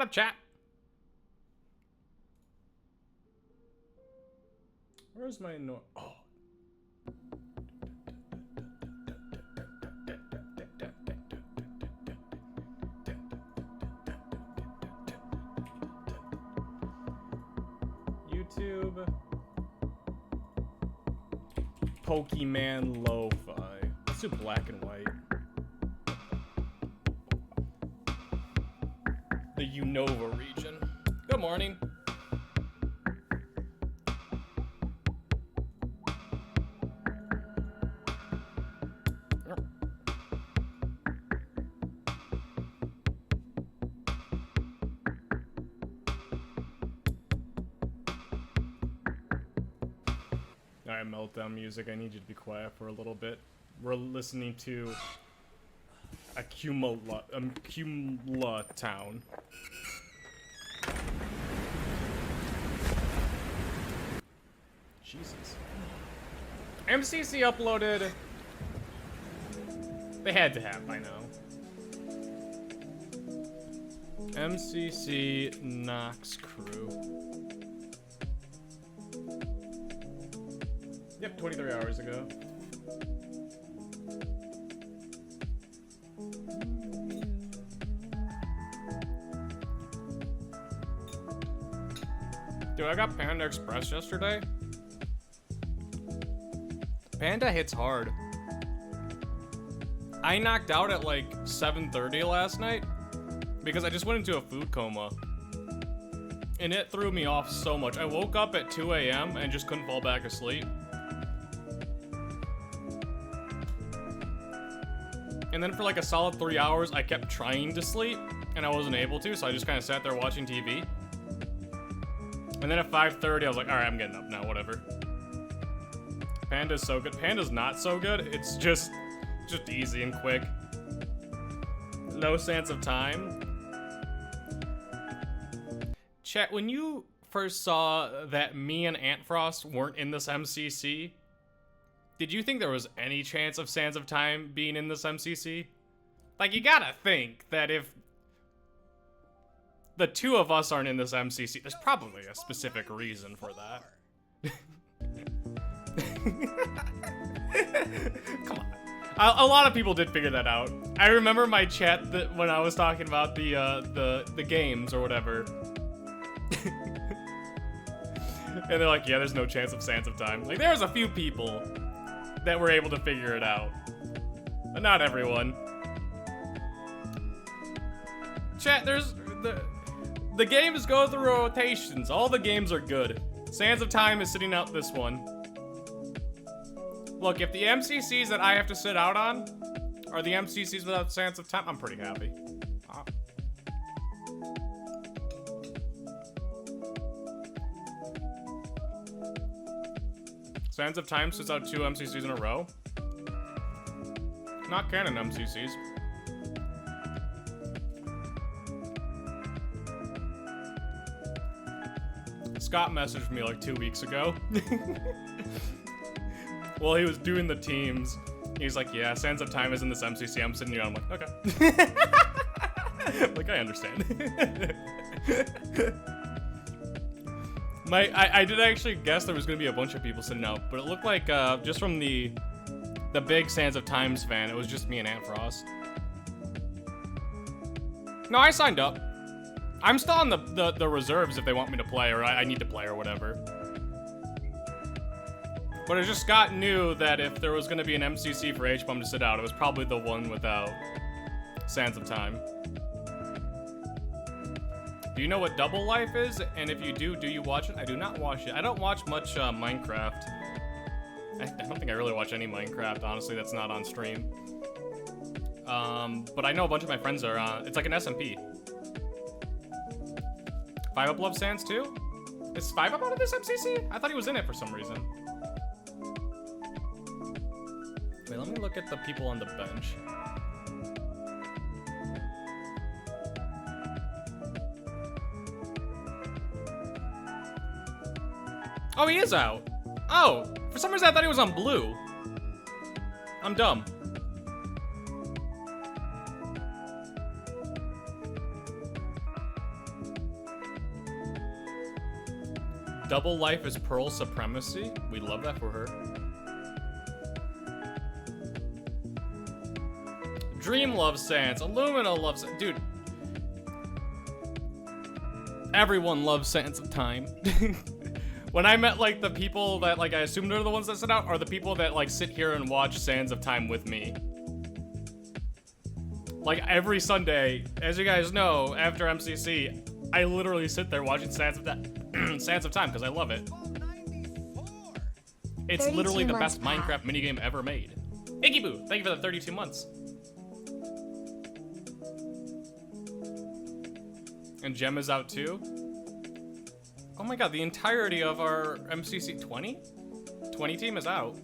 What up, chat? Where's my no? Oh. YouTube. Pokemon Lo-Fi. Let's do black and white. The Unova region. Good morning. Alright, meltdown music. I need you to be quiet for a little bit. We're listening to Accumula Town. Jesus. MCC uploaded. They had to have by now. MCC Nox Crew. Yep, 23 hours ago. Dude, I got Panda Express yesterday. Panda hits hard. I knocked out at like 7:30 last night because I just went into a food coma. And it threw me off so much. I woke up at 2 a.m. and just couldn't fall back asleep. And then for like a solid 3 hours, I kept trying to sleep, and I wasn't able to, so I just kind of sat there watching TV. And then at 5:30, I was like, alright, I'm getting up now, whatever. Panda's so good. Panda's not so good. It's just easy and quick. No sense of time. Chat, when you first saw that me and Antfrost weren't in this MCC, did you think there was any chance of Sands of Time being in this MCC? Like, you gotta think that if the two of us aren't in this MCC, there's probably a specific reason for that. Come on. A lot of people did figure that out. I remember my chat that when I was talking about the games or whatever. And they're like, yeah, there's no chance of Sands of Time. Like, there was a few people that were able to figure it out. But not everyone. Chat, there's the games go through rotations. All the games are good. Sands of Time is sitting out this one. Look, if the MCCs that I have to sit out on are the MCCs without Sands of Time, I'm pretty happy. Sands of Time sits out 2 MCCs in a row. Not canon MCCs. Scott messaged me like 2 weeks ago. Well, he was doing the teams. He's like, yeah, Sands of Time is in this MCC. I'm sitting here, I'm like, okay. Like, I understand. I did actually guess there was gonna be a bunch of people sitting out, but it looked like just from the big Sands of Times fan, it was just me and Antfrost. No, I signed up. I'm still on the reserves if they want me to play, or I need to play or whatever. But it just Scott knew that if there was gonna be an MCC for HBomb to sit out, it was probably the one without Sands of Time. Do you know what Double Life is? And if you do you watch it? I do not watch it. I don't watch much Minecraft. I don't think I really watch any Minecraft, honestly, that's not on stream. But I know a bunch of my friends are on. It's like an SMP. 5up loves Sands too? Is 5up out of this MCC? I thought he was in it for some reason. Wait, let me look at the people on the bench. Oh, he is out. Oh, for some reason I thought he was on blue. I'm dumb. Double life is Pearl supremacy. We love that for her. Dream loves Sans. Illumina loves it. Dude. Everyone loves Sands of Time. When I met like the people that like I assumed are the ones that sit out are the people that like sit here and watch Sands of Time with me. Like every Sunday, as you guys know, after MCC, I literally sit there watching Sands of Time because I love it. It's literally the best Minecraft minigame ever made. Iggy Boo, thank you for the 32 months. And Gem is out too. Oh my god, the entirety of our MCC 20 team is out.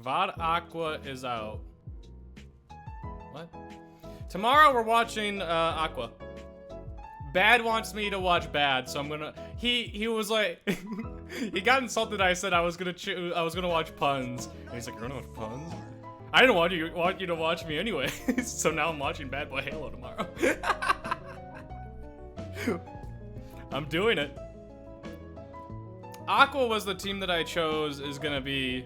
VOD Aqua is out. What? Tomorrow we're watching Aqua. Bad wants me to watch Bad, so I'm gonna. He was like, he got insulted. I said I was gonna watch Puns, and he's like, you're gonna watch Puns? I didn't want you to watch me anyway. So now I'm watching Bad Boy Halo tomorrow. I'm doing it. Aqua was the team that I chose. Is gonna be.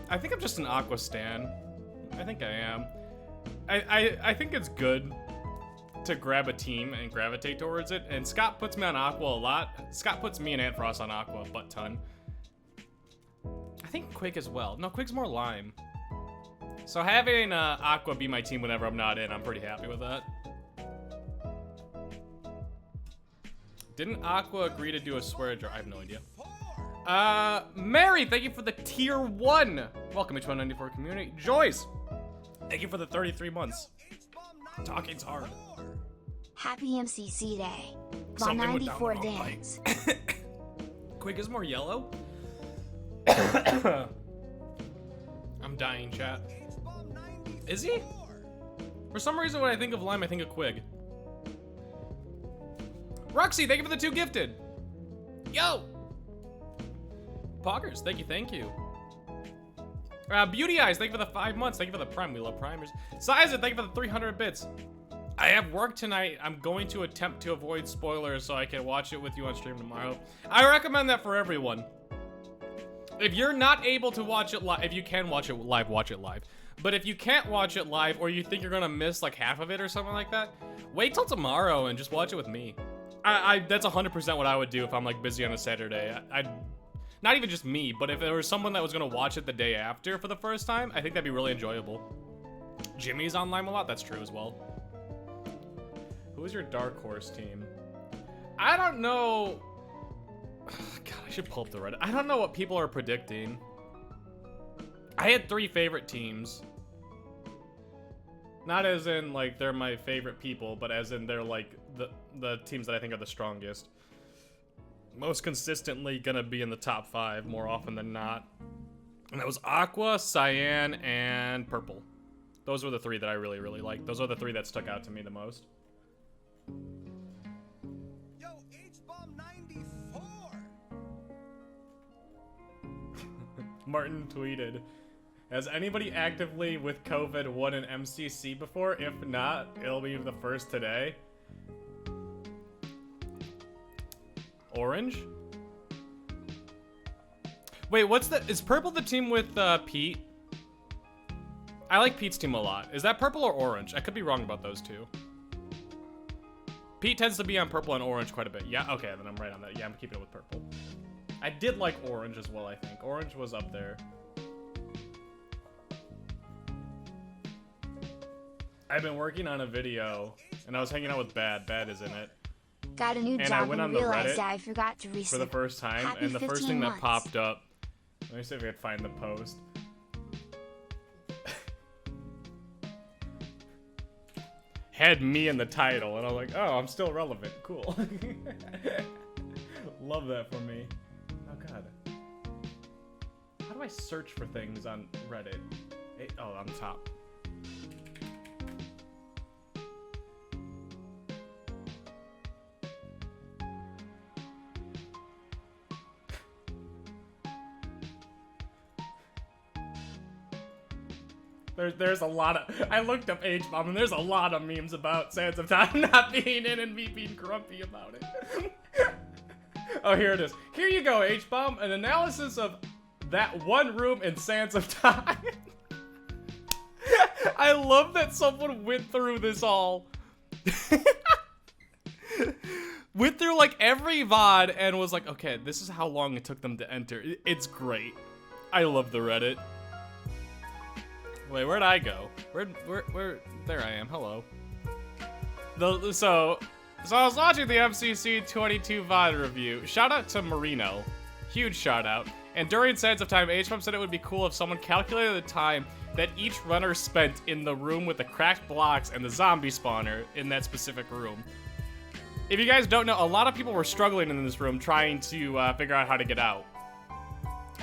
I think I'm just an Aqua stan. I think I am. I think it's good to grab a team and gravitate towards it, and Scott puts me on Aqua a lot. Scott puts me and Ant Frost on Aqua a butt ton. I think Quig as well. No, Quig's more Lime. So having Aqua be my team whenever I'm not in, I'm pretty happy with that. Didn't Aqua agree to do a swear jar? I have no idea. Mary, thank you for the tier 1. Welcome HBomb94 community. Joyce, thank you for the 33 months. Talking's hard. Happy MCC Day. HBomb94 dance. Quig is more yellow. I'm dying, chat. Is he? For some reason, when I think of Lime, I think of Quig. Roxy, thank you for the 2 gifted. Yo! Poggers, thank you. Beauty Eyes, thank you for the 5 months. Thank you for the Prime. We love primers. Sizer, thank you for the 300 bits. I have work tonight. I'm going to attempt to avoid spoilers so I can watch it with you on stream tomorrow. I recommend that for everyone. If you're not able to watch it live, if you can watch it live, watch it live. But if you can't watch it live, or you think you're gonna miss like half of it or something like that, wait till tomorrow and just watch it with me. That's 100% what I would do if I'm like busy on a Saturday. I'd not even just me, but if there was someone that was gonna watch it the day after for the first time, I think that'd be really enjoyable. Jimmy's online a lot, that's true as well. Who is your dark horse team? I don't know. God, I should pull up the Reddit. I don't know what people are predicting. I had 3 favorite teams. Not as in like they're my favorite people, but as in they're like the teams that I think are the strongest. Most consistently gonna be in the top 5 more often than not. And that was Aqua, Cyan, and Purple. Those were the 3 that I really, really liked. Those are the 3 that stuck out to me the most. Yo, HBomb94! Martin tweeted, has anybody actively with COVID won an MCC before? If not, it'll be the first today. Orange? Wait, what's the... Is Purple the team with Pete? I like Pete's team a lot. Is that Purple or Orange? I could be wrong about those 2. Pete tends to be on Purple and Orange quite a bit. Yeah, okay, then I'm right on that. Yeah, I'm keeping it with Purple. I did like Orange as well, I think. Orange was up there. I've been working on a video, and I was hanging out with Bad. Bad is in it. Got a new And job I went on and the realized Reddit I forgot to reset. for the first time, Happy and the first 15 thing that months. popped up... Let me see if I can find the post. Had me in the title, and I was like, oh, I'm still relevant. Cool. Love that for me. Oh, God. How do I search for things on Reddit? Oh, on top. There's a lot of, I looked up HBomb and there's a lot of memes about Sands of Time not being in and me being grumpy about it. Oh, here it is. Here you go, HBomb, an analysis of that one room in Sands of Time. I love that someone went through this all. Went through like every VOD and was like, okay, this is how long it took them to enter. It's great. I love the Reddit. Wait, where'd I go? Where? There I am. Hello. So I was watching the MCC 22 VOD review. Shout out to Marino. Huge shout out. And during Sands of Time, HBomb said it would be cool if someone calculated the time that each runner spent in the room with the cracked blocks and the zombie spawner in that specific room. If you guys don't know, a lot of people were struggling in this room trying to figure out how to get out.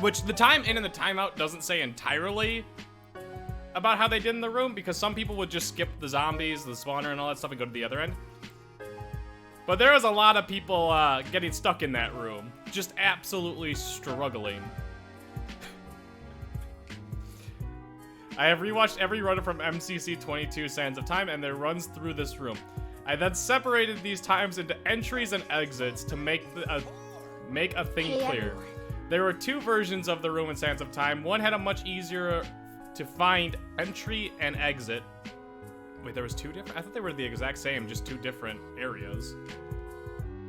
Which the time in and the time out doesn't say entirely about how they did in the room, because some people would just skip the zombies, the spawner, and all that stuff and go to the other end. But there was a lot of people getting stuck in that room. Just absolutely struggling. I have rewatched every runner from MCC 22 Sands of Time and their runs through this room. I then separated these times into entries and exits to make a thing clear. Everyone. There were two versions of the room in Sands of Time. One had a much easier to find entry and exit. Wait, there was two different? I thought they were the exact same, just two different areas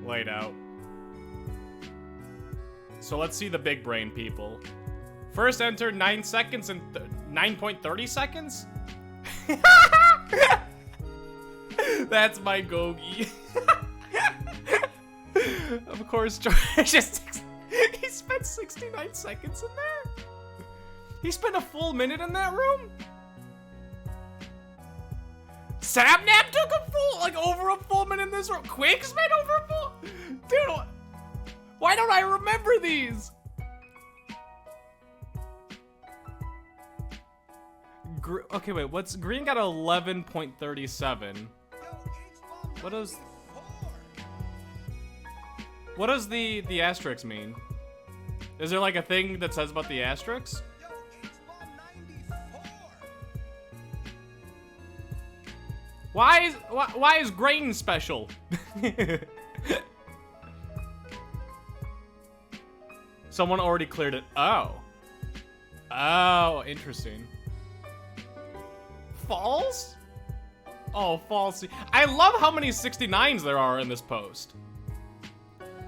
laid out. So let's see the big brain people. First enter 9 seconds and 9.30 seconds? That's my Gogi. Of course, George he spent 69 seconds in there. He spent a full minute in that room. Sapnap took over a full minute in this room. Quick spent over a full. Dude, why don't I remember these? Okay, wait. What's green got 11.37? What does the asterisk mean? Is there like a thing that says about the asterisks? Why is grain special? Someone already cleared it. Oh, interesting. False? Oh, false. I love how many 69s there are in this post.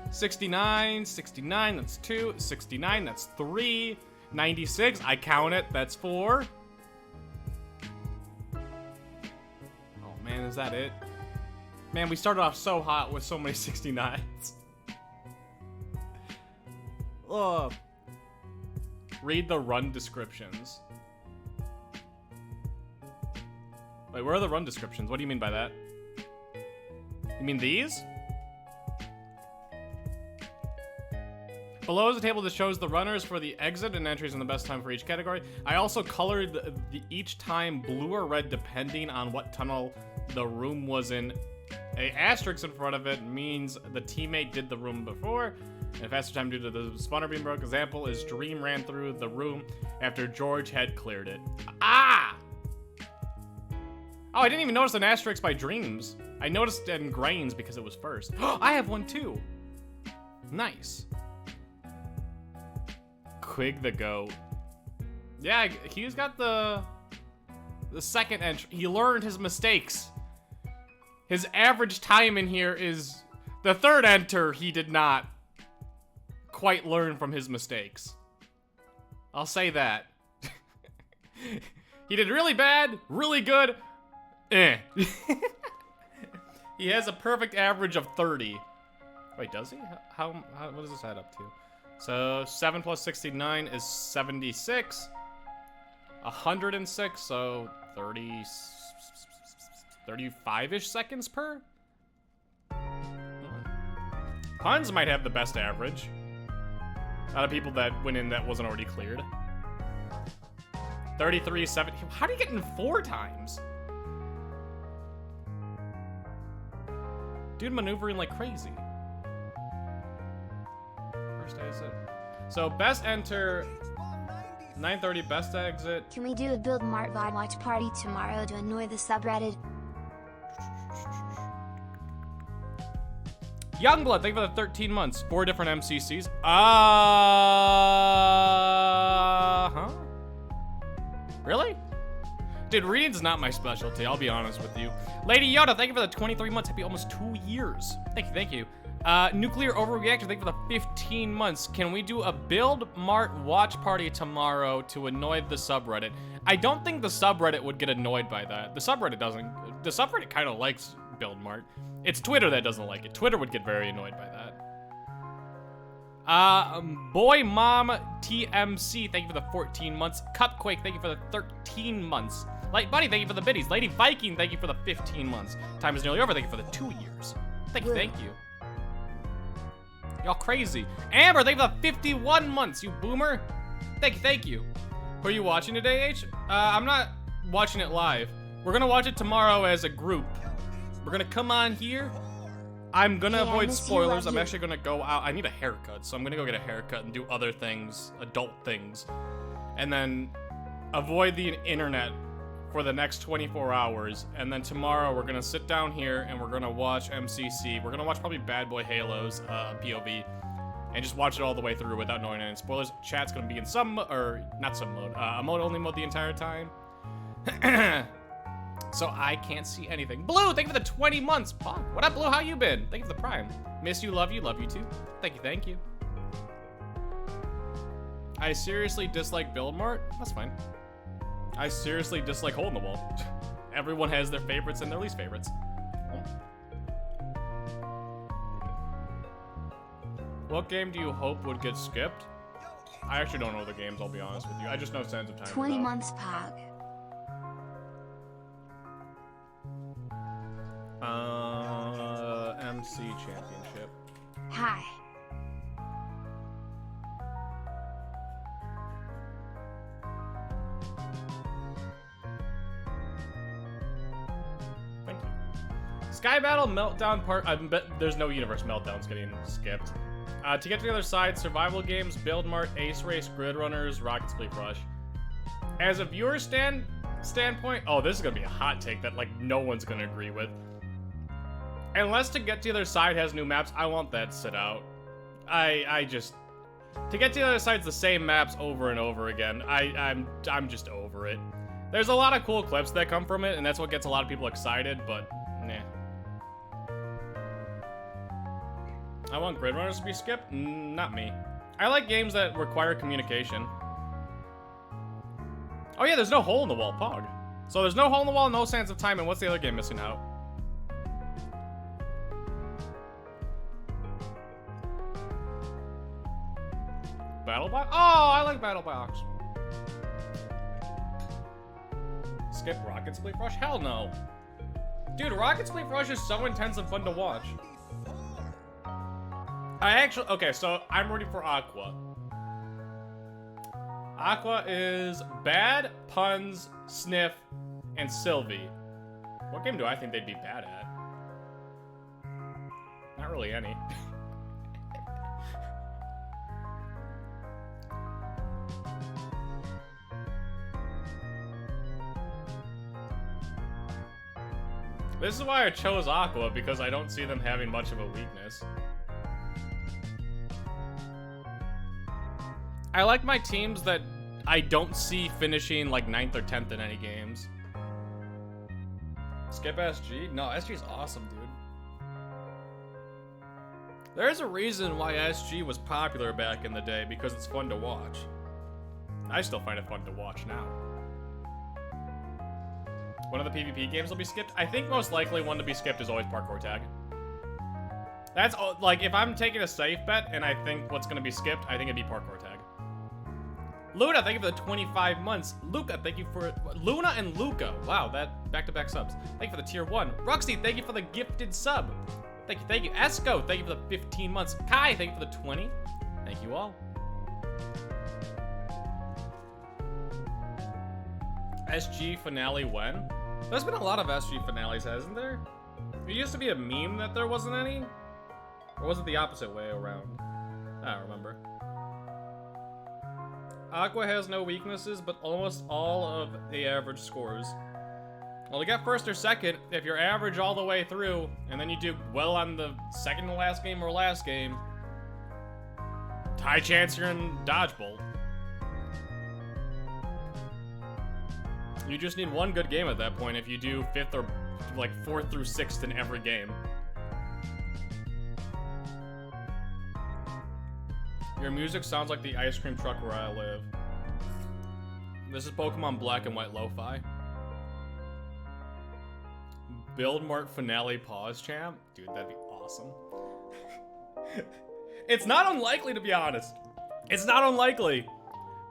69, 69, that's 2. 69, that's 3. 96, I count it, that's 4. Oh man, is that it? Man, we started off so hot with so many 69s. Ugh. Read the run descriptions. Wait, where are the run descriptions? What do you mean by that? You mean these? Below is a table that shows the runners for the exit and entries and the best time for each category. I also colored each time blue or red depending on what tunnel the room was in. A asterisk in front of it means the teammate did the room before. And faster time due to the spawner being broke. Example is Dream ran through the room after George had cleared it. Ah! Oh, I didn't even notice an asterisk by Dreams. I noticed it in Grains because it was first. I have one too. Nice. Quig the goat. Yeah, he's got the second entry. He learned his mistakes. His average time in here is the third enter. He did not quite learn from his mistakes. I'll say that. He did really bad, really good. Eh. He has a perfect average of 30. Wait, does he? How what does this add up to? So 7 plus 69 is 76. 106, so 35-ish seconds per? Puns might have the best average. Out of people that went in that wasn't already cleared. 33, 70. How do you get in 4 times? Dude maneuvering like crazy. First exit. So best enter 9:30 best exit. Can we do a Build Mart VOD watch party tomorrow to annoy the subreddit? Youngblood, thank you for the 13 months. 4 different MCCs. Huh? Really? Dude, reading's not my specialty, I'll be honest with you. Lady Yoda, thank you for the 23 months. Happy almost 2 years. Thank you, thank you. Nuclear Overreaction, thank you for the 15 months. Can we do a Build Mart watch party tomorrow to annoy the subreddit? I don't think the subreddit would get annoyed by that. The subreddit doesn't. The subreddit kind of likes Build Mart. It's Twitter that doesn't like it. Twitter would get very annoyed by that. Boy Mom TMC, thank you for the 14 months. Cupquake, thank you for the 13 months. Light Buddy, thank you for the biddies. Lady Viking, thank you for the 15 months. Time is nearly over, thank you for the 2 years. Thank you, thank you. Y'all crazy. Amber, thank you for the 51 months, you boomer. Thank you, thank you. Who are you watching today, H? I'm not watching it live. We're gonna watch it tomorrow as a group. We're gonna come on here. I'm gonna avoid spoilers. I'm actually gonna go out. I need a haircut, so I'm gonna go get a haircut and do other things, adult things. And then avoid the internet for the next 24 hours. And then tomorrow we're gonna sit down here and we're gonna watch MCC. We're gonna watch probably Bad Boy Halo's POV. And just watch it all the way through without knowing any spoilers. Chat's gonna be in some, or not some mode, a mode-only mode the entire time. So I can't see anything. Blue, thank you for the 20 months. Pog. What up, Blue? How you been? Thank you for the prime. Miss you, love you too. Thank you, thank you. I seriously dislike Build Mart. That's fine. I seriously dislike Hole in the Wall. Everyone has their favorites and their least favorites. What game do you hope would get skipped? I actually don't know the games, I'll be honest with you. I just know Sands of Time. 20 months, Pog. MC Championship. Hi. Thank you. Sky Battle Meltdown Part. I bet there's no Universe Meltdowns getting skipped. To get to the other side, survival games, Build Mart, Ace Race, Grid Runners, Rocket Split Rush. As a viewer standpoint, oh, this is gonna be a hot take that like no one's gonna agree with. Unless To Get to the Other Side has new maps, I want that to sit out. I just To Get to the Other Side's the same maps over and over again. I'm just over it. There's a lot of cool clips that come from it, and that's what gets a lot of people excited, but nah. I want Grid Runners to be skipped? Not me. I like games that require communication. Oh yeah, there's no Hole in the Wall, Pog. So there's no Hole in the Wall, no Sands of Time, and what's the other game missing out? Battle Box? Oh, I like Battle Box. Skip Rocket Split Rush? Hell no. Dude, Rocket Split Rush is so intense and fun to watch. Okay, so I'm ready for Aqua. Aqua is Bad, Puns, Sniff, and Sylvie. What game do I think they'd be bad at? Not really any. This is why I chose Aqua, because I don't see them having much of a weakness. I like my teams that I don't see finishing like 9th or 10th in any games. Skip SG? No, SG is awesome, dude. There's a reason why SG was popular back in the day, because it's fun to watch. I still find it fun to watch now. One of the PvP games will be skipped? I think most likely one to be skipped is always Parkour Tag. That's, like, if I'm taking a safe bet and I think what's gonna be skipped, I think it'd be Parkour Tag. Luna, thank you for the 25 months. Luca, thank you for... Luna and Luca. Wow, that back-to-back subs. Thank you for the tier 1. Roxy, thank you for the gifted sub. Thank you, thank you. Esco, thank you for the 15 months. Kai, thank you for the 20. Thank you all. SG finale when? There's been a lot of SG finales, hasn't there? It used to be a meme that there wasn't any? Or was it the opposite way around? I don't remember. Aqua has no weaknesses, but almost all of the average scores. Well, to get first or second, if you're average all the way through, and then you do well on the second to last game or last game, high chance you're in Dodgeball. You just need one good game at that point if you do 5th or like 4th through 6th in every game. Your music sounds like the ice cream truck where I live. This is Pokemon Black and White Lo-Fi. Build Mart Finale Pause Champ? Dude, that'd be awesome. It's not unlikely, to be honest. It's not unlikely.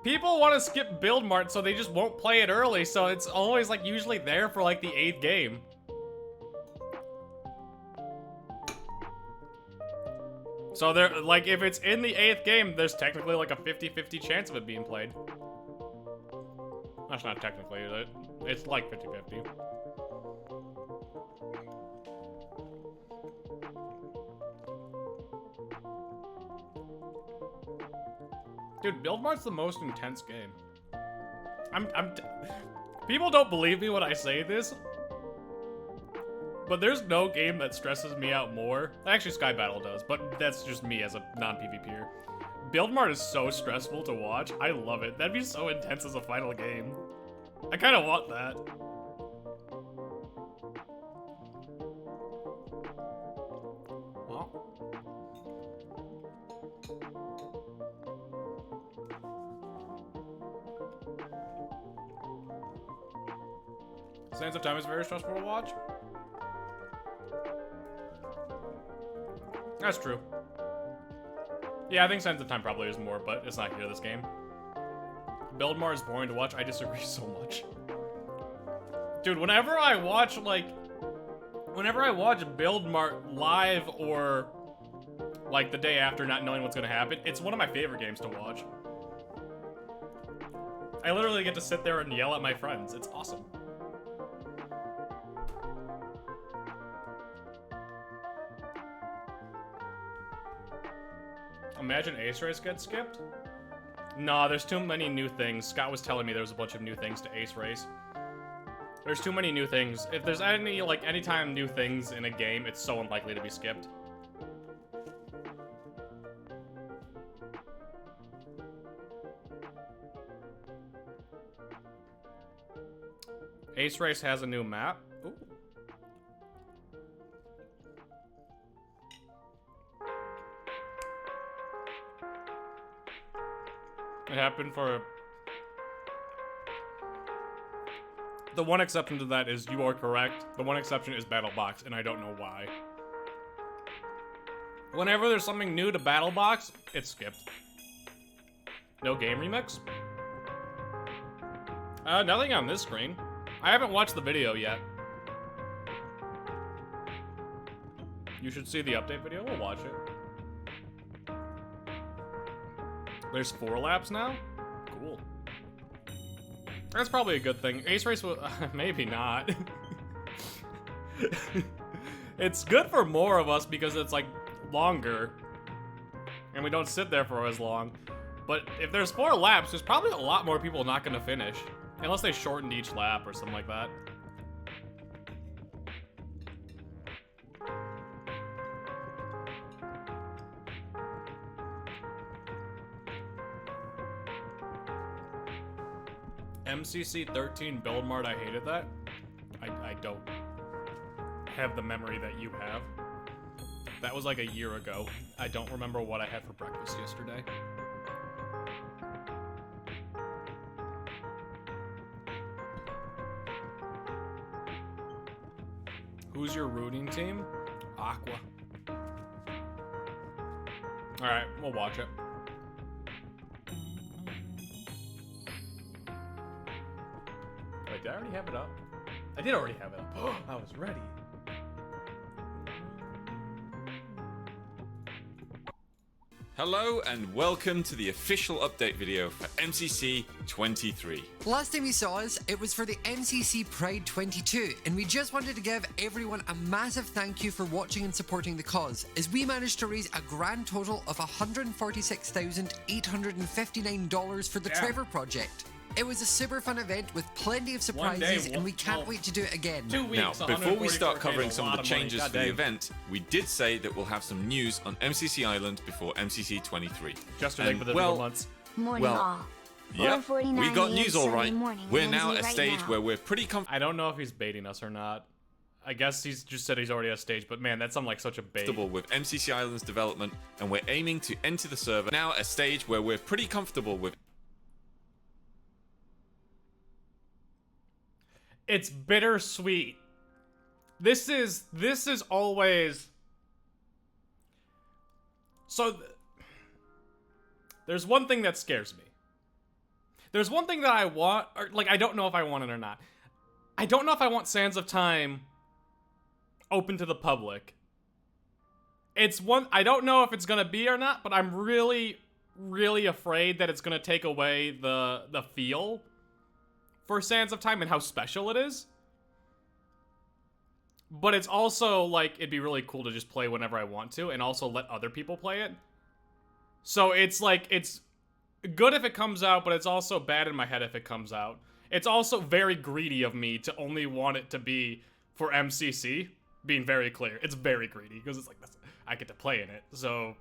People want to skip Build Mart, so they just won't play it early, so it's always like usually there for like the 8th game. So there, like, if it's in the 8th game, there's technically like a 50-50 chance of it being played. That's not technically, is it? It's like 50-50. Dude, Build Mart's the most intense game. People don't believe me when I say this, but there's no game that stresses me out more. Actually, Sky Battle does, but that's just me as a non-PvPer. Build Mart is so stressful to watch. I love it. That'd be so intense as a final game. I kind of want that. Well. Sands of Time is very stressful to watch. That's true. Yeah, I think Sands of Time probably is more, but it's not here this game. Build Mart is boring to watch. I disagree so much. Dude, whenever I watch Build Mart live or like the day after not knowing what's gonna happen, it's one of my favorite games to watch. I literally get to sit there and yell at my friends. It's awesome. Imagine Ace Race gets skipped? Nah, there's too many new things. Scott was telling me there was a bunch of new things to Ace Race. There's too many new things. If there's anytime new things in a game, it's so unlikely to be skipped. Ace Race has a new map. Ooh. It happened for... The one exception to that is you are correct. The one exception is Battle Box, and I don't know why. Whenever there's something new to Battle Box, it's skipped. No game remix? Nothing on this screen. I haven't watched the video yet. You should see the update video. We'll watch it. There's 4 laps now? Cool. That's probably a good thing. Ace Race will... maybe not. It's good for more of us because it's, like, longer. And we don't sit there for as long. But if there's 4 laps, there's probably a lot more people not gonna finish. Unless they shortened each lap or something like that. MCC 13 Build Mart, I hated that. I don't have the memory that you have. That was like a year ago. I don't remember what I had for breakfast yesterday. Who's your rooting team? Aqua. Alright, we'll watch it. Wait, did I already have it up? I did already have it up. I was ready. Hello and welcome to the official update video for MCC 23. Last time you saw us, it was for the MCC Pride 22, and we just wanted to give everyone a massive thank you for watching and supporting the cause, as we managed to raise a grand total of $146,859 for the Trevor Project. It was a super fun event with plenty of surprises, and we can't wait to do it again. 2 weeks, Now, before we start 144K covering is a some of lot the money. changes for the Goddamn. event, we did say that we'll have some news on MCC Island before MCC 23. Just to make for the middle months. Morning well, all. Yep, 4:49 we got a.m. news all right. Sunday morning, We're now at a right stage now. where we're pretty I don't know if he's baiting us or not. I guess he's just said he's already at a stage, but man, that sounds like such a bait. comfortable with MCC Island's development, and we're aiming to enter the server now at a stage where we're pretty comfortable with. It's bittersweet. This is always so. There's one thing that scares me. There's one thing that I want, or like I don't know if I want it or not. I don't know if I want Sands of Time open to the public. It's one I don't know if it's gonna be or not, but I'm really, really afraid that it's gonna take away the feel for Sands of Time and how special it is. But it's also like it'd be really cool to just play whenever I want to and also let other people play it. So it's like it's good if it comes out, but it's also bad in my head if it comes out. It's also very greedy of me to only want it to be for MCC, being very clear. It's very greedy because it's like I get to play in it. So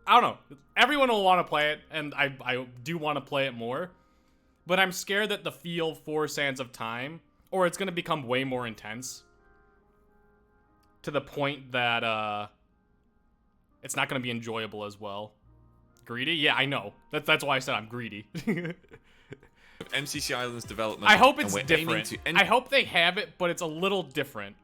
I don't know. Everyone will want to play it, and I do want to play it more. But I'm scared that the feel for Sands of Time, or it's going to become way more intense. To the point that it's not going to be enjoyable as well. Greedy? Yeah, I know. That's why I said I'm greedy. MCC Island's development. I hope it's and we're aiming different. to I hope they have it, but it's a little different.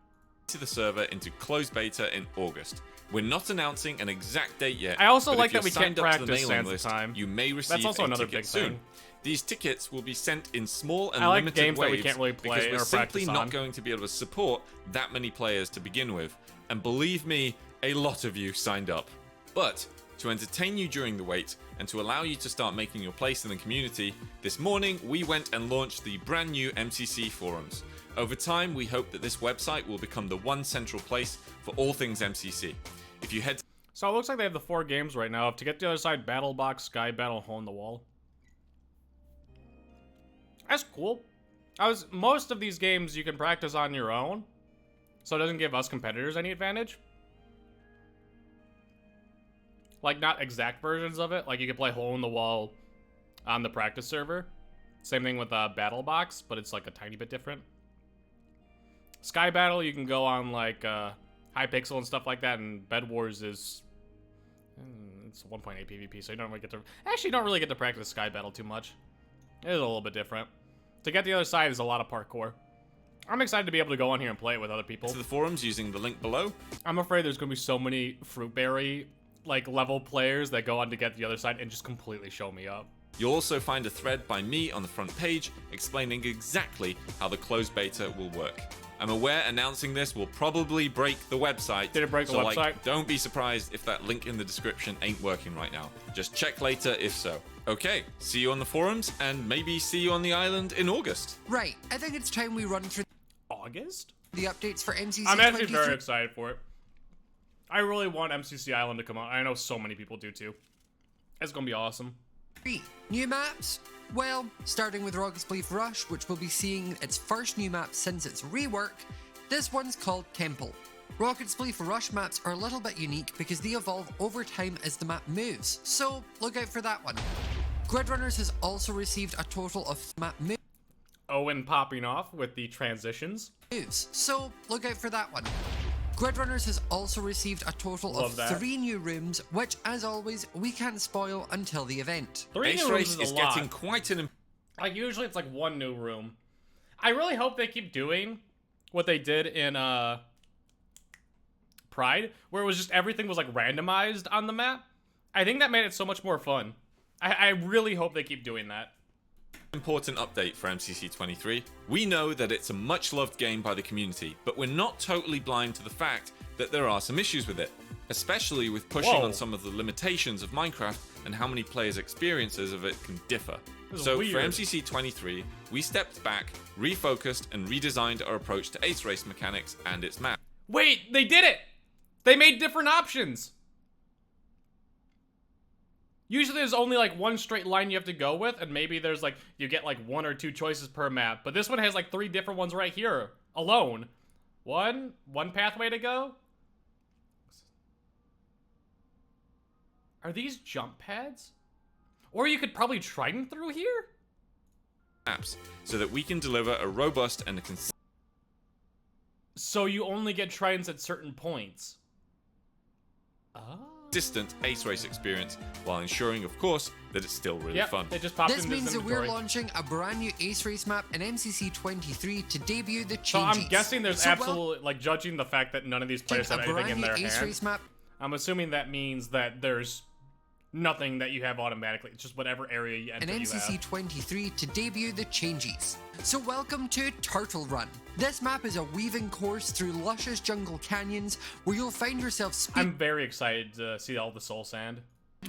enter the server into closed beta in August. We're not announcing an exact date yet. I also but like if you're that we can't signed up to the practice mailing Sands of list, Time. You may receive That's also a another ticket big soon. thing. These tickets will be sent in small and I like limited games that we waves can't really play because we're or simply practice not on. going to be able to support that many players to begin with. And believe me, a lot of you signed up. But to entertain you during the wait and to allow you to start making your place in the community, this morning we went and launched the brand new MCC forums. Over time, we hope that this website will become the one central place for all things MCC. If you head So it looks like they have the 4 games right now. To get the other side, Battle Box, Sky Battle, Hole in the Wall. That's cool. Most of these games you can practice on your own, so it doesn't give us competitors any advantage. Like, not exact versions of it. Like, you could play Hole in the Wall on the practice server. Same thing with Battle Box, but it's like a tiny bit different. Sky Battle, you can go on like Hypixel and stuff like that, and Bed Wars is it's 1.8 PvP, so you don't really get to actually don't really get to practice Sky Battle too much. It is a little bit different. To get the other side is a lot of parkour. I'm excited to be able to go on here and play it with other people. to the forums using the link below, I'm afraid there's gonna be so many Fruitberry like level players that go on to get the other side and just completely show me up. you'll also find a thread by me on the front page explaining exactly how the closed beta will work. I'm aware announcing this will probably break the website. Did it break the so, website? Like, don't be surprised if that link in the description ain't working right now. Just check later if so. Okay, see you on the forums, and maybe see you on the island in August. Right, I think it's time we run through August? the updates for MCC I'm actually 23. very excited for it. I really want MCC Island to come out. I know so many people do too. It's gonna be awesome. New maps? Well, starting with Rocket's Belief Rush, which will be seeing its first new map since its rework, this one's called Temple. Rocket's Belief Rush maps are a little bit unique because they evolve over time as the map moves, so look out for that one. Grid Runners has also received a total of map Owen popping off with the transitions. moves, so look out for that one. Grid Runners has also received a total Love of that. 3 new rooms, which, as always, we can't spoil until the event. 3 Ace new rooms Race is is a lot. getting quite an Like, usually it's like 1 new room. I really hope they keep doing what they did in Pride, where it was just everything was like randomized on the map. I think that made it so much more fun. I really hope they keep doing that. important update for MCC 23. We know that it's a much loved game by the community, but we're not totally blind to the fact that there are some issues with it. especially with pushing Whoa. on some of the limitations of Minecraft and how many players' experiences of it can differ. This is So weird. for MCC 23, we stepped back, refocused, and redesigned our approach to Ace Race mechanics and its map. Wait, they did it! They made different options! Usually there's only like one straight line you have to go with, and maybe there's like, you get like 1 or 2 choices per map. But this one has like 3 different ones right here, alone. One pathway to go? Are these jump pads? Or you could probably trident through here? Maps, so that we can deliver a robust and a So you only get tridents at certain points. Oh. consistent Ace Race experience, while ensuring, of course, that it's still really Yep, fun. it just popped This into means this that we're inventory. launching a brand new Ace Race map in MCC 23 to debut the changes. So I'm guessing there's So absolutely, like, judging the fact that none of these players have a anything brand in new their Ace hand, Race map. I'm assuming that means that there's nothing that you have automatically. It's just whatever area you enter in you MCC have. 23 to debut the changes. So welcome to Turtle Run. This map is a weaving course through luscious jungle canyons where you'll find yourself speed I'm very excited to see all the soul sand.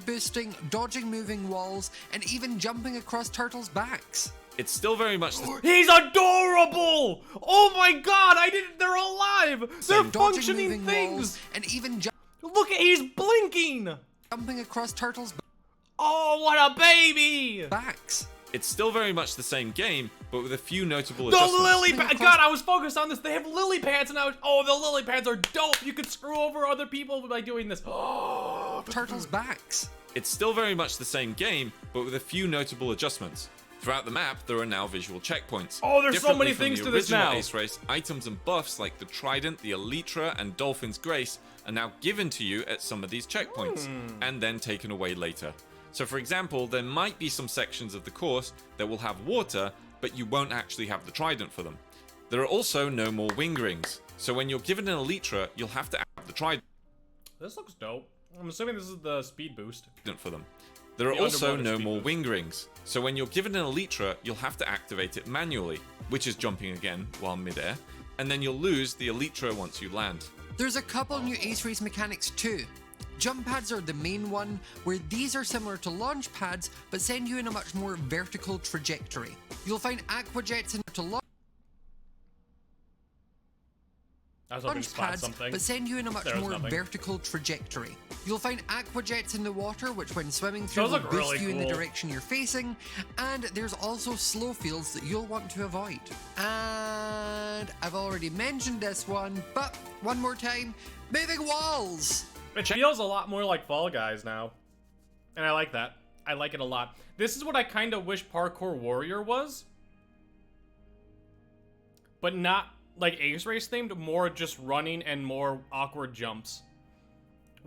boosting, dodging moving walls, and even jumping across turtles' backs. It's still very much the He's adorable! Oh my god, I didn't, they're alive! They're Dodging functioning moving things! walls, and even Look at, he's blinking! jumping across turtles' Oh, what a baby! backs. It's still very much the same game, but with a few notable The adjustments. lily pad! God, I was focused on this. They have lily pads, and I was. Oh, the lily pads are dope. You could screw over other people by doing this. Turtles' backs. It's still very much the same game, but with a few notable adjustments. Throughout the map, there are now visual checkpoints. Oh, there's so Differently many from things the to this original now. Ace Race, items and buffs like the Trident, the Elytra, and Dolphin's Grace are now given to you at some of these checkpoints, and then taken away later. So for example, there might be some sections of the course that will have water, but you won't actually have the Trident for them. There are also no more wing rings, so when you're given an Elytra, you'll have to have the Trident This looks dope. I'm assuming this is the speed boost. for them. There are The also underwater no speed more boost. wing rings, so when you're given an Elytra, you'll have to activate it manually, which is jumping again while midair, and then you'll lose the Elytra once you land. There's a couple new Ace Race mechanics too. Jump pads are the main one, where these are similar to launch pads, but send you in a much more vertical trajectory. You'll find aqua jets in to launch I was hoping to spot pads, something. but send you in a much There was more nothing. vertical trajectory. You'll find aqua jets in the water, which when swimming through Those will look boost really you in the cool. direction you're facing, and there's also slow fields that you'll want to avoid. And I've already mentioned this one, but one more time, moving walls! It feels a lot more like Fall Guys now. And I like that. I like it a lot. This is what I kind of wish Parkour Warrior was. But not like Ace Race themed, more just running and more awkward jumps.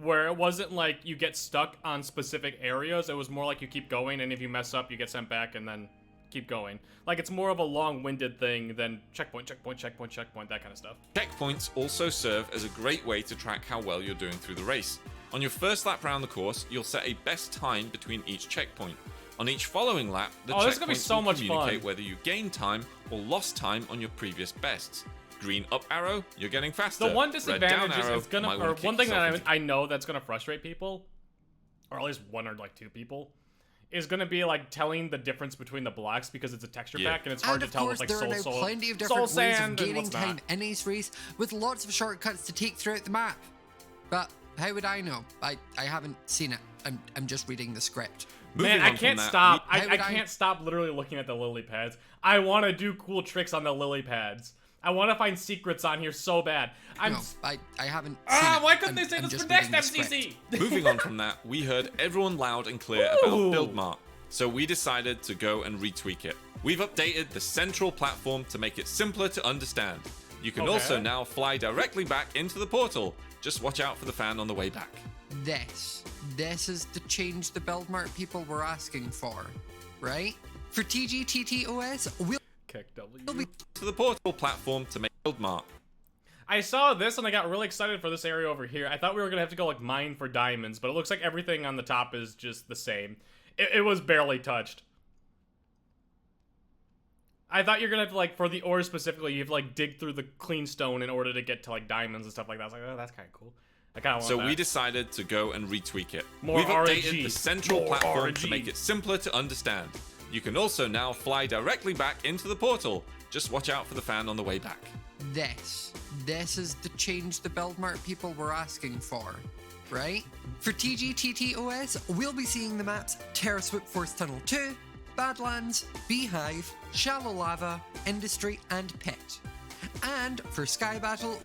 Where it wasn't like you get stuck on specific areas, it was more like you keep going, and if you mess up, you get sent back and then keep going. Like it's more of a long-winded thing than checkpoint, checkpoint, checkpoint, checkpoint, that kind of stuff. Checkpoints also serve as a great way to track how well you're doing through the race. On your first lap around the course, you'll set a best time between each checkpoint. On each following lap, the Oh, this is gonna be checkpoints so will much communicate fun. whether you gained time or lost time on your previous bests. Green up arrow, you're getting faster. The one Red down disadvantage is arrow, it's gonna, might wanna or kick one thing yourself that into- I know that's gonna frustrate people, or at least one or like 2 people, is gonna be like telling the difference between the blocks because it's a texture Yeah. pack and it's hard And to of tell course, what's like there are soul, now soul, plenty of soul different ways of sand and gaining what's time not. in Ace Race, with lots of shortcuts to take throughout the map. But how would I know? I haven't seen it. I'm just reading the script. Man, Moving I on from can't that, stop. How I would can't stop literally looking at the lily pads. I want to do cool tricks on the lily pads. I want to find secrets on here so bad. I'm. No, I haven't seen Ah, it. why couldn't I'm- they say I'm this just for next reading the script. MCC? Moving on from that, we heard everyone loud and clear about Ooh. Build Mart, so we decided to go and retweak it. We've updated the central platform to make it simpler to understand. You can Okay. also now fly directly back into the portal. Just watch out for the fan on the way back. This is the change the Build Mart people were asking for, right? For TGTTOS, we'll Kick W. be To the portal platform to make Build Mart. I saw this and I got really excited for this area over here. I thought we were gonna have to go like mine for diamonds, but it looks like everything on the top is just the same. It was barely touched. I thought you're gonna have to like, for the ore specifically, you have to like dig through the clean stone in order to get to like diamonds and stuff like that. I was like, oh, that's kind of cool. I kind of want So that. we decided to go and retweak it. More We've updated RNG. the central More platform to RNG. make it simpler to understand. You can also now fly directly back into the portal. Just watch out for the fan on the way back. This is the change the build mart people were asking for, right? For TGTTOS, we'll be seeing the maps Terra Swoop Force Tunnel 2, Badlands, Beehive, Shallow Lava, Industry, and Pit. And for Sky Battle,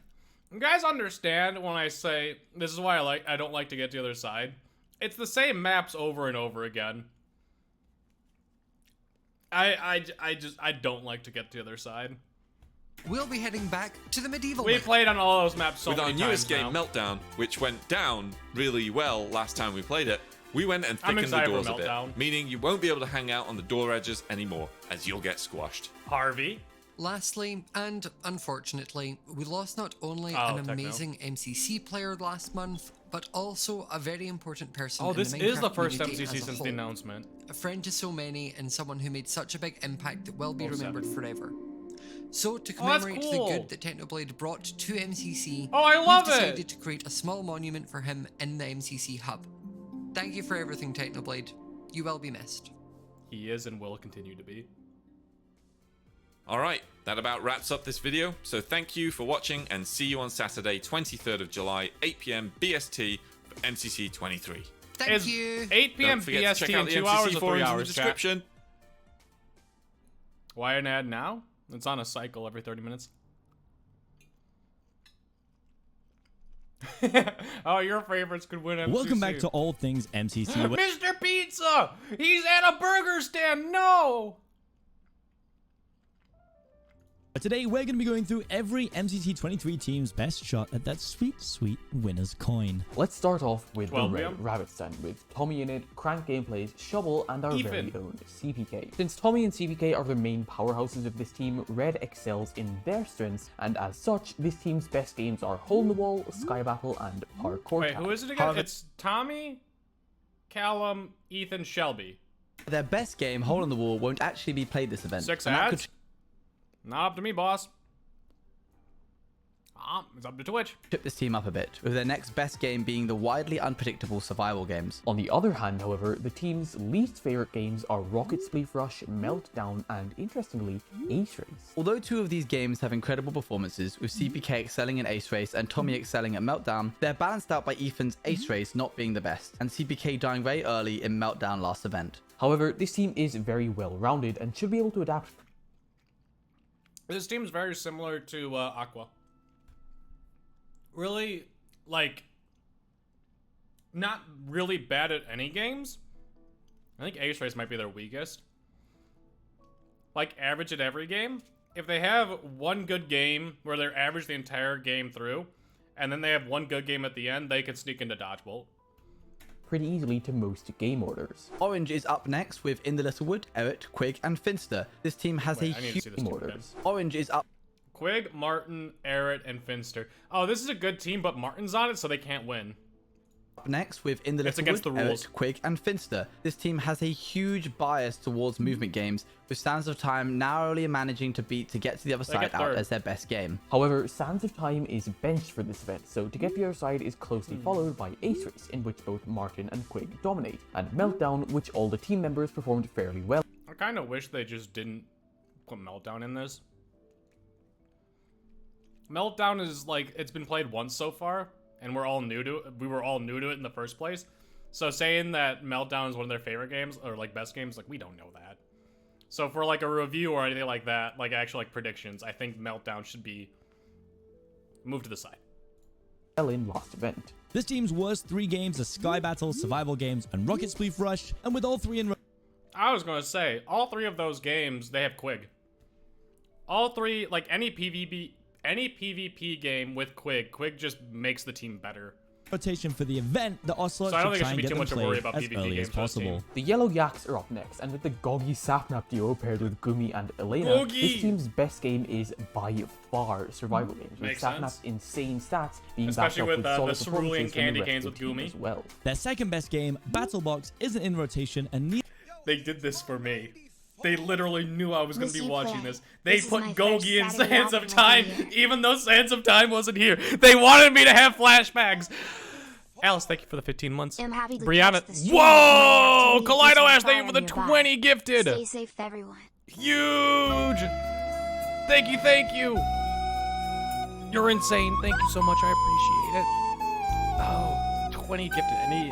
You guys understand when I say this is why I don't like to get to the other side. It's the same maps over and over again. I don't like to get to the other side. we'll be heading back to the medieval We map. played on all those maps so With our many newest times game, now. Meltdown, which went down really well last time we played it, we went and I'm thickened the excited for doors a bit, Meltdown. meaning you won't be able to hang out on the door edges anymore, as you'll get squashed. Harvey. Lastly, and unfortunately, we lost not only Oh, an Techno. amazing MCC player last month, but also a very important person Oh, in this the is the Minecraft first community MCC as a since whole. the announcement. A friend to so many and someone who made such a big impact that will be 07. remembered forever. So, to Oh, that's commemorate cool. the good that Technoblade brought to MCC, Oh, I love we've it. decided to create a small monument for him in the MCC hub. Thank you for everything, Technoblade. You will be missed. He is and will continue to be. Alright, that about wraps up this video, so thank you for watching and see you on Saturday, 23rd of July, 8 PM BST for MCC 23. Thank Is you. 8 p.m. Don't forget to BST check out in the 2 MCC hours or 3 forums in the hours, chat. description. Why an ad now? It's on a cycle every 30 minutes. Oh, your favorites could win MCC. Welcome back to All Things MCC. Mr. Pizza! He's at a burger stand! No! Today we're going to be going through every MCC 23 team's best shot at that sweet, sweet winner's coin. Let's start off with the 12 Red p.m. Rabbit stand with Tommy in it, Crank Gameplays, Shovel, and our very Ethan. own CPK. Since Tommy and CPK are the main powerhouses of this team, Red excels in their strengths, and as such, this team's best games are Hole in the Wall, Sky Battle, and Parkour. Wait, Town. who is it again? It's Tommy, Callum, Ethan, Shelby. Their best game, Hole in the Wall, won't actually be played this event. 6 and that ads? Not up to me, boss. It's up to Twitch. could trip this team up a bit, with their next best game being the widely unpredictable survival games. On the other hand, however, the team's least favorite games are Rocket Spleef Rush, Meltdown, and interestingly, Ace Race. Although two of these games have incredible performances, with CPK excelling in Ace Race and Tommy excelling at Meltdown, they're balanced out by Ethan's Ace Race not being the best, and CPK dying very early in Meltdown last event. However, this team is very well rounded and should be able to adapt. This team's very similar to Aqua. Really, like, not really bad at any games. I think Ace Race might be their weakest. Like, average at every game. If they have one good game where they're average the entire game through, and then they have one good game at the end, they can sneak into Dodgebolt. Pretty easily to most game orders. Orange is up next with In the Littlewood, Eret, Quig, and Finster. This team has Wait, a I need to huge... see this Game team again. orders. Orange is up Quig, Martin, Eret, and Finster. Oh, this is a good team, but Martin's on it, so they can't win. next with In the It's Littlewood, against the rules. Eret, Quig, and Finster. This team has a huge bias towards movement games, with Sands of Time narrowly managing to get to the other They side get out third. as their best game. However, Sands of Time is benched for this event, so to get the other side is closely followed by Ace Race, in which both Martin and Quig dominate, and Meltdown, which all the team members performed fairly well. I kind of wish they just didn't put Meltdown in this. Meltdown is like, it's been played once so far, and we're all new to it. We were all new to it in the first place. So saying that Meltdown is one of their favorite games, or like best games, like we don't know that. So for like a review or anything like that, like actual like predictions, I think Meltdown should be moved to the side. In last event. This team's worst 3 games are Sky Battle, Survival Games, and Rocket Spleef Rush, and with all 3 in... I was gonna say, all 3 of those games, they have Quig. All 3, like any PvP game with Quig just makes the team better. rotation for the event, the Ocelot So I don't should think it try should and be get too them much to worry played about as PvP early games as for this team. possible. The Yellow Yaks are up next, and with the Goggy Sapnap duo paired with Gumi and Elena, Goggy! this team's best game is by far Survival Games, with Makes Sapnap's sense. insane stats being Especially backed with, up the with solid cerulean performances from candy the rest canes of with the team Gumi. as well. Their second best game, Battle Box, isn't in rotation, and neither They did this for me. They literally knew I was going to be Lucy watching Play. this. They This is put my Gogi first in Saturday Sands off of in Time, the year. even though Sands of Time wasn't here. They wanted me to have flashbacks. Alice, thank you for the 15 months. I'm happy to Brianna, catch the stream. whoa! Activity Kaleido Ash, keeps thank you for the nearby. 20 gifted. Stay safe, everyone. Huge! Thank you, thank you. You're insane. Thank you so much. I appreciate it. Oh, 20 gifted. Any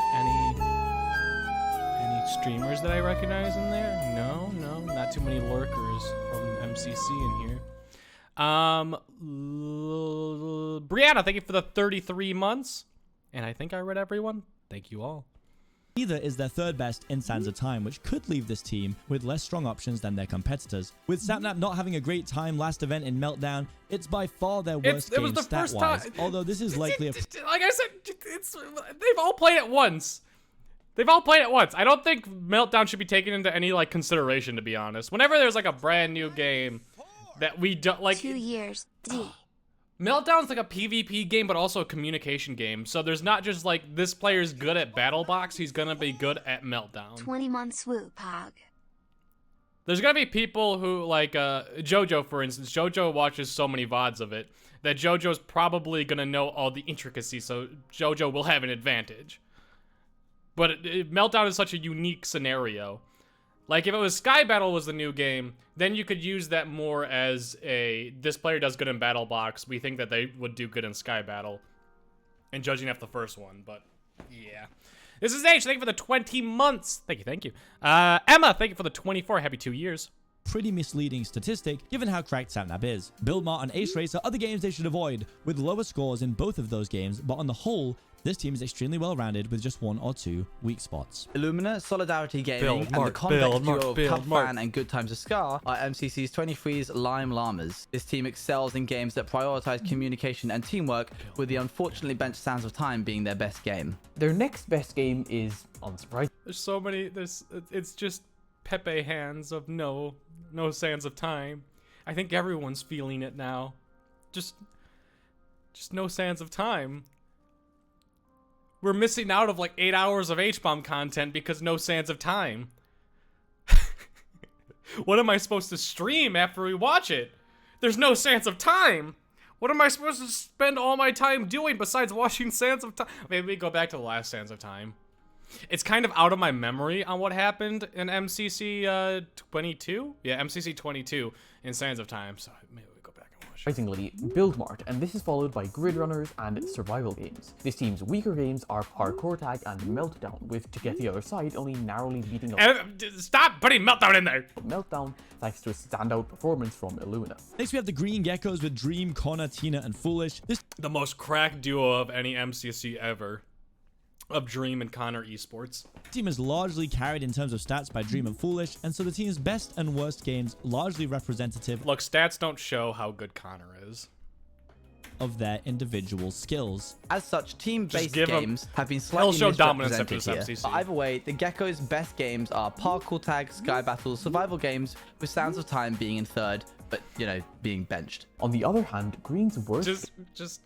streamers that I recognize in there? No, not too many lurkers from MCC in here. Brianna, thank you for the 33 months. And I think I read everyone. Thank you all. Either is their third best in Sands of Time, which could leave this team with less strong options than their competitors. With Sapnap not having a great time last event in Meltdown, it's by far their worst game stat-wise, although this is likely a... Like I said, they've all played it once. They've all played it once. I don't think Meltdown should be taken into any, like, consideration, to be honest. Whenever there's, like, a brand new game that we don't, like... 2 years. D. Meltdown's like a PvP game, but also a communication game. So there's not just like, this player's good at BattleBox, he's gonna be good at Meltdown. 20-month swoop, Hog. There's gonna be people who, like, JoJo, for instance. JoJo watches so many VODs of it that JoJo's probably gonna know all the intricacies, so JoJo will have an advantage. But Meltdown is such a unique scenario. Like, if it was Sky Battle was the new game, then you could use that more as a, this player does good in BattleBox, we think that they would do good in Sky Battle. And judging off the first one, but yeah. This is H, thank you for the 20 months. Thank you. Emma, thank you for the 24, happy 2 years. Pretty misleading statistic given how cracked Sapnap is. Build Mart and Ace Race are other games they should avoid, with lower scores in both of those games, but on the whole, this team is extremely well-rounded with just 1 or 2 weak spots. Illumina, Solidarity Gaming, and the convex duo of Cup Fan and Good Times of Scar are MCC's 23's Lime Llamas. This team excels in games that prioritize communication and teamwork, with the unfortunately benched Sands of Time being their best game. Their next best game is unsurprising. There's so many, it's just Pepe hands of no Sands of Time. I think everyone's feeling it now. Just no Sands of Time. We're missing out of like 8 hours of HBomb content because no Sands of Time. What am I supposed to stream after we watch it? There's no Sands of Time. What am I supposed to spend all my time doing besides watching Sands of Time? Maybe we go back to the last Sands of Time. It's kind of out of my memory on what happened in MCC 22? Yeah, MCC 22 in Sands of Time, so maybe we go back and watch it. Surprisingly, Build Mart, and this is followed by Grid Runners and Survival Games. This team's weaker games are Parkour Tag and Meltdown, with To Get the Other Side only narrowly beating up Stop putting Meltdown in there! Meltdown thanks to a standout performance from Illumina. Next we have the Green Geckos with Dream, Connor, Tina, and Foolish. This The most cracked duo of any MCC ever. Of Dream and Connor Esports. team is largely carried in terms of stats by Dream and Foolish, and so the team's best and worst games largely representative Look, stats don't show how good Connor is. of their individual skills. As such, team-based give 'em- games have been They'll slightly show dominance after misrepresented this here. MCC. But either way, the Geckos' best games are Parkour Tag, Sky Battle, Survival Games, with Sands of Time being in third, but, you know, being benched. On the other hand, Green's worst Just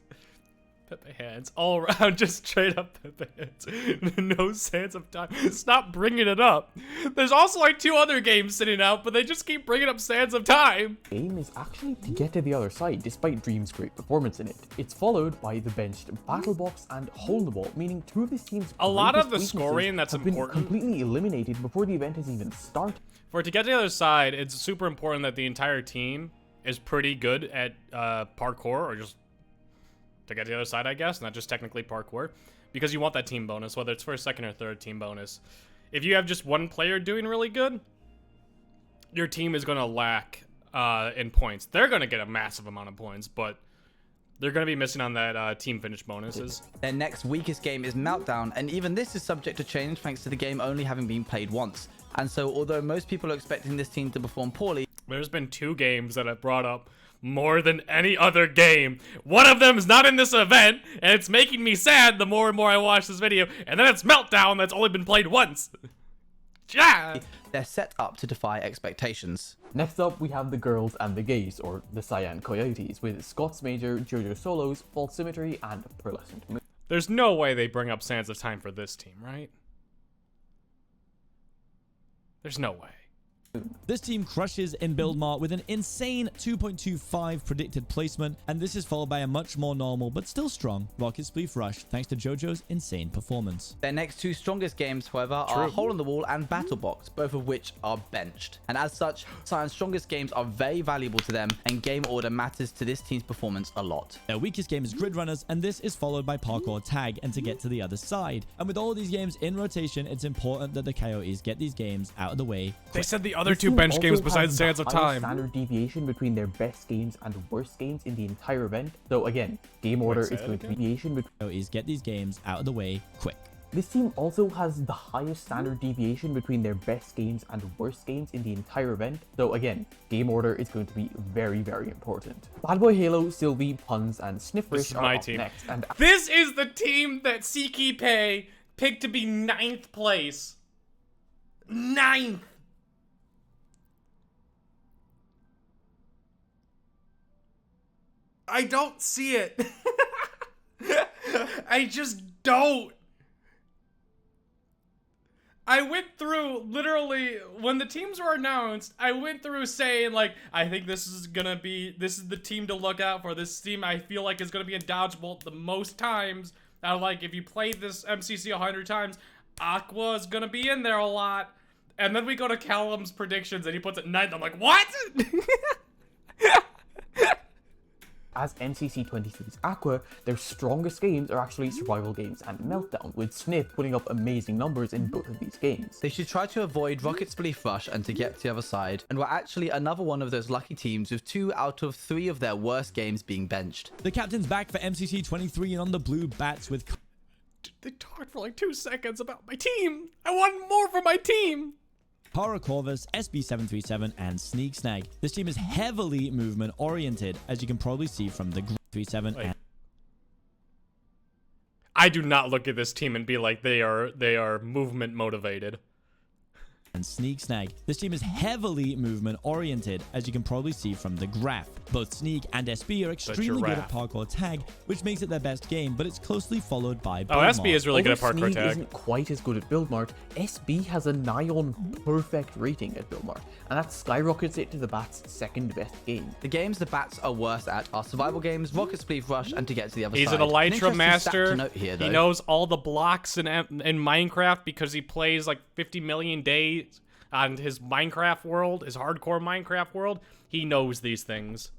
Pepe hands all around, just straight up Pepe hands. No Sands of Time. Stop bringing it up. There's also like 2 other games sitting out, but they just keep bringing up Sands of Time. game is actually To Get to the Other Side, despite Dream's great performance in it. It's followed by the benched BattleBox and Hole in the Wall, meaning 2 of this team's A lot of greatest the weaknesses scoring that's have been important. completely eliminated before the event has even started. For it to get to the other side, it's super important that the entire team is pretty good at parkour, or just to get to the other side, I guess, not just technically parkour, because you want that team bonus, whether it's first, second, or third team bonus. If you have just one player doing really good, your team is going to lack in points. They're going to get a massive amount of points, but they're going to be missing on that team finish bonuses. Their next weakest game is Meltdown, and even this is subject to change thanks to the game only having been played once. And so, although most people are expecting this team to perform poorly, There's been 2 games that I've brought up more than any other game. One of them is not in this event, and it's making me sad the more and more I watch this video. And then it's Meltdown that's only been played once. Yeah. they're set up to defy expectations. Next up, we have the Girls and the Gays, or the Cyan Coyotes, with Scott's Major, JoJo Solos, False Symmetry, and Pearlescent Moon. There's no way they bring up Sands of Time for this team, right? There's no way. This team crushes in Build Mart with an insane 2.25 predicted placement, and this is followed by a much more normal but still strong Rocket Spleef Rush thanks to JoJo's insane performance. Their next two strongest games, however, are Hole in the Wall and Battle Box, both of which are benched. And as such, Cyan's strongest games are very valuable to them, and game order matters to this team's performance a lot. Their weakest game is Grid Runners, and this is followed by Parkour Tag and to get to the other side. And with all these games in rotation, it's important that the Coyotes get these games out of the way quick. They said the other two bench games besides Sands of Time. Standard deviation between their best games and worst games in the entire event. So again, game order is going to be deviation between Coyotes get these games out of the way quick. This team also has the highest standard deviation between their best games and worst games in the entire event. So again, game order is going to be very, very important. Bad Boy Halo, Sylvie, Puns, and Sniffrish are up next. And this is the team that Siki Pei picked to be 9th place. 9th! I don't see it. I just don't. I went through, literally, when the teams were announced, I went through saying, like, I think this is the team to look out for. This team I feel like is gonna be in Dodgeball the most times. Like, if you play this MCC 100 times, Aqua is gonna be in there a lot. And then we go to Callum's predictions and he puts it 9th. I'm like, what? as MCC 23's Aqua, their strongest games are actually survival games and Meltdown, with Sniff putting up amazing numbers in both of these games. They should try to avoid Rocket Spleef Rush and to get to the other side, and we're actually another one of those lucky teams with 2 out of 3 of their worst games being benched. The captain's back for MCC 23 and on the blue bats with... They talked for like 2 seconds about my team. I want more for my team. Para Corvus, SB737, and Sneak Snag. This team is heavily movement oriented, as you can probably see from the 37 and... I do not look at this team and be like they are movement motivated. And Sneak Snag. This team is heavily movement oriented, as you can probably see from the graph. Both Sneak and SB are extremely good at parkour tag, which makes it their best game, but it's closely followed by Build SB is really good at parkour Sneak tag. Isn't quite as good at Build Mart. SB has a nigh on perfect rating at Build Mart, and that skyrockets it to the Bats' second best game. The games the Bats are worst at are survival games, Rocket Spleef Rush, and to get to the other side. He's an Elytra master. Here, he knows all the blocks in Minecraft because he plays like 50 million days on his Minecraft world, his hardcore Minecraft world. He knows these things.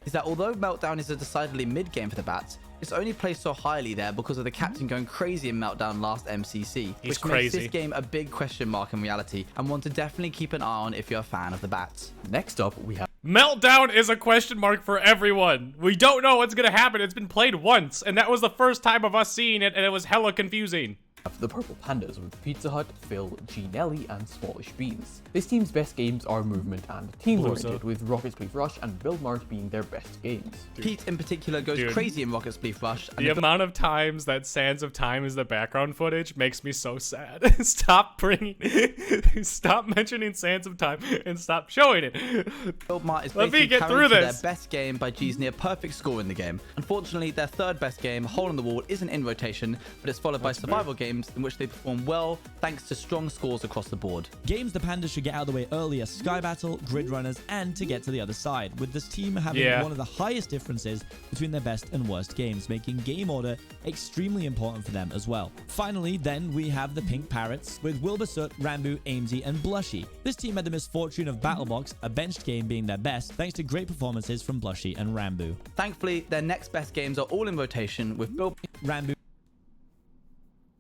Is that although Meltdown is a decidedly mid game for the Bats, it's only placed so highly there because of the captain going crazy in Meltdown last MCC, which makes this game a big question mark in reality, and one to definitely keep an eye on if you're a fan of the Bats. Next up, we have... Meltdown is a question mark for everyone. We don't know what's gonna happen. It's been played once, and that was the first time of us seeing it, and it was hella confusing. The Purple Pandas with Pizza Hut, Phil, G. Nelly, and Smallish Beans. This team's best games are movement and team-oriented, with Rocket Spleef Rush and Build Mart being their best games. Pete in particular goes crazy in Rocket Spleef Rush. And the amount of times that Sands of Time is the background footage makes me so sad. Stop mentioning Sands of Time and stop showing it. Build Mart is basically carried to their best game by G's near perfect score in the game. Unfortunately, their third best game, Hole in the Wall, isn't in rotation, but it's followed by survival games in which they perform well thanks to strong scores across the board. Games the Pandas should get out of the way earlier: Sky Battle, Grid Runners, and to get to the other side, with this team having one of the highest differences between their best and worst games, making game order extremely important for them as well. Finally, then, we have the Pink Parrots with Wilbur Rambo, Amesy, and Blushy. This team had the misfortune of Battlebox, a benched game being their best, thanks to great performances from Blushy and Rambo. Thankfully, their next best games are all in rotation, with Bill Rambo.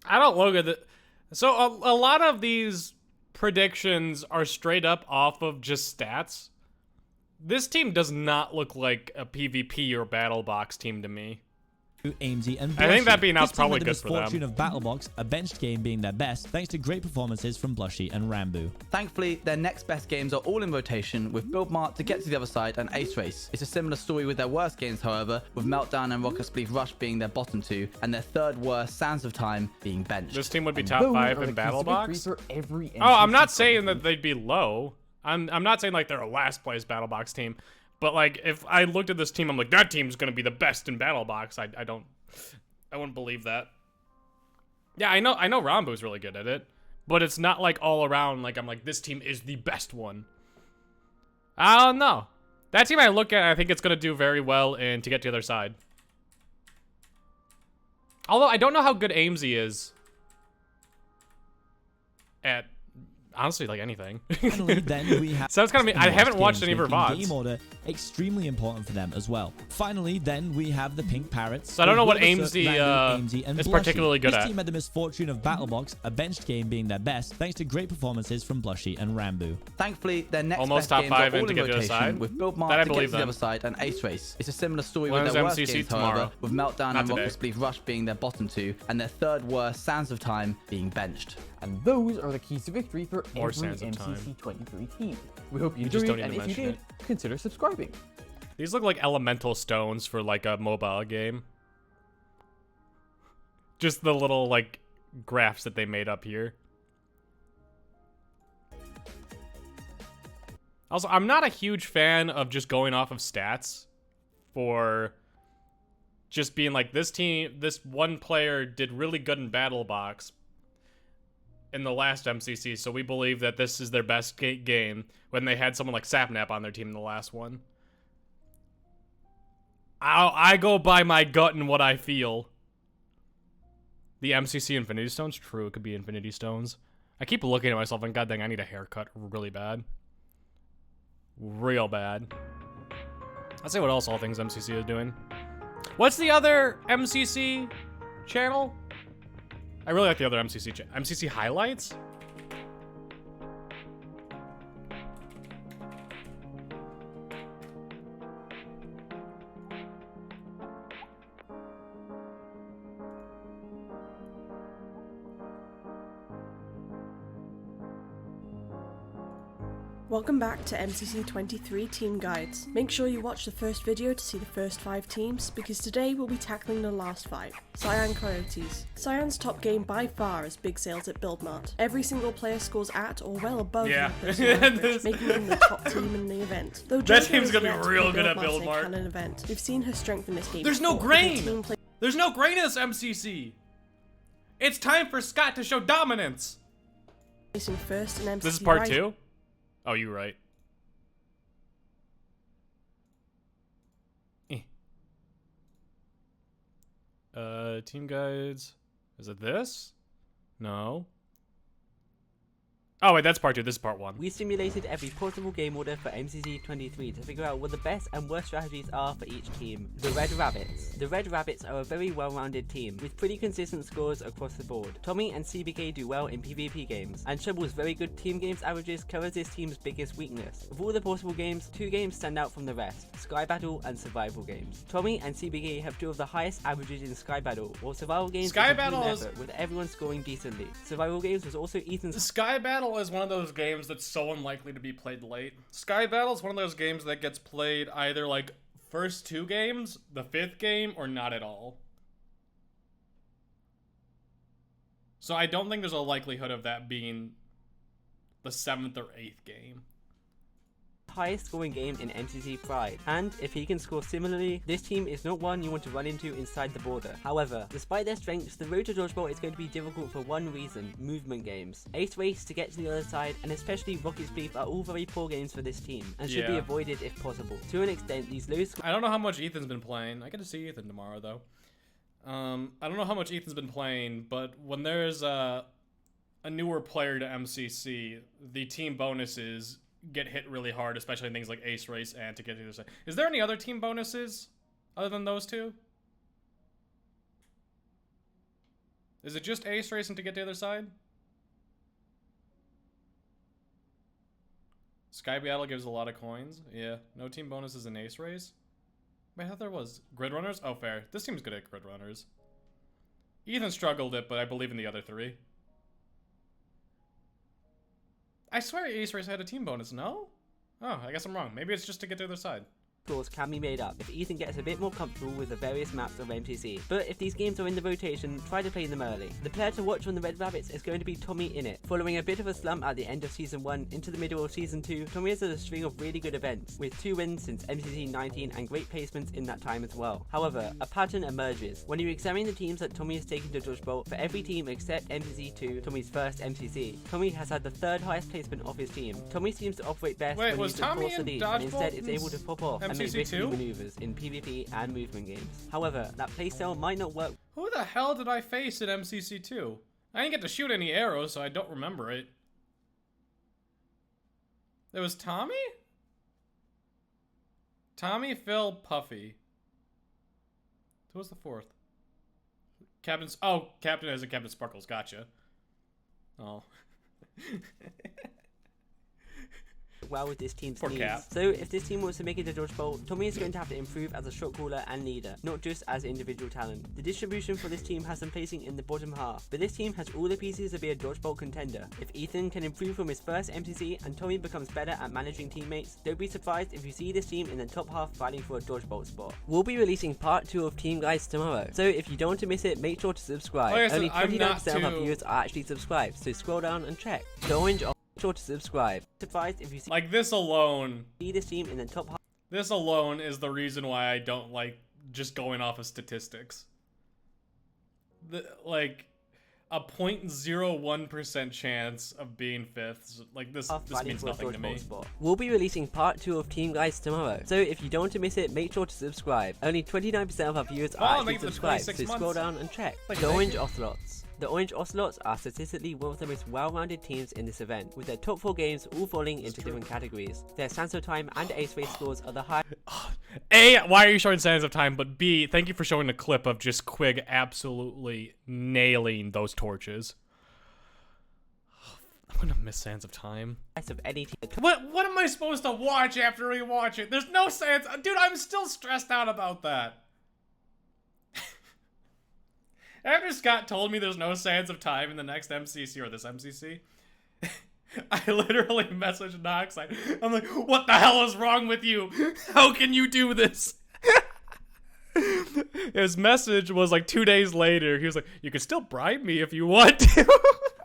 I don't look at it. So a lot of these predictions are straight up off of just stats. This team does not look like a PvP or battle box team to me. Amesy, and I think that being out's probably good for them. Misfortune of Battlebox, a benched game being their best, thanks to great performances from Blushy and Rambo. Thankfully, their next best games are all in rotation, with Build Mart, to get to the other side, and Ace Race. It's a similar story with their worst games, however, with Meltdown and Rocket Spleef Rush being their bottom 2, and their third worst, Sands of Time, being benched. This team would be top 5 in Battlebox. I'm not saying that they'd be low. I'm not saying like they're a last place Battlebox team, but like if I looked at this team, I'm like, that team's gonna be the best in Battlebox. I wouldn't believe that. Yeah, I know Rambo's really good at it, but it's not like all around like I'm like this team is the best one. I don't know. That team I look at, I think it's going to do very well in to get to the other side. Although I don't know how good AIMSy is at, honestly, like anything. Finally, then we have. So it's gonna be. I haven't watched any of her VODs. Game order extremely important for them as well. Finally, then we have the Pink Parrots. So I don't know what AIMSy is particularly good at. This team had the misfortune of BattleBox, a benched game being their best, thanks to great performances from Blushy and Rambo. Thankfully, their next almost best top games 5 are all and to in get to the other rotation, side. with BuildMart That I to get believe to the them. other side and Ace Race. It's a similar story When with is their worst MCC games, tomorrow? however, with Meltdown Not and today. Rocket Spleef Rush being their bottom 2, and their third worst, Sands of Time, being benched. And those are the keys to victory for Or every Sands of MCC 23 team. We hope you You just enjoyed, don't and need to if you mention did, consider subscribing. These look like elemental stones for like a mobile game. Just the little like graphs that they made up here. Also, I'm not a huge fan of just going off of stats for just being like this one player did really good in BattleBox in the last MCC, so we believe that this is their best game when they had someone like Sapnap on their team in the last one. I go by my gut and what I feel. The MCC Infinity Stones? True, it could be Infinity Stones. I keep looking at myself and god dang, I need a haircut really bad. Real bad. Let's see what else All Things MCC is doing. What's the other MCC channel? I really like the other MCC channel. MCC Highlights? Welcome back to MCC 23 Team Guides. Make sure you watch the first video to see the first 5 teams, because today we'll be tackling the last 5. Cyan Coyotes. Cyan's top game by far is big sales at BuildMart. Every single player scores at or well above their personal average, making them the top team in the event. Though That Jojo team's is gonna be yet to real be good at BuildMart's BuildMart. canon event. We've seen her strength in this game. There's no before, with her grain! team play- There's no grain in this MCC! It's time for Scott to show dominance! placing first in MCC This is part Rising. 2? Oh, you're right. Team guides. Is it this? No. Oh wait, that's part 2. This is part 1. We simulated every possible game order for MCC 23 to figure out what the best and worst strategies are for each team. The Red Rabbits. The Red Rabbits are a very well-rounded team, with pretty consistent scores across the board. Tommy and CBK do well in PvP games, and Trouble's very good team games averages covers this team's biggest weakness. Of all the possible games, 2 games stand out from the rest: Sky Battle and Survival games. Tommy and CBK have 2 of the highest averages in Sky Battle, while Survival games Sky is a team Battle is- effort, with everyone scoring decently. Survival games was also Ethan's Sky Battle is one of those games that's so unlikely to be played late. Sky Battle is one of those games that gets played either like first 2 games, the 5th game, or not at all. So I don't think there's a likelihood of that being the 7th or 8th game. highest scoring game in MCC Pride, and if he can score similarly, this team is not one you want to run into inside the border. However, despite their strengths, the road to dodgeball is going to be difficult for one reason: movement games. Ace Race, to get to the other side, and especially Rocket Spleef are all very poor games for this team, and should be avoided if possible. To an extent, these low I don't know how much Ethan's been playing. I get to see Ethan tomorrow though. I don't know how much Ethan's been playing, but when there's a newer player to MCC, the team bonuses get hit really hard, especially in things like Ace Race and to get to the other side. Is there any other team bonuses other than those 2? Is it just Ace Race and to get to the other side? Sky Battle gives a lot of coins. Yeah, no team bonuses in Ace Race. Wait, I thought there was. Grid Runners? Oh, fair. This team's good at Grid Runners. Ethan struggled it, but I believe in the other 3. I swear Ace Race had a team bonus, no? Oh, I guess I'm wrong. Maybe it's just to get to the other side. scores can be made up if Ethan gets a bit more comfortable with the various maps of MCC. But if these games are in the rotation, try to play them early. The player to watch from the Red Rabbits is going to be Tommy Innit. Following a bit of a slump at the end of Season 1 into the middle of Season 2, Tommy has had a string of really good events, with 2 wins since MCC 19 and great placements in that time as well. However, a pattern emerges. When you examine the teams that Tommy has taken to Dodgeball, for every team except MCC 2, Tommy's first MCC, Tommy has had the 3rd highest placement of his team. Tommy seems to operate best when he's across the lead, and instead is able to pop off and make risky maneuvers in PvP and movement games. However, that playstyle might not work. Who the hell did I face at MCC2? I didn't get to shoot any arrows, so I don't remember it. There was Tommy? Tommy, Phil, Puffy. Who was the 4th? Captain's... Oh, Captain as in Captain Sparkles. Gotcha. Oh. Well with this team's Poor needs. Cap. So if this team wants to make it to Dodgeball, Tommy is going to have to improve as a shot caller and leader, not just as individual talent. The distribution for this team has them placing in the bottom half, but this team has all the pieces to be a Dodgeball contender. If Ethan can improve from his first MCC and Tommy becomes better at managing teammates, don't be surprised if you see this team in the top half fighting for a Dodgeball spot. We'll be releasing part 2 of Team Guides tomorrow, so if you don't want to miss it, make sure to subscribe. Oh, yeah, so only 29% of our too... viewers are actually subscribed, so scroll down and check. The orange sure to subscribe. Surprised if you see like this alone. This team in the top half. This alone is the reason why I don't like just going off of statistics. Like a 0.01% chance of being 5th. Like this means nothing to me. We'll be releasing part 2 of Team Guides tomorrow, so if you don't want to miss it, make sure to subscribe. Only 29% of our viewers are actually subscribed, so scroll down and check. The Orange Ocelots. The Orange Ocelots are statistically one of the most well-rounded teams in this event, with their top 4 games all falling into different categories. Their Sands of Time and Ace Race scores are the highest. A, why are you showing Sands of Time? But B, thank you for showing the clip of just Quig absolutely nailing those torches. I'm gonna miss Sands of Time. Of any team. What am I supposed to watch after we watch it? There's no Sands. Dude, I'm still stressed out about that. After Scott told me there's no Sands of Time in the next MCC or this MCC, I literally messaged Nox. I'm like, what the hell is wrong with you? How can you do this? His message was like 2 days later. He was like, you can still bribe me if you want to.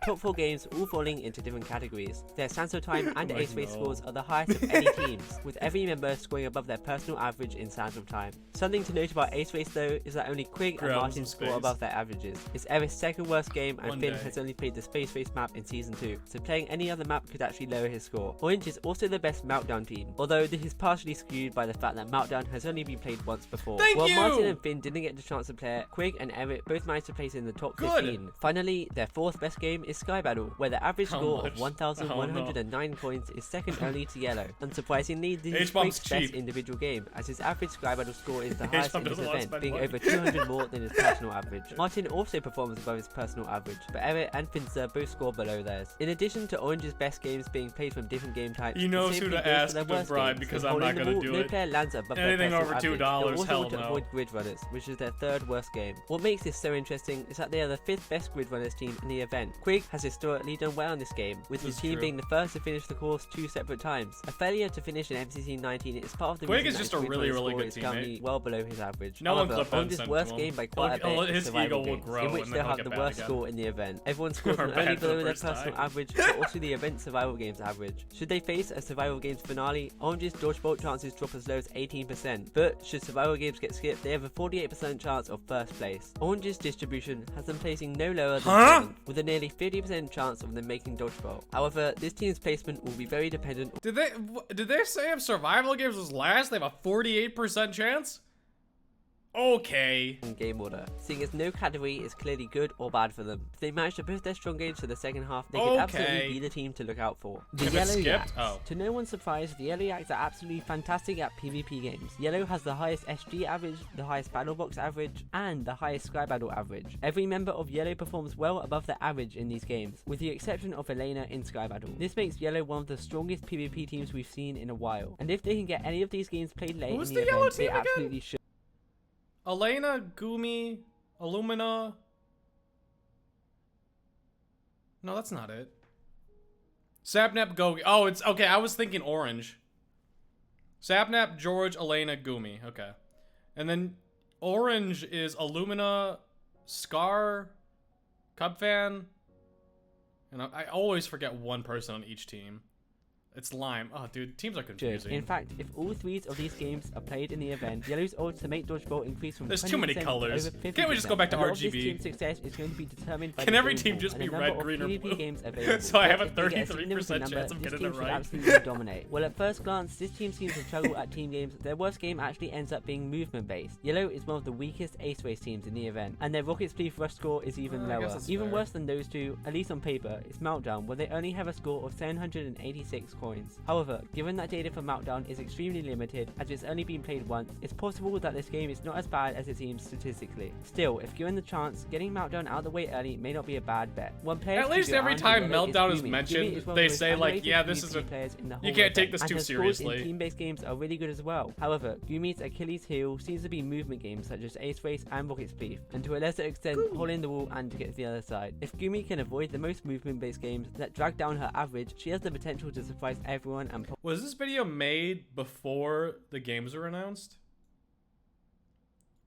Top 4 games all falling into different categories. Their Sands of Time and Ace Race scores are the highest of any teams, with every member scoring above their personal average in Sands of Time. Something to note about Ace Race though is that only Quig and Martin score above their averages. It's Eric's 2nd worst game, and Finn has only played the Space Race map in Season 2, so playing any other map could actually lower his score. Orange is also the best Meltdown team, although this is partially skewed by the fact that Meltdown has only been played once before. While Martin and Finn didn't get the chance to play it, Quig and Eric both managed to place in the top 15. Finally, their 4th best game is Sky Battle, where the average score of 1,109 points is second only to Yellow. Unsurprisingly, this is Quig's best individual game, as his average Sky Battle score is the highest in this event, being over 200 more than his personal average. Martin also performs above his personal average, but Eric and Finzer both score below theirs. In addition to Orange's best games being played from different game types, he knows who to ask to bribe because I'm not going to do no it. player lands above anything their over $2, also hell want to avoid Grid Runners, which is their 3rd worst game. What makes this so interesting is that they are the 5th best Grid Runners team in the event. Quig has historically done well in this game, with his team being the first to finish the course 2 separate times. A failure to finish in MCC 19 is part of the Quig reason is just a really good teammate. Well below his average. No one clipped Orange's worst game by quite a bit is Survival Games, in which they have the worst score in the event. Everyone scores not only below their personal average, but also the event Survival Games average. Should they face a Survival Games finale, Orange's Dodgeball chances drop as low as 18%, but should Survival Games get skipped, they have a 48% chance of first place. Orange's distribution has them placing no lower than 7th, with a nearly 50% chance of them making Dodgeball. However, this team's placement will be very dependent. Did they say if Survival Games was last, they have a 48% chance? Okay. Game order, seeing as no category is clearly good or bad for them. If they manage to push their strong games to the second half, they can absolutely be the team to look out for. The Yellow Yaks. To no one's surprise, the Yellow Yaks are absolutely fantastic at PvP games. Yellow has the highest SG average, the highest Battle Box average, and the highest Sky Battle average. Every member of Yellow performs well above their average in these games, with the exception of Elena in Sky Battle. This makes Yellow one of the strongest PvP teams we've seen in a while, and if they can get any of these games played late in the event, they absolutely should. Elena, Gumi, Illumina. No, that's not it. Sapnap, Gogi. Oh, it's okay. I was thinking Orange. Sapnap, George, Elena, Gumi. Okay. And then orange is Illumina, Scar, Cubfan. And I always forget one person on each team. It's Lime. Oh, dude, teams are confusing. In fact, if all 3 of these games are played in the event, Yellow's ultimate dodgeball increase from There's too many 20% colors. to over 50%. Can't we just go back to This RGB? team's success is going to be determined by Can the every game team pool just and be the red, number of green, or PvP blue? games available. So I have a If they get 33% significant number, chance of this getting team it should right. absolutely dominate. Well, at first glance, this team seems to struggle at team games. Their worst game actually ends up being movement based. Yellow is one of the weakest ace race teams in the event, and their Rocket Spleef rush score is even I guess lower. that's Even fair. worse than those two, at least on paper, is Meltdown, where they only have a score of 786 coins. However, given that data for Meltdown is extremely limited, as it's only been played once, it's possible that this game is not as bad as it seems statistically. Still, if given the chance, getting Meltdown out of the way early may not be a bad bet. One player At least every time Meltdown is mentioned, they say like, yeah, this is a... You can't take this too seriously. Team-based games are really good as well. However, Gumi's Achilles heel seems to be movement games such as Ace Race and Rocket Spleef, and to a lesser extent, Hole in the Wall and To Get to the Other Side. If Gumi can avoid the most movement-based games that drag down her average, she has the potential to surprise everyone and... Was this video made before the games were announced?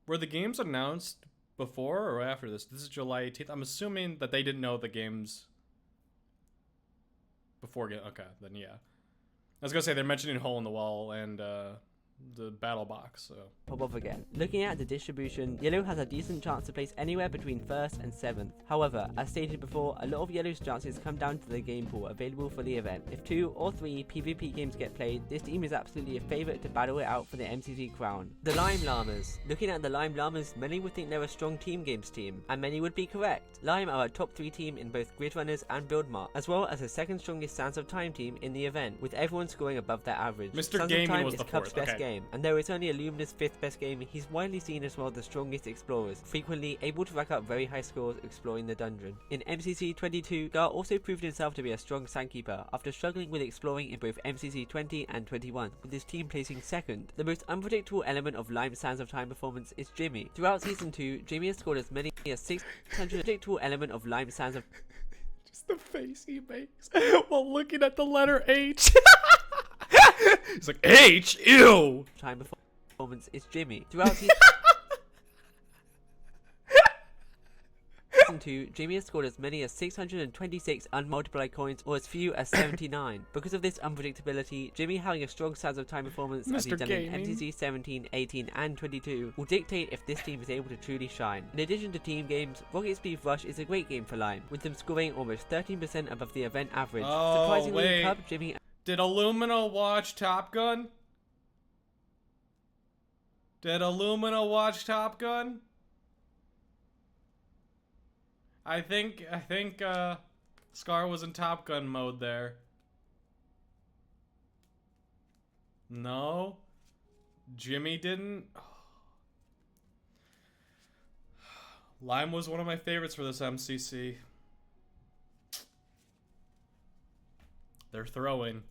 Were the games announced before or after this? This is July 18th. I'm assuming that they didn't know the games before. Okay, then yeah. I was gonna say they're mentioning Hole in the Wall and the battle box, so pop off again. Looking at the distribution, Yellow has a decent chance to place anywhere between 1st and 7th. However, as stated before, a lot of Yellow's chances come down to the game pool available for the event. If 2 or 3 PvP games get played, this team is absolutely a favourite to battle it out for the MCC crown. The Lime Llamas. Looking at the Lime Llamas, many would think they're a strong team games team, and many would be correct. Lime are a top 3 team in both Grid Runners and Build Mart, as well as the 2nd strongest Sands of Time team in the event, with everyone scoring above their average. Mr. Sands Gaming of Time was is the Cub's 4th, best okay. game, and though it's only Illumina's 5th best game, he's widely seen as one of the strongest explorers, frequently able to rack up very high scores exploring the dungeon. In MCC 22, Gar also proved himself to be a strong sandkeeper after struggling with exploring in both MCC 20 and 21, with his team placing 2nd. The most unpredictable element of Lime's Sands of Time performance is Jimmy. Throughout Season 2, Jimmy has scored as many as 600 predictable element of Lime's Sands of just the face he makes while looking at the letter H. He's like, H? Ew! Time performance is Jimmy. Throughout Season 2, Jimmy has scored as many as 626 unmultiplied coins or as few as 79. Because of this unpredictability, Jimmy having a strong Sands of Time performance as he's done in MCC 17, 18 and 22 will dictate if this team is able to truly shine. In addition to team games, Rocket Spleef Rush is a great game for Lime, with them scoring almost 13% above the event average. Oh, Surprisingly, wait. Cub, Jimmy... Did Illumina watch Top Gun? Did Illumina watch Top Gun? I think Scar was in Top Gun mode there. No? Jimmy didn't? Lime was one of my favorites for this MCC. They're throwing.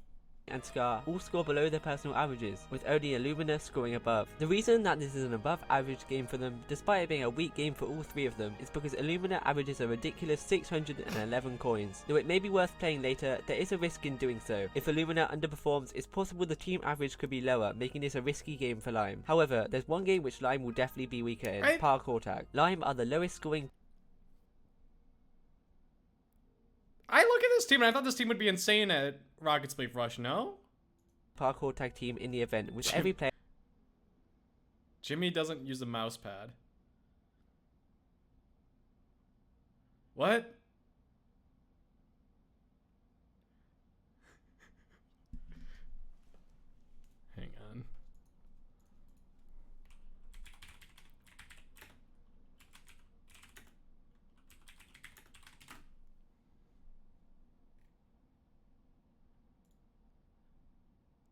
And Scar all score below their personal averages, with only Illumina scoring above. The reason that this is an above average game for them, despite it being a weak game for all 3 of them, is because Illumina averages a ridiculous 611 coins. Though it may be worth playing later, there is a risk in doing so. If Illumina underperforms, it's possible the team average could be lower, making this a risky game for Lime. However, there's one game which Lime will definitely be weaker in, Parkour Tag. Lime are the lowest scoring... I look at this team and I thought this team would be insane at Rocket Spleef Rush, no? Parkour Tag team in the event, with every player... Jimmy doesn't use a mouse pad. What? Hang on.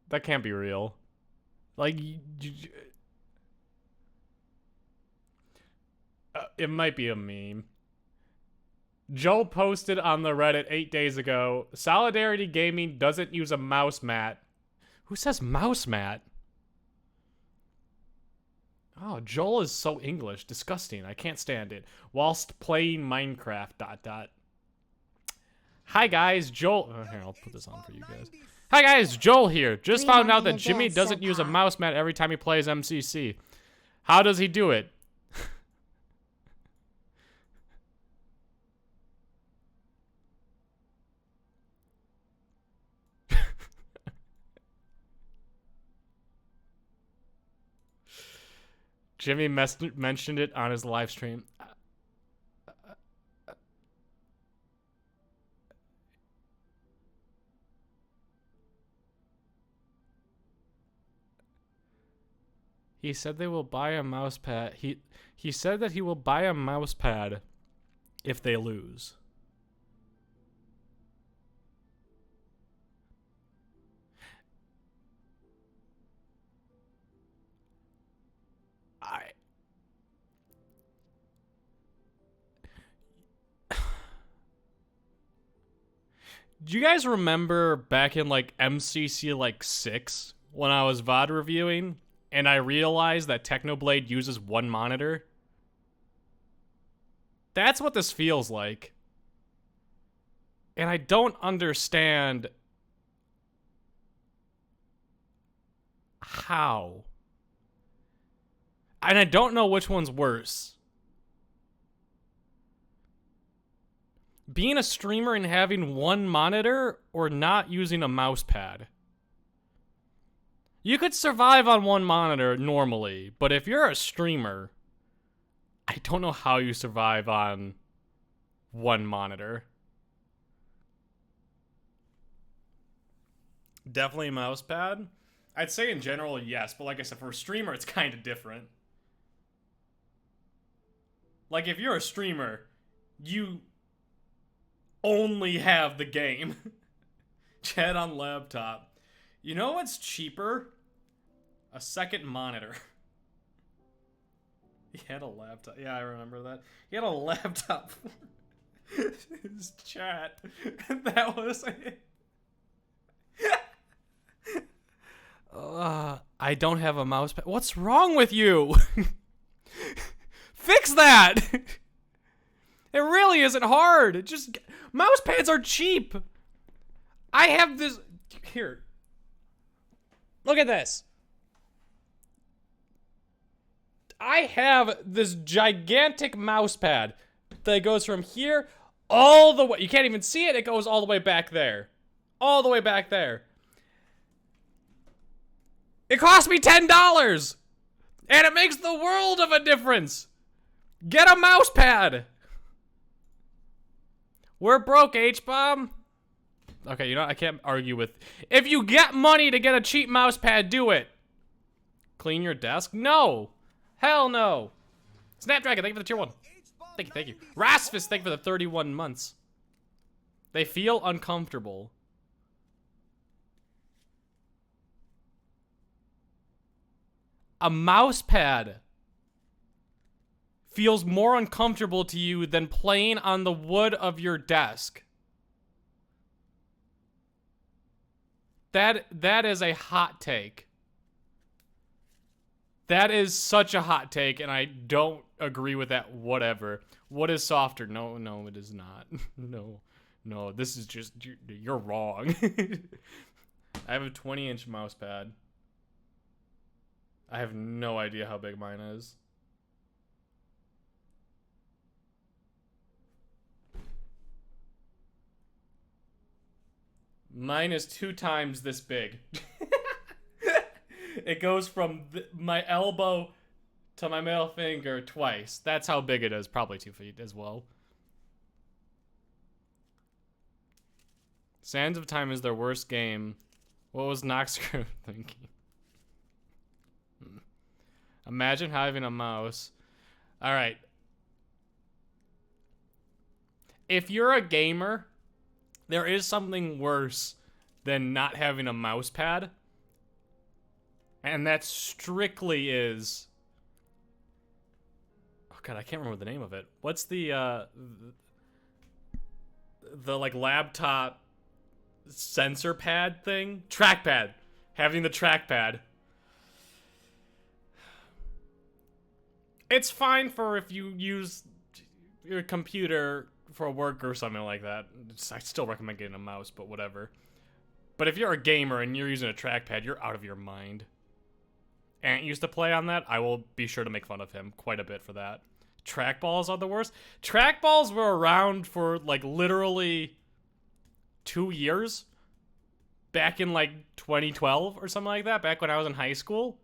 That can't be real. Like, it might be a meme. Joel posted on the Reddit 8 days ago, Solidarity Gaming doesn't use a mouse mat. Who says mouse mat? Oh, Joel is so English. Disgusting. I can't stand it. Whilst playing Minecraft, ... Hi guys, Joel. Oh, here, I'll put this on for you guys. Hi guys, Joel here. Just found out that Jimmy doesn't use a mouse mat every time he plays MCC. How does he do it? Jimmy mentioned it on his live stream. He said they will buy a mouse pad. He said that he will buy a mouse pad if they lose. Do you guys remember back in like MCC like 6 when I was VOD reviewing and I realized that Technoblade uses one monitor? That's what this feels like. And I don't understand how. And I don't know which one's worse. Being a streamer and having one monitor or not using a mouse pad. You could survive on one monitor normally, but if you're a streamer, I don't know how you survive on one monitor. Definitely a mouse pad. I'd say in general, yes, but like I said, for a streamer, it's kind of different. Like, if you're a streamer, you only have the game. Chat on laptop. You know what's cheaper? A second monitor. He had a laptop. Yeah, I remember that. He had a laptop for his chat. That was it. I don't have a mouse pad. What's wrong with you? Fix that! It really isn't hard. Just mouse pads are cheap. I have this here. Look at this. I have this gigantic mouse pad that goes from here all the way. You can't even see it. It goes all the way back there. All the way back there. It cost me $10. And it makes the world of a difference. Get a mouse pad. We're broke, HBomb. Okay, you know, I can't argue with... If you get money to get a cheap mouse pad, do it. Clean your desk? No. Hell no. Snapdragon, thank you for the tier 1. Thank you. Rasfus, thank you for the 31 months. They feel uncomfortable. A mouse pad feels more uncomfortable to you than playing on the wood of your desk. That is a hot take. That is such a hot take, and I don't agree with that whatever. What is softer? No, it is not. No, this is just, you're wrong. I have a 20-inch mouse pad. I have no idea how big mine is. Mine is 2 times this big. It goes from my elbow to my middle finger twice. That's how big it is. Probably 2 feet as well. Sands of Time is their worst game. What was Noxcrew thinking? Imagine having a mouse. Alright. If you're a gamer, there is something worse than not having a mouse pad. And that strictly is... Oh god, I can't remember the name of it. What's the like laptop sensor pad thing? Trackpad. Having the trackpad. It's fine for if you use your computer for work or something like that, I still recommend getting a mouse, but whatever. But if you're a gamer and you're using a trackpad, you're out of your mind. Ant used to play on that. I will be sure to make fun of him quite a bit for that. Trackballs are the worst. Trackballs were around for like literally 2 years. Back in like 2012 or something like that. Back when I was in high school.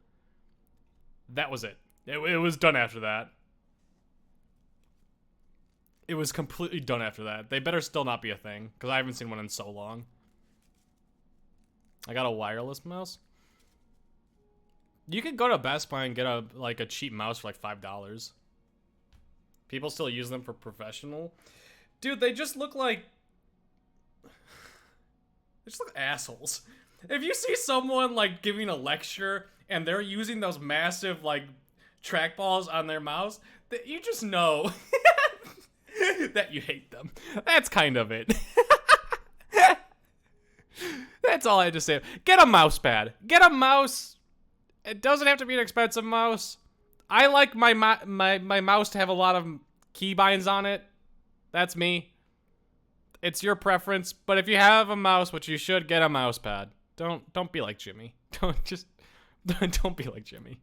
That was it. It was done after that. It was completely done after that. They better still not be a thing, because I haven't seen one in so long. I got a wireless mouse. You could go to Best Buy and get a cheap mouse for like $5. People still use them for professional. Dude, they just look like... They just look assholes. If you see someone like giving a lecture and they're using those massive like trackballs on their mouse, that you just know that you hate them. That's kind of it. That's all I had to say. Get a mouse pad. Get a mouse. It doesn't have to be an expensive mouse. I like my mouse to have a lot of keybinds on it. That's me. It's your preference, but if you have a mouse, which you should, get a mouse pad. Don't be like Jimmy. Don't be like Jimmy.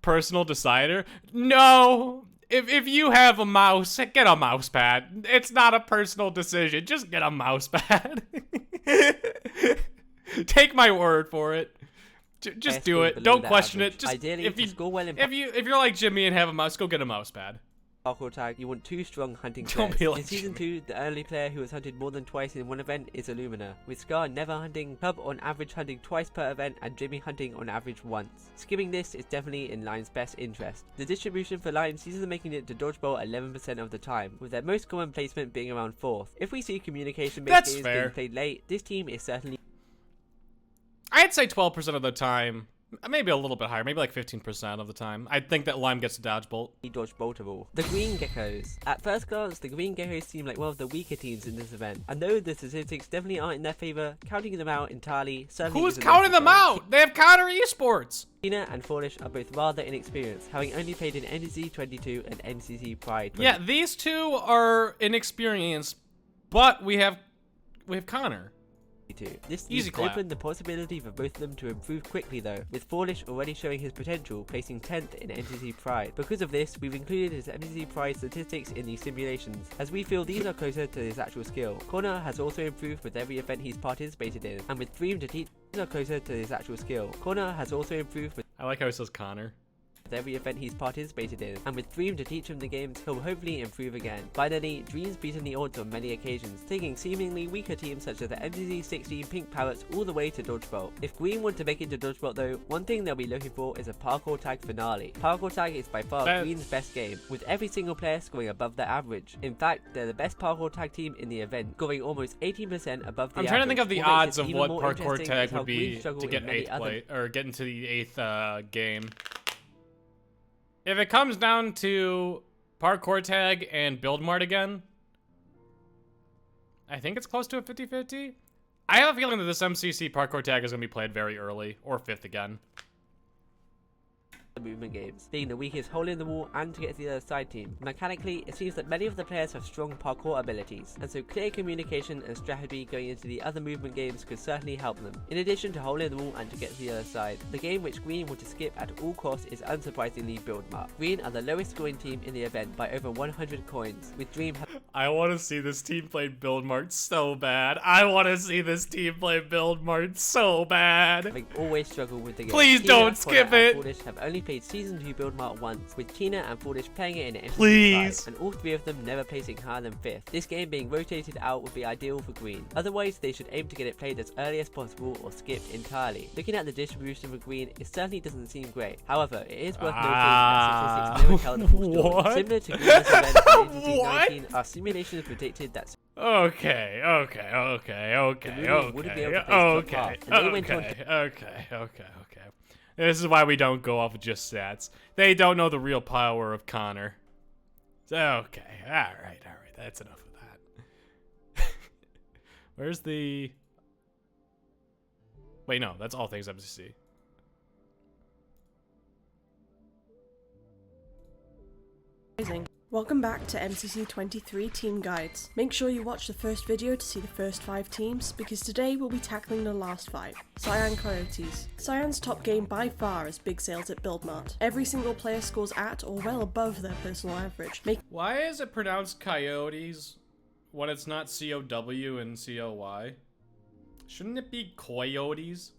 Personal decider? No. If you have a mouse, get a mouse pad. It's not a personal decision. Just get a mouse pad. Take my word for it. Just do it. Don't question it. Just ideally, if you're like Jimmy and have a mouse, go get a mouse pad. Parkour tag, you want 2 strong hunting Don't players. be like In Season 2, the early player who has hunted more than twice in one event is Illumina, with Scar never hunting, Hub on average hunting twice per event, and Jimmy hunting on average once. Skipping this is definitely in Lion's best interest. The distribution for Lion sees them making it to dodgeball 11% of the time, with their most common placement being around 4th. If we see communication-based games being played late, this team is certainly... I'd say 12% of the time. Maybe a little bit higher, maybe like 15% of the time. I think that Lime gets a dodge bolt. Dodge boltable. The Green Geckos. At first glance, the Green Geckos seem like one of the weaker teams in this event. And though the statistics definitely aren't in their favor, counting them out entirely certainly Who's counting them out? They have counter esports! Tina and Foolish are both rather inexperienced, having only played in NCC 22 and NCC Pride 20. Yeah, these two are inexperienced, but we have Connor. This Easy clap. opened the possibility for both of them to improve quickly though, with Foolish already showing his potential, placing 10th in NCC Pride. Because of this, we've included his NCC Pride statistics in these simulations, as we feel these are closer to his actual skill. Connor has also improved with every event he's participated in, and with Dream to teach these are closer to his actual skill. Connor has also improved with... I like how it says Connor. Every event he's participated in, and with Dream to teach him the games, he'll hopefully improve again. Finally, Dream's beaten the odds on many occasions, taking seemingly weaker teams such as the MCC 16 Pink Parrots all the way to Dodgebelt. If Green want to make it to Dodgebelt though, one thing they'll be looking for is a Parkour Tag finale. Parkour Tag is by far Green's best game, with every single player scoring above their average. In fact, they're the best Parkour Tag team in the event, scoring almost 18% above the average. I'm trying to think of the odds of what Parkour Tag would be to get 8th place, or get into the 8th game. If it comes down to Parkour Tag and Build Mart again, I think it's close to a 50-50. I have a feeling that this MCC Parkour Tag is going to be played very early, or 5th again. Movement games, being the weakest hole in the wall and to get to the other side team. Mechanically, it seems that many of the players have strong parkour abilities, and so clear communication and strategy going into the other movement games could certainly help them. In addition to hole in the wall and to get to the other side, the game which Green want to skip at all costs is unsurprisingly Build Mart. Green are the lowest scoring team in the event by over 100 coins, with Dream I want to see this team play Build Mart so bad. I want to see this team play Build Mart so bad. having always struggled with the game. Please Tina, don't skip Connor, it. and Foolish have only played Season 2 Build Mart once, with Tina and Foolish playing it in MCC Please. 5, and all 3 of them never placing higher than 5th. This game being rotated out would be ideal for Green. Otherwise, they should aim to get it played as early as possible or skipped entirely. Looking at the distribution for Green, it certainly doesn't seem great. However, it is worth noting that statistics never tell the full story. What? Similar to Green's event in NCC 19, our simulations predicted that Okay. This is why we don't go off of just stats. They don't know the real power of Connor. Okay, alright, that's enough of that. Where's the... Wait, no, that's all things MCC. Welcome back to MCC 23 Team Guides. Make sure you watch the first video to see the first 5 teams, because today we'll be tackling the last 5. Cyan Coyotes. Cyan's top game by far is big sales at BuildMart. Every single player scores at or well above their personal average. Why is it pronounced Coyotes when it's not C-O-W and C-O-Y? Shouldn't it be Coyotes?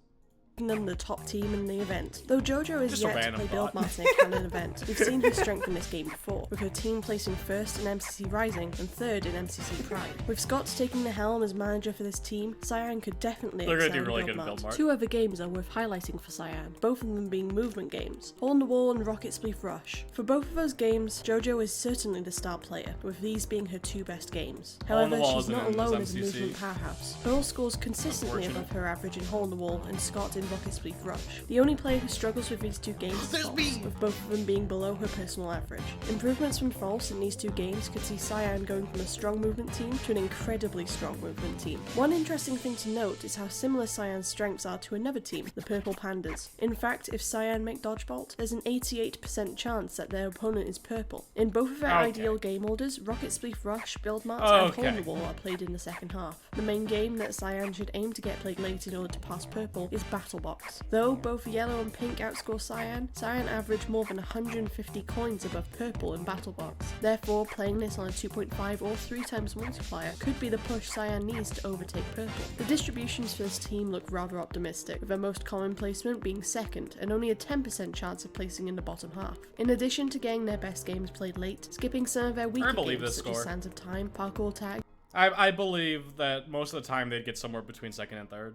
Them the top team in the event. Though JoJo is yet to play BuildMart in a canon event, we've seen her strength in this game before, with her team placing first in MCC Rising and third in MCC Pride. With Scott taking the helm as manager for this team, Cyan could definitely excel in BuildMart. 2 other games are worth highlighting for Cyan, both of them being movement games, Hole in the Wall and Rocket Spleef Rush. For both of those games, JoJo is certainly the star player, with these being her 2 best games. However, she's not alone as a movement powerhouse. Pearl scores consistently above her average in Hole in the Wall and Scott in Rocket Spleef Rush. The only player who struggles with these 2 games is False, with both of them being below her personal average. Improvements from False in these 2 games could see Cyan going from a strong movement team to an incredibly strong movement team. One interesting thing to note is how similar Cyan's strengths are to another team, the Purple Pandas. In fact, if Cyan make Dodgebolt, there's an 88% chance that their opponent is purple. In both of their ideal game orders, Rocket Spleef Rush, BuildMart, and Hole in the Wall are played in the second half. The main game that Cyan should aim to get played late in order to pass purple is Battle Box. Though both yellow and pink outscore Cyan, Cyan average more than 150 coins above purple in Battle Box. Therefore, playing this on a 2.5 or 3 times multiplier could be the push Cyan needs to overtake purple. The distributions for this team look rather optimistic, with their most common placement being second and only a 10% chance of placing in the bottom half. In addition to getting their best games played late, skipping some of their weaker games such as Sands of Time, Parkour Tag, I believe that most of the time they'd get somewhere between 2nd and 3rd.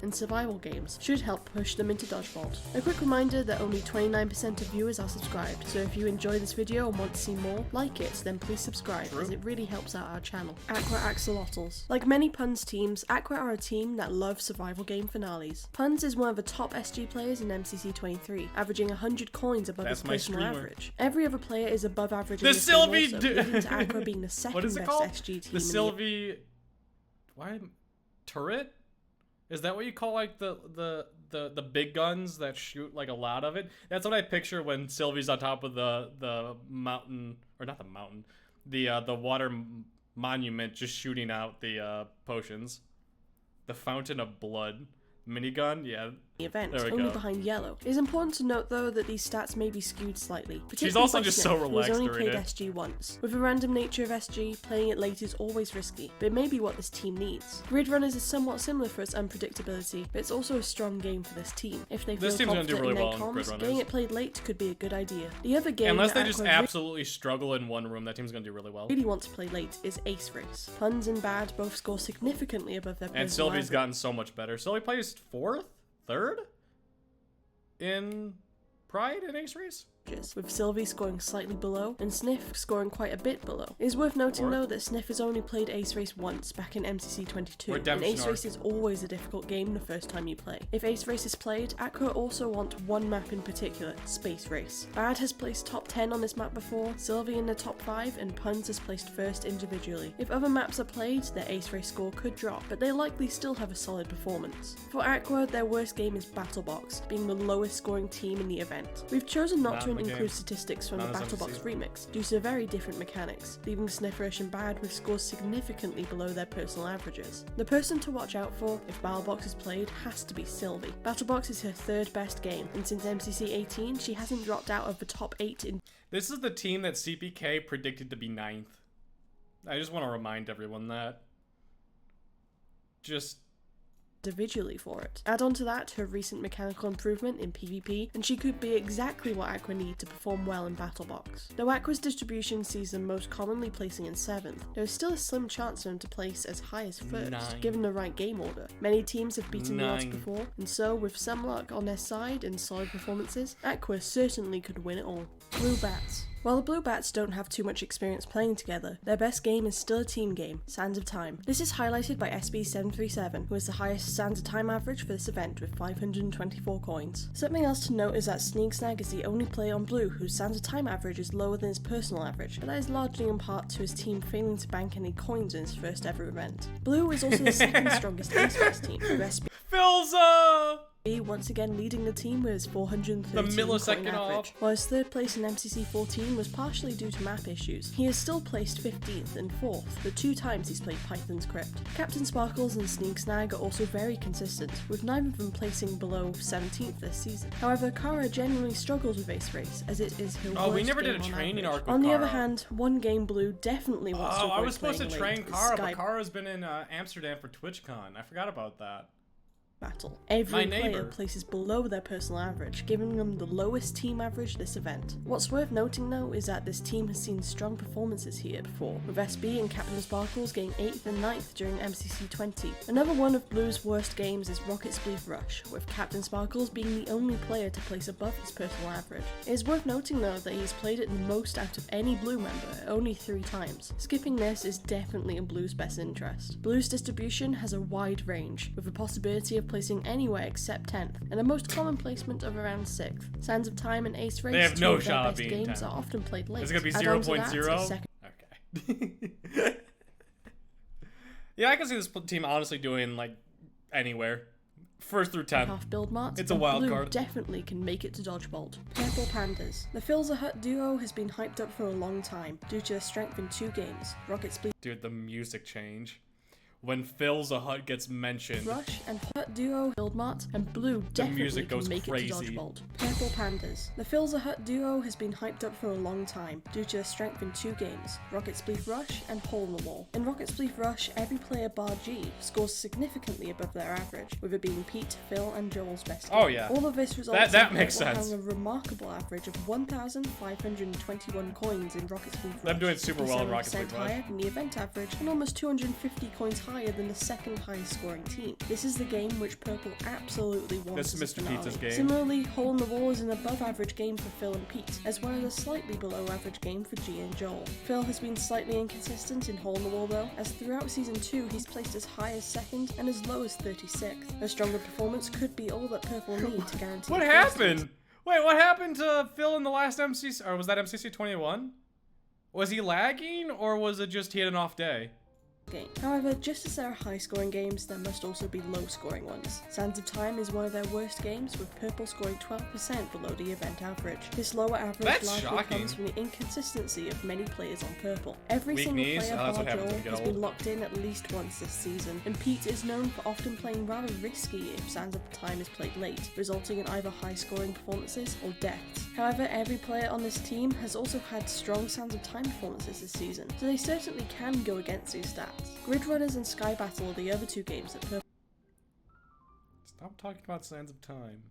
And survival games should help push them into Dodgebolt. A quick reminder that only 29% of viewers are subscribed, so if you enjoy this video and want to see more, like it, then please subscribe, as it really helps out our channel. Aqua Axolotls. Like many Puns teams, Aqua are a team that love survival game finales. Puns is one of the top SG players in MCC 23, averaging 100 coins above his personal average. Every other player is above average in this game also, leading to Aqua being the second best SG team the Sylvie... Why? Turret? Is that what you call like the big guns that shoot like a lot of it? That's what I picture when Sylvie's on top of the mountain, or not the mountain, the water monument, just shooting out the potions. The Fountain of Blood minigun, yeah. Event, only behind yellow. It is important to note though that these stats may be skewed slightly. She's also just so relaxed. Who's only played SG once. With the random nature of SG, playing it late is always risky, but it may be what this team needs. Grid Runners is somewhat similar for its unpredictability, but it's also a strong game for this team. If they feel confident in their comms, getting it played late could be a good idea. The other game, unless they just absolutely struggle in one room, that team's gonna do really well. Really want to play late is Ace Race. Puns and Bad both score significantly above their personal and Sylvie's average. Gotten so much better. Sylvie plays 4th? 3rd? In Pride and Ace Race? With Sylvie scoring slightly below and Sniff scoring quite a bit below. It is worth noting though that Sniff has only played Ace Race once back in MCC 22, and Ace Race is always a difficult game the first time you play. If Ace Race is played, Aqua also want one map in particular, Space Race. Bad has placed top 10 on this map before, Sylvie in the top 5, and Puns has placed first individually. If other maps are played, their Ace Race score could drop, but they likely still have a solid performance. For Aqua, their worst game is Battle Box, being the lowest scoring team in the event. We've chosen not to include statistics from the Battle Box remix due to very different mechanics, leaving Snifferish and Bad with scores significantly below their personal averages. The person to watch out for if Battle Box is played has to be Sylvie. Battle Box is her 3rd best game, and since MCC 18 she hasn't dropped out of the top 8 in. This is the team that CPK predicted to be 9th. I just want to remind everyone that. Just individually for it. Add on to that her recent mechanical improvement in PvP, and she could be exactly what Aqua need to perform well in Battle Box. Though Aqua's distribution sees them most commonly placing in 7th, there is still a slim chance for them to place as high as 1st, given the right game order. Many teams have beaten the odds before, and so with some luck on their side and solid performances, Aqua certainly could win it all. Blue Bats. While the Blue Bats don't have too much experience playing together, their best game is still a team game, Sands of Time. This is highlighted by SB737, who has the highest Sands of Time average for this event with 524 coins. Something else to note is that Sneaksnag is the only player on Blue whose Sands of Time average is lower than his personal average, but that is largely in part to his team failing to bank any coins in his first ever event. Blue is also the second strongest Ace Race team, with SB. Philza! once again leading the team with his 413 the millisecond coin average. off. While his third place in MCC 14 was partially due to map issues, he is still placed 15th and 4th the 2 times he's played Python's Crypt. Captain Sparkles and Sneak Snag are also very consistent, with neither of them placing below 17th this season. However, Kara generally struggles with Ace Race, as it is her worst we never did a game on training average. arc with On the Kara. other hand, One Game Blue definitely wants to avoid I was supposed to playing train late Kara, with but Sky Kara's been in Amsterdam for TwitchCon. I forgot about that. Battle. Every My neighbor. player places below their personal average, giving them the lowest team average this event. What's worth noting though is that this team has seen strong performances here before, with SB and Captain Sparkles getting 8th and 9th during MCC 20. Another one of Blue's worst games is Rocket Spleef Rush, with Captain Sparkles being the only player to place above his personal average. It is worth noting though that he's played it the most out of any Blue member, only 3 times. Skipping this is definitely in Blue's best interest. Blue's distribution has a wide range, with the possibility of placing anywhere except 10th, and a most common placement of around 6th. Sands of Time and Ace Race, They have no two of their shot best at being games 10th. are often played late. Is it gonna be Add on to that, 0.0? a second Okay. Yeah, I can see this team honestly doing like anywhere. 1st through 10th. half build marks, It's a and wild Blue card. definitely can make it to Dodgebolt. Purple Pandas. The Filza Hut duo has been hyped up for a long time, due to their strength in 2 games, Rocket Spleef Dude, the music change. When Phil's a Hut gets mentioned. Rush and Hut duo Buildmart, and Blue definitely music can goes make crazy. it to Dodgebolt. Purple Pandas. The Filza Hut duo has been hyped up for a long time, due to their strength in 2 games, Rocket Spleef Rush and Hole in the Wall. In Rocket Spleef Rush, every player bar G scores significantly above their average, with it being Pete, Phil and Joel's best game. Oh, yeah. All of this results That in makes Purple sense. having a remarkable average of 1,521 coins in Rocket Spleef Rush. Them doing super well in 57% Rocket Spleef Rush. higher than the event average, and almost 250 coins higher than the second highest scoring team. This is the game which Purple absolutely wants. This is Mr. Pizza's game. Similarly, Hole in the Wall is an above average game for Phil and Pete, as well as a slightly below average game for G and Joel. Phil has been slightly inconsistent in Hole in the Wall though, as throughout season 2 he's placed as high as 2nd and as low as 36th. A stronger performance could be all that Purple need to guarantee. What the happened? first. Wait, what happened to Phil in the last MCC? Or was that MCC 21? Was he lagging, or was it just he had an off day? Game. However, just as there are high-scoring games, there must also be low-scoring ones. Sands of Time is one of their worst games, with Purple scoring 12% below the event average. This lower average That's largely shocking. comes from the inconsistency of many players on Purple. Every Weak single knees? player Oh, that's bar what happens Joel when you get has old. been locked in at least once this season, and Pete is known for often playing rather risky if Sands of Time is played late, resulting in either high-scoring performances or deaths. However, every player on this team has also had strong Sands of Time performances this season, so they certainly can go against these stats. Grid Runners and Sky Battle are the other 2 games that Purple Stop talking about Sands of Time.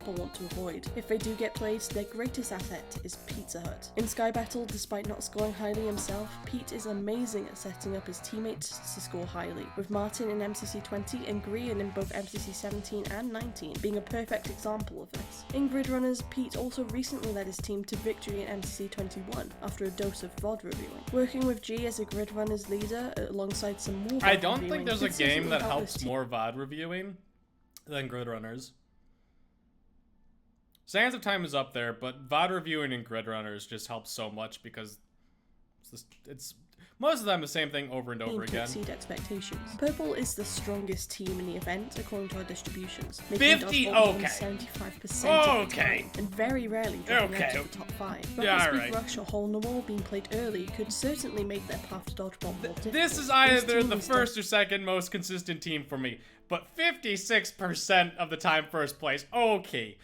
want to avoid. If they do get placed, their greatest asset is Pizza Hut. In Sky Battle, despite not scoring highly himself, Pete is amazing at setting up his teammates to score highly, with Martin in MCC 20 and Grian in both MCC 17 and 19 being a perfect example of this. In Grid Runners, Pete also recently led his team to victory in MCC 21 after a dose of VOD reviewing. Working with G as a Grid Runners leader alongside some more VOD I don't reviewing think there's a could game certainly that help helps this team. more VOD reviewing than Grid Runners. Sands of Time is up there, but VOD reviewing in Grid Runners just helps so much because it's most of them the same thing over and over again. Exceed expectations. Purple is the strongest team in the event according to our distributions, 50? Dodgeball Okay. 75% of the Okay. time, and very rarely dropping Okay. out of the top 5. Yeah, Rocket Spleef alright. Rush or Hole in the Wall being played early could certainly make their path to Dodgeball more difficult. This is either team the is first or second most consistent team for me, but 56% of the time first place. Okay.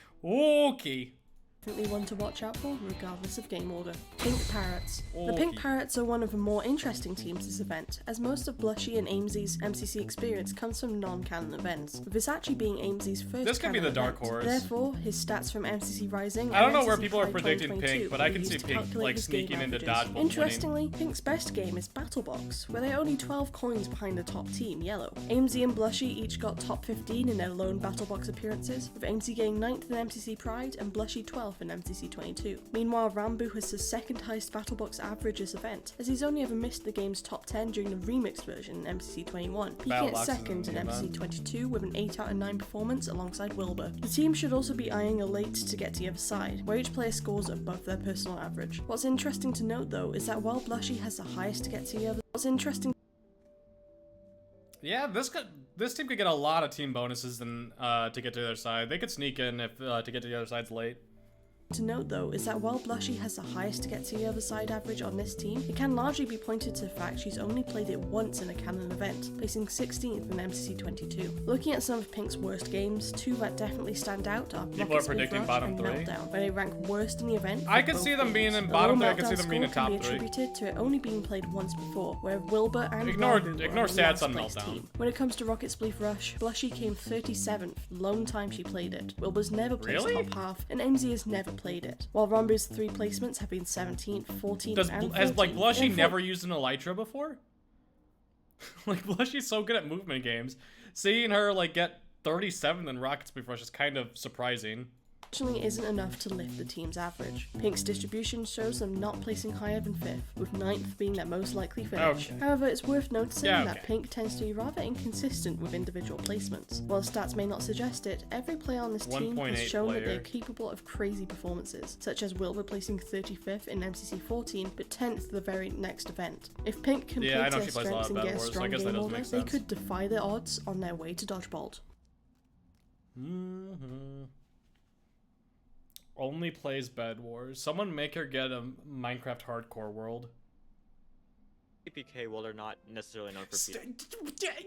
definitely one to watch out for, regardless of game order. Pink Parrots. The Okay. Pink Parrots are one of the more interesting teams this event, as most of Blushy and Aimsy's MCC experience comes from non-canon events, with this actually being Aimsy's first This could be canon the dark event. horse. Therefore, his stats from MCC Rising I don't and know where MCC people are Pride predicting 2022 Pink, but I were can used see to Pink, calculate like, his game sneaking into averages. Dodgeball winning. Interestingly, Pink's best game is Battle Box, where they're only 12 coins behind the top team, Yellow. Aimsy and Blushy each got top 15 in their lone Battle Box appearances, with Aimsy getting 9th in MCC Pride and Blushy 12th in MCC 22. Meanwhile, Rambo has the second highest Battle Box average this event, as he's only ever missed the game's top 10 during the remix version in MCC 21, peaking Battle at Box is second in new, MCC man. 22 with an 8 out of 9 performance alongside Wilbur. The team should also be eyeing a late to get to the other side, where each player scores above their personal average. What's interesting to note though is that while Blushy has the highest to get to the other, Yeah, this team could get a lot of team bonuses than to get to the other side. They could sneak in if to get to the other side's late. To note though is that while Blushy has the highest to get to the other side average on this team, it can largely be pointed to the fact she's only played it once in a canon event, placing 16th in MCC 22. Looking at some of Pink's worst games, two that definitely stand out are People are predicting bottom and 3. Meltdown, where they rank worst in the event. I could see them being in bottom 3, I could see them being in top 3. Can be attributed to it only being played once before, where Wilbur and Ignore Ravu stats on last place Meltdown. team. When it comes to Rocket Spleef Rush, Blushy came 37th, lone time she played it. Wilbur's never placed top half, and MZ has never played it. While Rumbu's 3 placements have been 17th, 14th, and 13th. Has like Blushy never used an Elytra before? Like Blushy's so good at movement games. Seeing her like get 37th in Rocket Spleef Rush is kind of surprising. Unfortunately isn't enough to lift the team's average. Pink's distribution shows them not placing higher than 5th, with 9th being their most likely finish. Okay. However, it's worth noticing that Pink tends to be rather inconsistent with individual placements. While stats may not suggest it, every player on this team has shown that they're capable of crazy performances, such as Wilbur placing 35th in MCC 14, but 10th the very next event. If Pink can play to their strengths and get a strong game order, they could defy the odds on their way to Dodgeball. Only plays Bed Wars. Someone make her get a Minecraft hardcore world. PPK world are not necessarily known for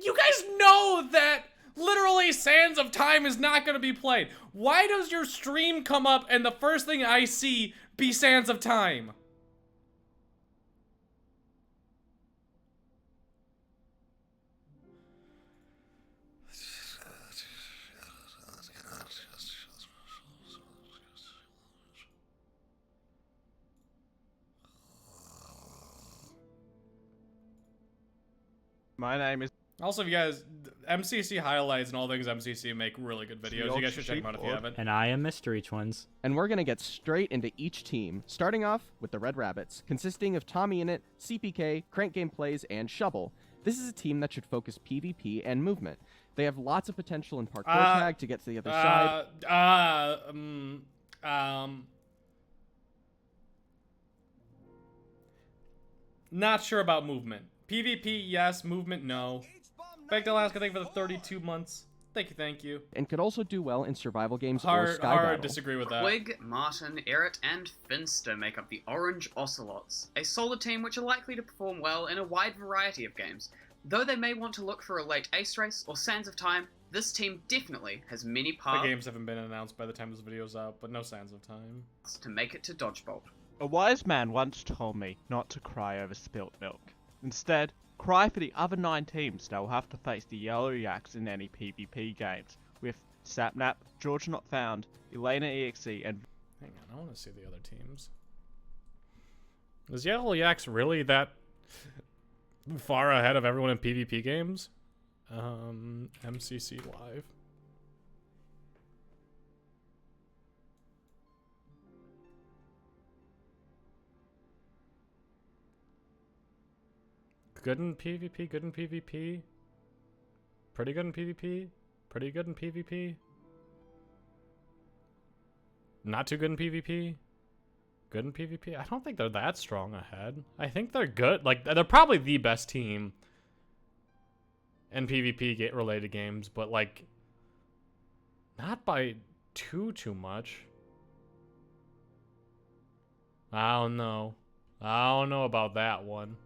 You guys know that literally Sands of Time is not going to be played. Why does your stream come up and the first thing I see be Sands of Time? My name is... Also, if you guys, MCC highlights and all things MCC make really good videos. You guys should check them out if you haven't. And I am Mr. Each Ones. And we're going to get straight into each team, starting off with the Red Rabbits, consisting of Tommy Innit, CPK, Crank Gameplays, and Shovel. This is a team that should focus PvP and movement. They have lots of potential in parkour tag to get to the other side. Not sure about movement. PvP, yes. Movement, no. Back to Alaska, thank you for the 32 months. Thank you. And could also do well in survival games or Sky Battle. Battle. Disagree with that. Quig, Martin, Irrit, and Finster make up the Orange Ocelots, a solid team which are likely to perform well in a wide variety of games. Though they may want to look for a late Ace Race or Sands of Time, this team definitely has many paths. The games haven't been announced by the time this video's out, but no Sands of Time. To make it to Dodgeball. A wise man once told me not to cry over spilt milk. Instead, cry for the other 9 teams that will have to face the Yellow Yaks in any PvP games, with Sapnap, George Not Found, Elena EXE, and... Hang on, I want to see the other teams. Is Yellow Yaks really that far ahead of everyone in PvP games? MCC Live. Good in PvP, good in PvP. Pretty good in PvP. Pretty good in PvP. Not too good in PvP. Good in PvP. I don't think they're that strong ahead. I think they're good. Like, they're probably the best team in PvP related games, but like, not by too much. I don't know. I don't know about that one.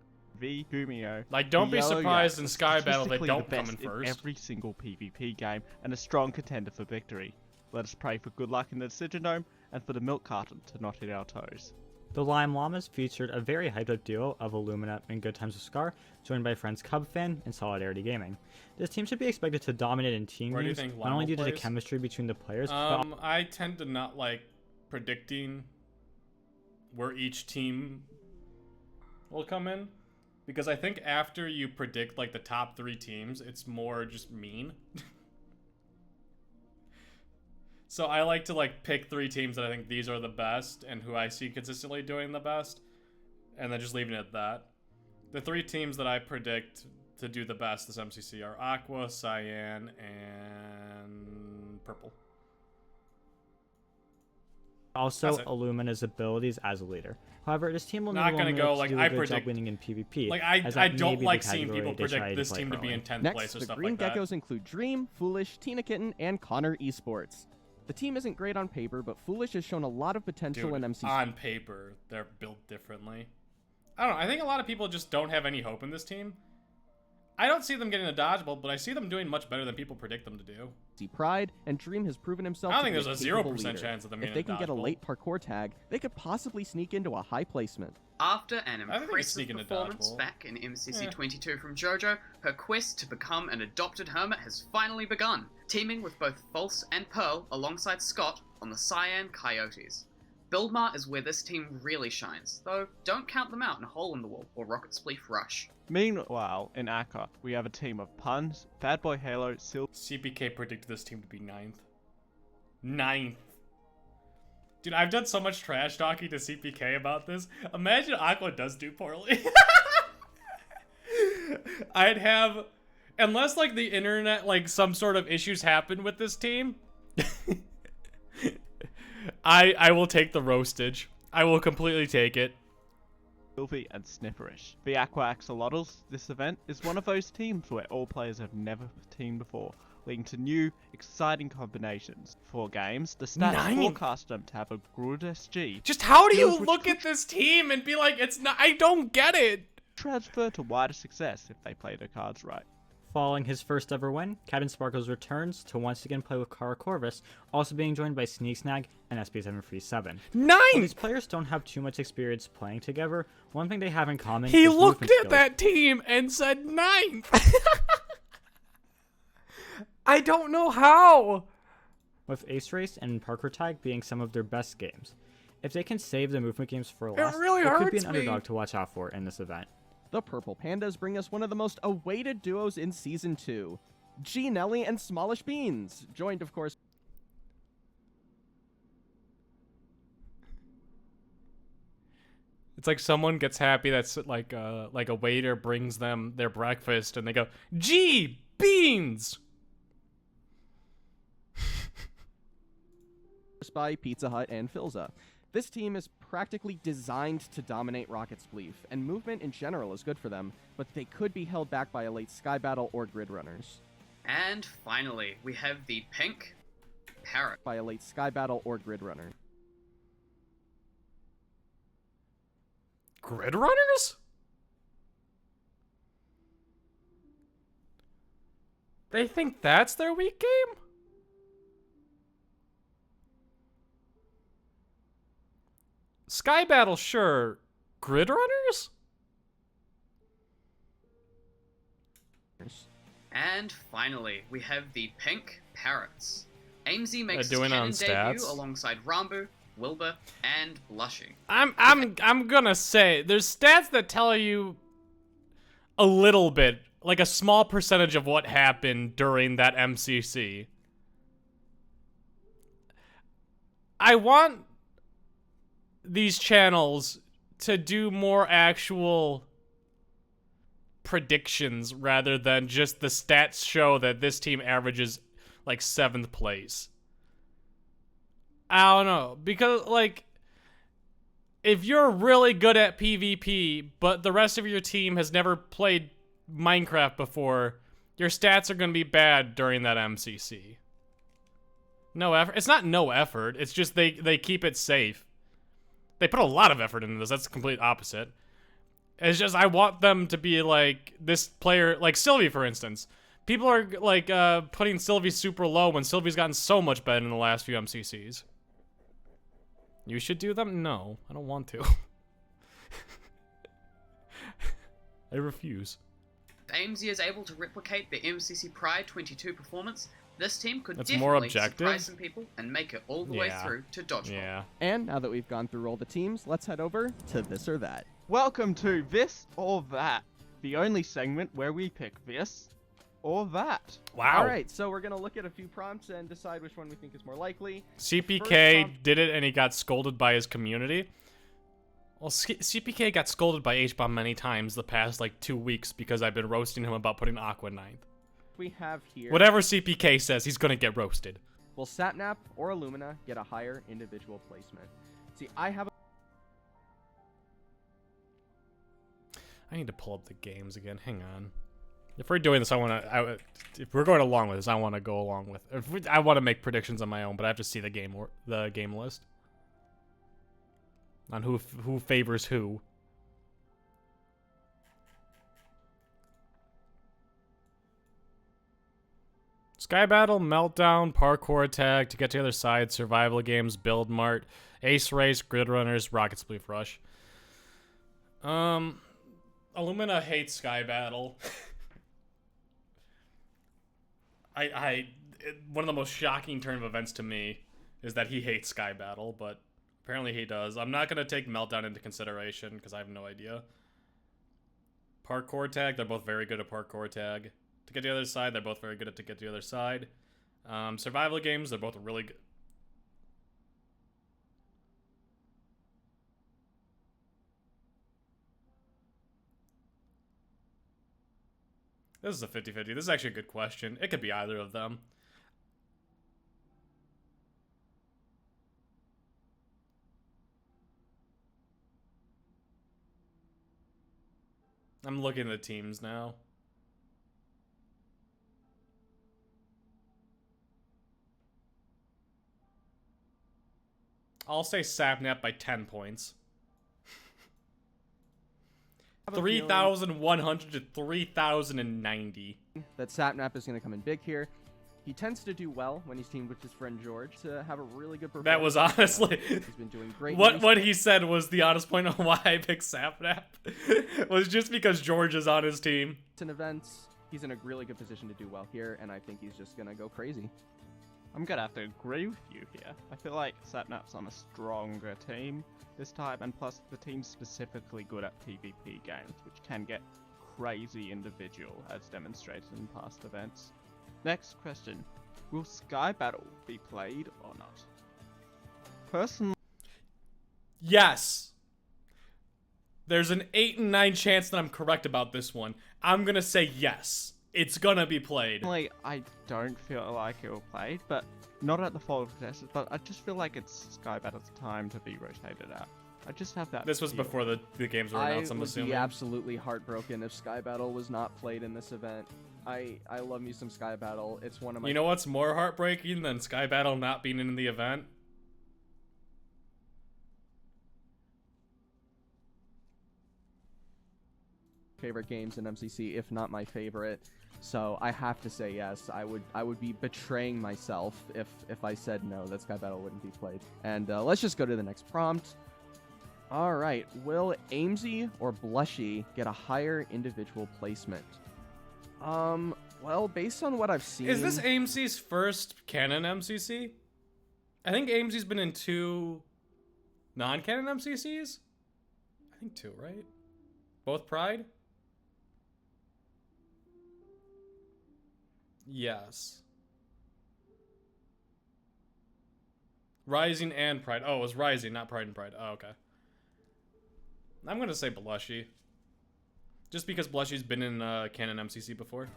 Gumio. Like, don't be surprised in Sky Battle they don't come in first. Every single PvP game and a strong contender for victory. Let us pray for good luck in the Decision Dome and for the milk carton to not hit our toes. The Lime Llamas featured a very hyped up duo of Illumina and Good Times with Scar, joined by friends Cubfan and Solidarity Gaming. This team should be expected to dominate in team games, not only due to the chemistry between the players, but I tend to not like predicting where each team will come in. Because I think after you predict, like, the top 3 teams, it's more just mean. So I like to, like, pick 3 teams that I think these are the best and who I see consistently doing the best. And then just leaving it at that. The 3 teams that I predict to do the best this MCC are Aqua, Cyan, and Purple. Also, Illumina's abilities as a leader. However, this team will not need gonna go like do I a good predict job winning in PvP. Like I don't like seeing people predict this team to be in 10th place or the stuff Green like that. Geckos include Dream, Foolish, Tina Kitten, and Connor Esports. The team isn't great on paper, but Foolish has shown a lot of potential in MCC. On paper, they're built differently. I don't know. I think a lot of people just don't have any hope in this team. I don't see them getting a dodgeball, but I see them doing much better than people predict them to do. Pride, and Dream has proven himself I to think be there's a capable 0% leader. chance of them If getting they a can get a dodgeball. late parkour tag, they could possibly sneak into a high placement. After an I think they could impressive sneak into performance dodgeball. back in MCC 22 from JoJo, her quest to become an adopted hermit has finally begun, teaming with both False and Pearl alongside Scott on the Cyan Coyotes. Buildmart is where this team really shines, though don't count them out in Hole in the Wall or Rocket Spleef Rush. Meanwhile, in Akka, we have a team of Puns, Bad Boy Halo, CPK predicted this team to be 9th. 9th. Dude, I've done so much trash talking to CPK about this. Imagine Aqua does do poorly. I'd have... Unless, like, the internet, like, some sort of issues happen with this team, I will take the roastage. I will completely take it. Sylvie and Snipperish. The Aqua Axolotls, this event, is one of those teams where all players have never teamed before, leading to new, exciting combinations. For games, the stats forecast them to have a good SG. Just how do you look at this team and be like, it's not, I don't get it! Transfer to wider success if they play their cards right. Following his first ever win, Captain Sparkles returns to once again play with Kara Corvus, also being joined by Sneak Snag and SP737. 9! While these players don't have too much experience playing together, one thing they have in common He is looked movement at that team and said 9th! I don't know how! With Ace Race and Parkour Tag being some of their best games. If they can save the movement games for last, really it could be hurts an me. underdog to watch out for in this event. The Purple Pandas bring us one of the most awaited duos in Season 2. G Nelly and Smallish Beans, joined of course. It's like someone gets happy that's like a waiter brings them their breakfast and they go, Gee, beans! By Pizza Hut and Filza. This team is practically designed to dominate Rocket Spleef, and movement in general is good for them, but they could be held back by a late Sky Battle or Grid Runners. And finally, we have the Pink Parrot. By a late Sky Battle or Grid Runner. Grid Runners? They think that's their weak game? Sky Battle, sure. Grid Runners? And finally, we have the Pink Parrots. AIMSy makes his doing canon on debut stats? alongside Rambu, Wilbur, and Blushing. I'm gonna say there's stats that tell you a little bit, like a small percentage of what happened during that MCC. I want these channels to do more actual predictions rather than just the stats show that this team averages like 7th place. I don't know, because like if you're really good at PvP but the rest of your team has never played Minecraft before, your stats are going to be bad during that MCC. No effort. It's not no effort. It's just they keep it safe. They put a lot of effort into this. That's the complete opposite. It's just I want them to be like this player, like Sylvie, for instance. People are like putting Sylvie super low when Sylvie's gotten so much better in the last few MCCs. You should do them? No, I don't want to. I refuse. If AIMSy is able to replicate the MCC Pride 22 performance, this team could That's definitely more objective? surprise some people and make it all the way Yeah. through to Dodgeball. Yeah. And now that we've gone through all the teams, let's head over to This or That. Welcome to This or That, the only segment where we pick this or that. Wow. Alright, so we're going to look at a few prompts and decide which one we think is more likely. CPK did it and he got scolded by his community. Well, CPK got scolded by HBomb many times the past like 2 weeks because I've been roasting him about putting Aqua 9th. We have here Whatever CPK says, he's gonna get roasted. Will Sapnap or Illumina get a higher individual placement? See, I need to pull up the games again. Hang on. If we're doing this, if we're going along with this, I want to go along with. I want to make predictions on my own, but I have to see the game list on who favors who. Sky Battle, Meltdown, Parkour Tag, To Get to the Other Side, Survival Games, Build Mart, Ace Race, Grid Runners, Rocket Spleef Rush. Illumina hates Sky Battle. One of the most shocking turn of events to me is that he hates Sky Battle, but apparently he does. I'm not going to take Meltdown into consideration because I have no idea. Parkour Tag, they're both very good at Parkour Tag. To Get to the Other Side, they're both very good at To Get to the Other Side. Survival Games, they're both really good. This is a 50-50. This is actually a good question. It could be either of them. I'm looking at the teams now. I'll say Sapnap by 10 points. 3,100 to 3,090. That Sapnap is going to come in big here. He tends to do well when he's teamed with his friend George to have a really good performance. That was honestly... He's been doing great. What he said was the honest point on why I picked Sapnap. Was just because George is on his team. In events, he's in a really good position to do well here, and I think he's just going to go crazy. I'm going to have to agree with you here. I feel like Sapnap's on a stronger team this time, and plus the team's specifically good at PvP games, which can get crazy individual, as demonstrated in past events. Next question, will Sky Battle be played or not? Personally... Yes! There's an 8 and 9 chance that I'm correct about this one. I'm gonna say yes. It's gonna be played. I don't feel like it will be played, but not at the fall of contestants, but I just feel like it's Sky Battle's time to be rotated out. I just have that. This was before the games were announced, I'm assuming. I would be absolutely heartbroken if Sky Battle was not played in this event. I love me some Sky Battle. It's one of my... You know what's more heartbreaking than Sky Battle not being in the event? Favorite games in MCC, if not my favorite. So I have to say yes. I would be betraying myself if I said no, that Sky Battle wouldn't be played. And let's just go to the next prompt. All right, will Aimsy or Blushy get a higher individual placement? Well, based on what I've seen... Is this Aimsy's first canon MCC? I think Aimsy's been in 2 non-canon MCCs? I think 2, right? Both Pride? Yes. Rising and Pride. Oh, it was Rising, not Pride and Pride. Oh, okay. I'm gonna say Blushy. Just because Blushy's been in canon MCC before.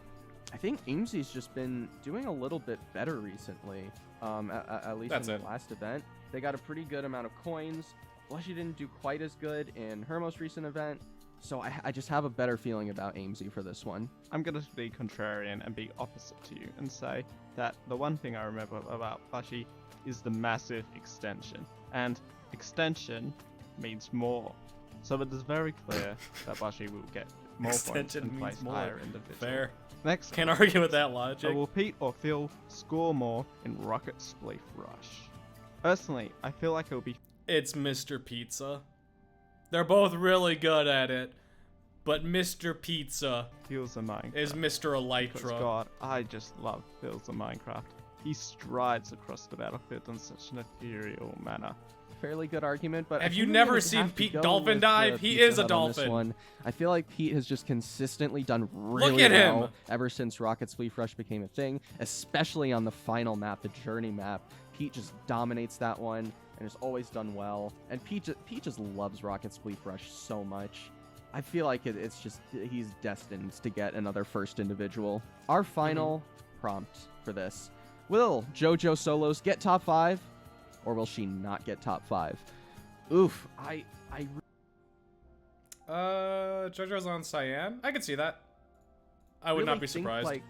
I think Aimsy's just been doing a little bit better recently. At least in the last event. They got a pretty good amount of coins. Blushy didn't do quite as good in her most recent event. So I just have a better feeling about Aimsy for this one. I'm going to be contrarian and be opposite to you and say that the one thing I remember about Blushy is the massive extension. And extension means more. So it is very clear that Blushy will get more points and place higher individual. Fair. Next, can't argue with that logic. Will Pete or Phil score more in Rocket Spleef Rush? Personally, I feel like it will be... It's Mr. Pizza. They're both really good at it, but Mr. Pizza Feels of Minecraft is Mr. Elytra. Because God, I just love Feels of Minecraft. He strides across the battlefield in such an ethereal manner. Fairly good argument, but have you never seen Pete Dolphin dive? He is a dolphin. I feel like Pete has just consistently done really well ever since Rocket Spleef Rush became a thing, especially on the final map, the Journey map. Pete just dominates that one and has always done well. And Pete just loves Rocket Spleef Rush so much. I feel like it's just he's destined to get another first individual. Our final prompt for this. Will JoJo Solos get top 5, or will she not get top 5? Oof, JoJo's on Cyan. I could see that. I would not be surprised. I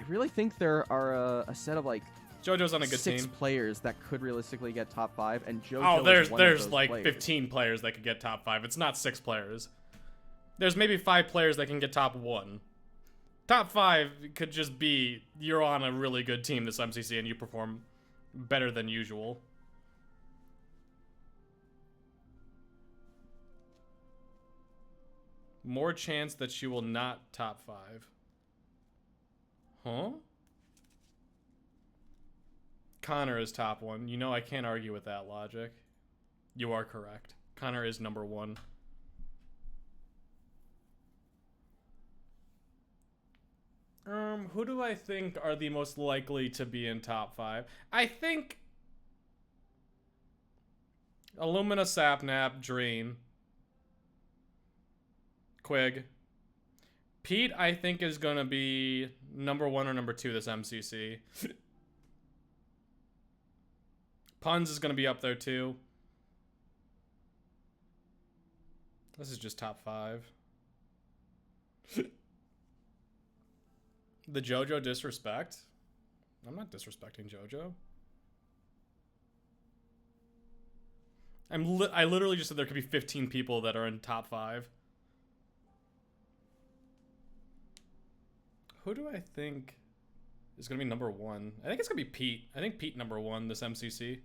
really think there are a set of like JoJo's on a good 6 team. players that could realistically get top 5, and JoJo. Oh, there's is one of those like players. 15 players that could get top 5. It's not 6 players. There's maybe 5 players that can get top 1. Top 5 could just be you're on a really good team this MCC and you perform better than usual. More chance that she will not top 5. Huh? Connor is top 1. You know I can't argue with that logic. You are correct. Connor is number 1. Who do I think are the most likely to be in top 5? I think Illumina, Sapnap, Dream, Quig. Pete, I think, is going to be number 1 or number 2 this MCC. Puns is going to be up there too. This is just top 5. The JoJo disrespect? I'm not disrespecting JoJo. I literally just said there could be 15 people that are in top 5. Who do I think is going to be number 1? I think it's going to be Pete. I think Pete number 1 this MCC.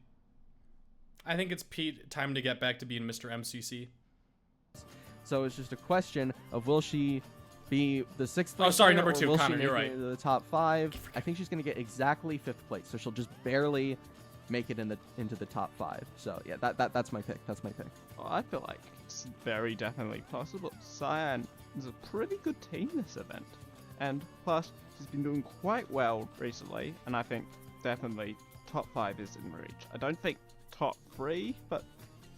I think it's Pete time to get back to being Mr. MCC. So it's just a question of will she be the 6th place? Oh, sorry, player, number 2, will Connor, she make you're it right. into the top 5. I think she's going to get exactly 5th place, so she'll just barely make it into the top 5. So yeah, that's my pick. That's my pick. Well, I feel like it's very definitely possible. Cyan is a pretty good team this event, and plus she's been doing quite well recently, and I think definitely top 5 is in reach. I don't think top 3, but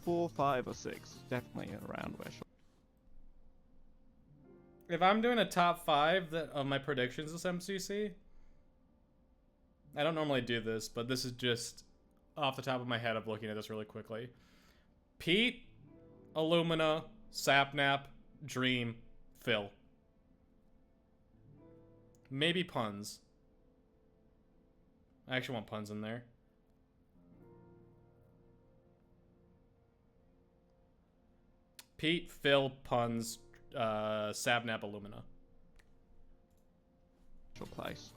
4, 5, or 6 definitely around where she'll. If I'm doing a top 5 of my predictions this MCC, I don't normally do this, but this is just off the top of my head of looking at this really quickly. Pete, Illumina, Sapnap, Dream, Phil. Maybe Puns. I actually want Puns in there. Pete, Phil, Puns, Sapnap, Illumina. Place.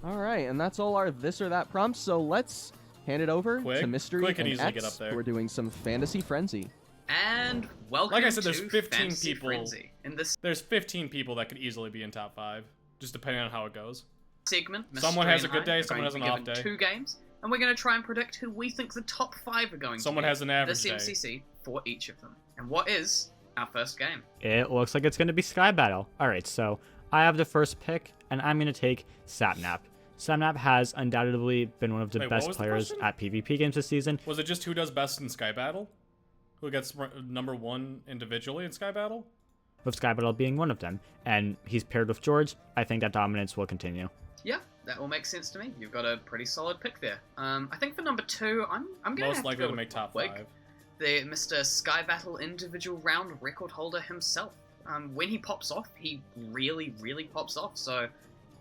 All right, and that's all our this or that prompts. So let's hand it over to Mystery Quick and and easily X. get up there. We're doing some Fantasy Frenzy. And welcome like I said, to there's 15 Fantasy people. Frenzy. In this There's 15 people that could easily be in top 5, just depending on how it goes. segment, Someone has a good day, someone has an off given day. 2 games, and we're going to try and predict who we think the top 5 are going Someone to be has an average this MCC for each of them. And what is our first game? It looks like it's going to be Sky Battle. All right, so I have the first pick, and I'm going to take Sapnap. Sapnap has undoubtedly been one of the best players at PvP games this season. Was it just who does best in Sky Battle? Who gets number 1 individually in Sky Battle? With Sky Battle being one of them, and he's paired with George. I think that dominance will continue. Yeah, that all makes sense to me. You've got a pretty solid pick there. I think for number 2, I'm going to most likely to make top 5. The Mr. Sky Battle individual round record holder himself. When he pops off, he really, really pops off. So,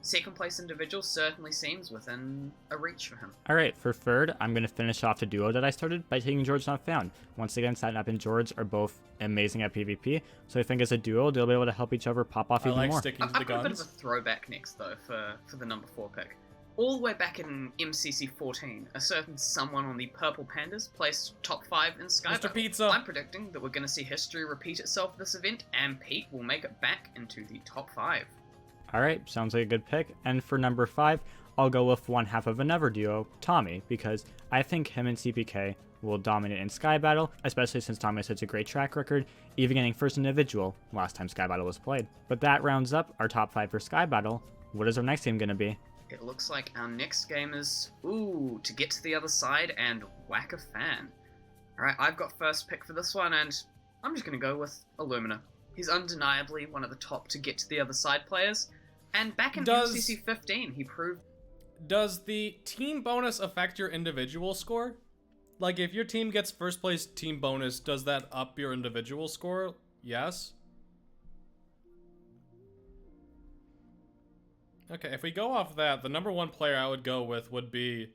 second place individual certainly seems within a reach for him. All right, for third, I'm going to finish off the duo that I started by taking George Not Found. Once again, Sapnap and George are both amazing at PvP, so I think as a duo, they'll be able to help each other pop off even more. I've got a bit of a throwback next, though, for the number 4 pick. All the way back in MCC 14, a certain someone on the Purple Pandas placed top 5 in Sky Battle. Pizza. I'm predicting that we're going to see history repeat itself this event, and Pete will make it back into the top 5. All right, sounds like a good pick. And for number 5, I'll go with one half of another duo, Tommy, because I think him and CPK will dominate in Sky Battle, especially since Tommy has such a great track record, even getting first individual last time Sky Battle was played. But that rounds up our top 5 for Sky Battle. What is our next game going to be? It looks like our next game is, to get to the other side and whack a fan. Alright, I've got first pick for this one, and I'm just going to go with Illumina. He's undeniably one of the top to get to the other side players, and back in MCC 15, he proved... Does the team bonus affect your individual score? Like, if your team gets first place team bonus, does that up your individual score? Yes. Okay, if we go off that, the number one player I would go with would be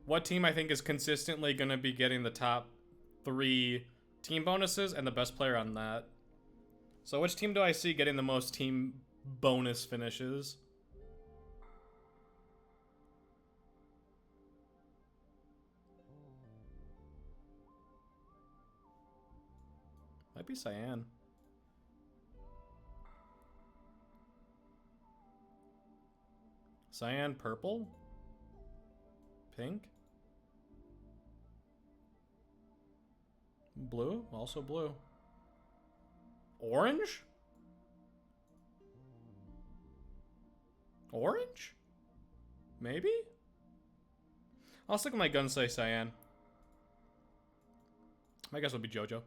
what team I think is consistently going to be getting the top 3 team bonuses and the best player on that. So which team do I see getting the most team bonus finishes? Might be Cyan. Cyan purple? Pink? Blue? Also blue. Orange? Orange? Maybe? I'll stick with my gun, say Cyan. My guess would be JoJo.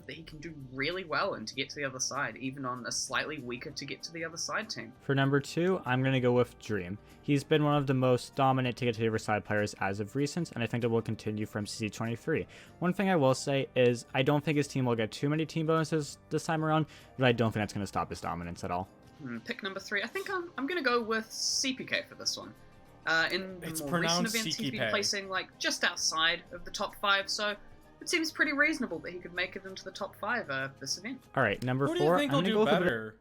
That he can do really well and to get to the other side, even on a slightly weaker to get to the other side team. For number 2, I'm going to go with Dream. He's been one of the most dominant to get to the other side players as of recent, and I think that will continue from MCC23. One thing I will say is I don't think his team will get too many team bonuses this time around, but I don't think that's going to stop his dominance at all. Pick number 3. I think I'm going to go with CPK for this one. In the more recent events, he's been placing like just outside of the top 5, so it seems pretty reasonable that he could make it into the top 5 this event. All right, number 4. Who do you think will do better?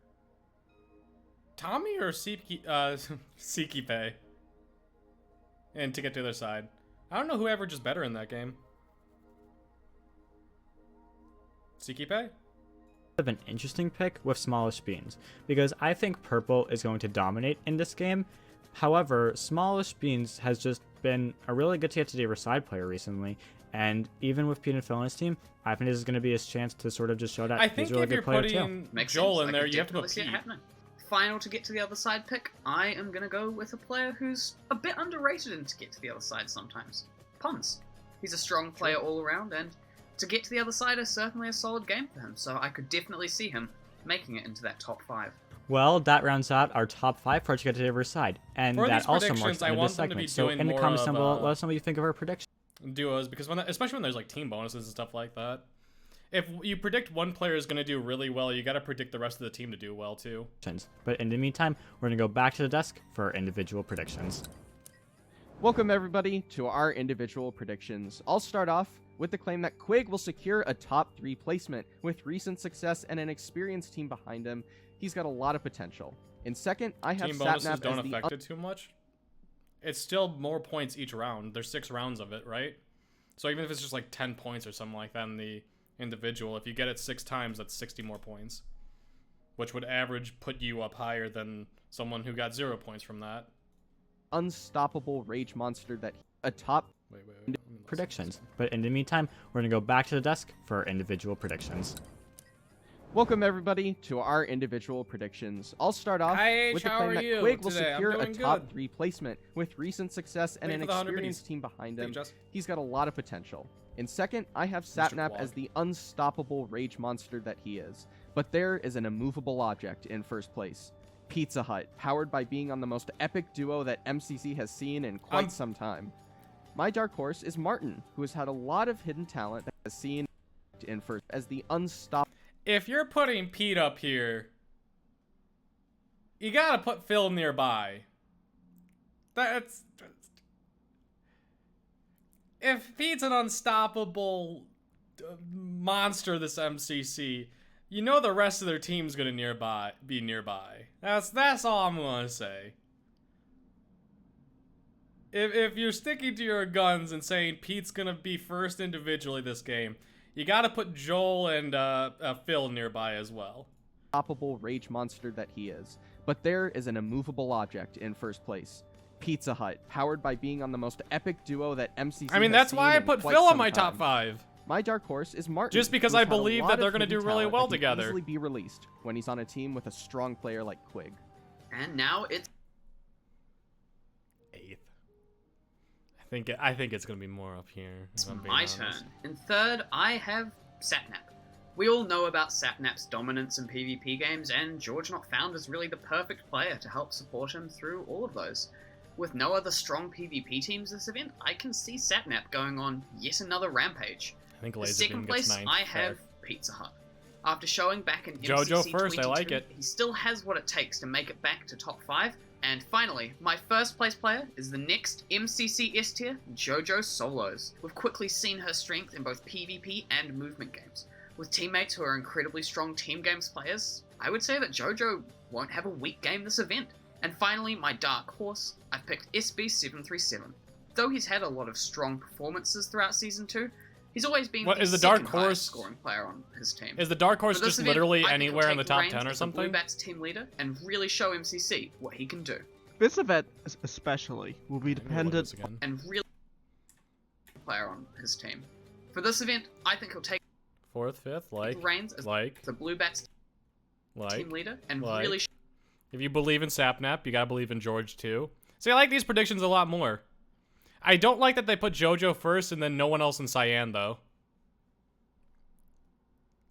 Tommy or Sikipe? And to get to their side. I don't know who averages better in that game. Sikipe? Of an interesting pick with Smallish Beans, because I think purple is going to dominate in this game. However, Smallish Beans has just been a really good to get to the other side player recently. And even with Pete and Phil on his team, I think this is going to be his chance to sort of just show that he's a really good player too. I think if you're putting Joel in there, you have to put Pete. Final to get to the other side pick, I am going to go with a player who's a bit underrated and to get to the other side sometimes. Pons. He's a strong player all around, and to get to the other side is certainly a solid game for him, so I could definitely see him making it into that top 5. Well, that rounds out our top 5 for to get to the other side, and that also marks the end of this segment. So in the comments down below, let us know what you think of our predictions. Duos, because especially when there's like team bonuses and stuff like that, if you predict one player is going to do really well, you got to predict the rest of the team to do well too. But in the meantime, we're going to go back to the desk for our individual predictions. Welcome everybody to our individual predictions. I'll start off with the claim that Quig will secure a top 3 placement. With recent success and an experienced team behind him, he's got a lot of potential. In second, I have team bonuses don't affect it too much. It's still more points each round. There's 6 rounds of it, right? So even if it's just like 10 points or something like that in the individual, if you get it 6 times, that's 60 more points, which would average put you up higher than someone who got 0 points from that. Unstoppable rage monster that a top predictions. But in the meantime, we're going to go back to the desk for our individual predictions. Welcome everybody to our individual predictions. I'll start off with the claim that Quig will secure a top 3 placement. With recent success and an experienced team behind him, he's got a lot of potential. In second, I have Sapnap as the unstoppable rage monster that he is. But there is an immovable object in first place. Pizza Hut, powered by being on the most epic duo that MCC has seen in quite some time. My dark horse is Martin, who has had a lot of hidden talent that has seen in first as the unstoppable. If you're putting Pete up here, you gotta put Phil nearby. That's... If Pete's an unstoppable monster this MCC, you know the rest of their team's gonna be nearby. That's all I'm gonna say. If you're sticking to your guns and saying Pete's gonna be first individually this game, you gotta put Joel and Phil nearby as well. Unstoppable rage monster that he is. But there is an immovable object in first place. Pizza Hut, powered by being on the most epic duo that MCC I mean, that's why I put Phil on my top 5. My dark horse is Martin. Just because I believe that they're going to do really well together. Easily be released when he's on a team with a strong player like Quig. And now it's 8th. I think it's going to be more up here. It's my turn. In third, I have Sapnap. We all know about Sapnap's dominance in PvP games, and George Not Found is really the perfect player to help support him through all of those. With no other strong PvP teams this event, I can see Sapnap going on yet another rampage. I think In Laser second Beam place, gets ninth. I have Pizza Hut. After showing back in JoJo MCC first, I 22, like it. he still has what it takes to make it back to top 5. And finally, my first place player is the next MCC S tier, JoJo Solos. We've quickly seen her strength in both PvP and movement games. With teammates who are incredibly strong team games players, I would say that JoJo won't have a weak game this event. And finally, my dark horse, I've picked SB737. Though he's had a lot of strong performances throughout Season 2, he's always been What, the is the dark second highest horse scoring player on his team. Is the dark horse For this just event, literally I think anywhere he'll in the take top reins 10 or as the something? Blue Bats team leader and really show MCC what he can do. This event especially will be dependent And really player on his team. For this event, I think he'll take 4th, 5th, reins as the Blue Bats team leader and really if you believe in Sapnap, you gotta believe in George too. See, I like these predictions a lot more. I don't like that they put JoJo first and then no one else in Cyan, though.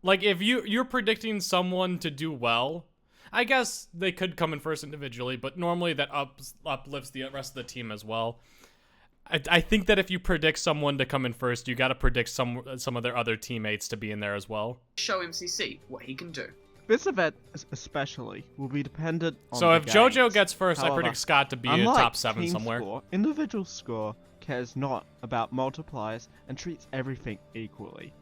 Like, if you're predicting someone to do well, I guess they could come in first individually, but normally that uplifts the rest of the team as well. I think that if you predict someone to come in first, you gotta predict some of their other teammates to be in there as well. show MCC what he can do. This event especially will be dependent on So if the JoJo games. gets first, However, I predict Scott to be in unlike top 7 team somewhere. Score, individual score cares not about multipliers and treats everything equally.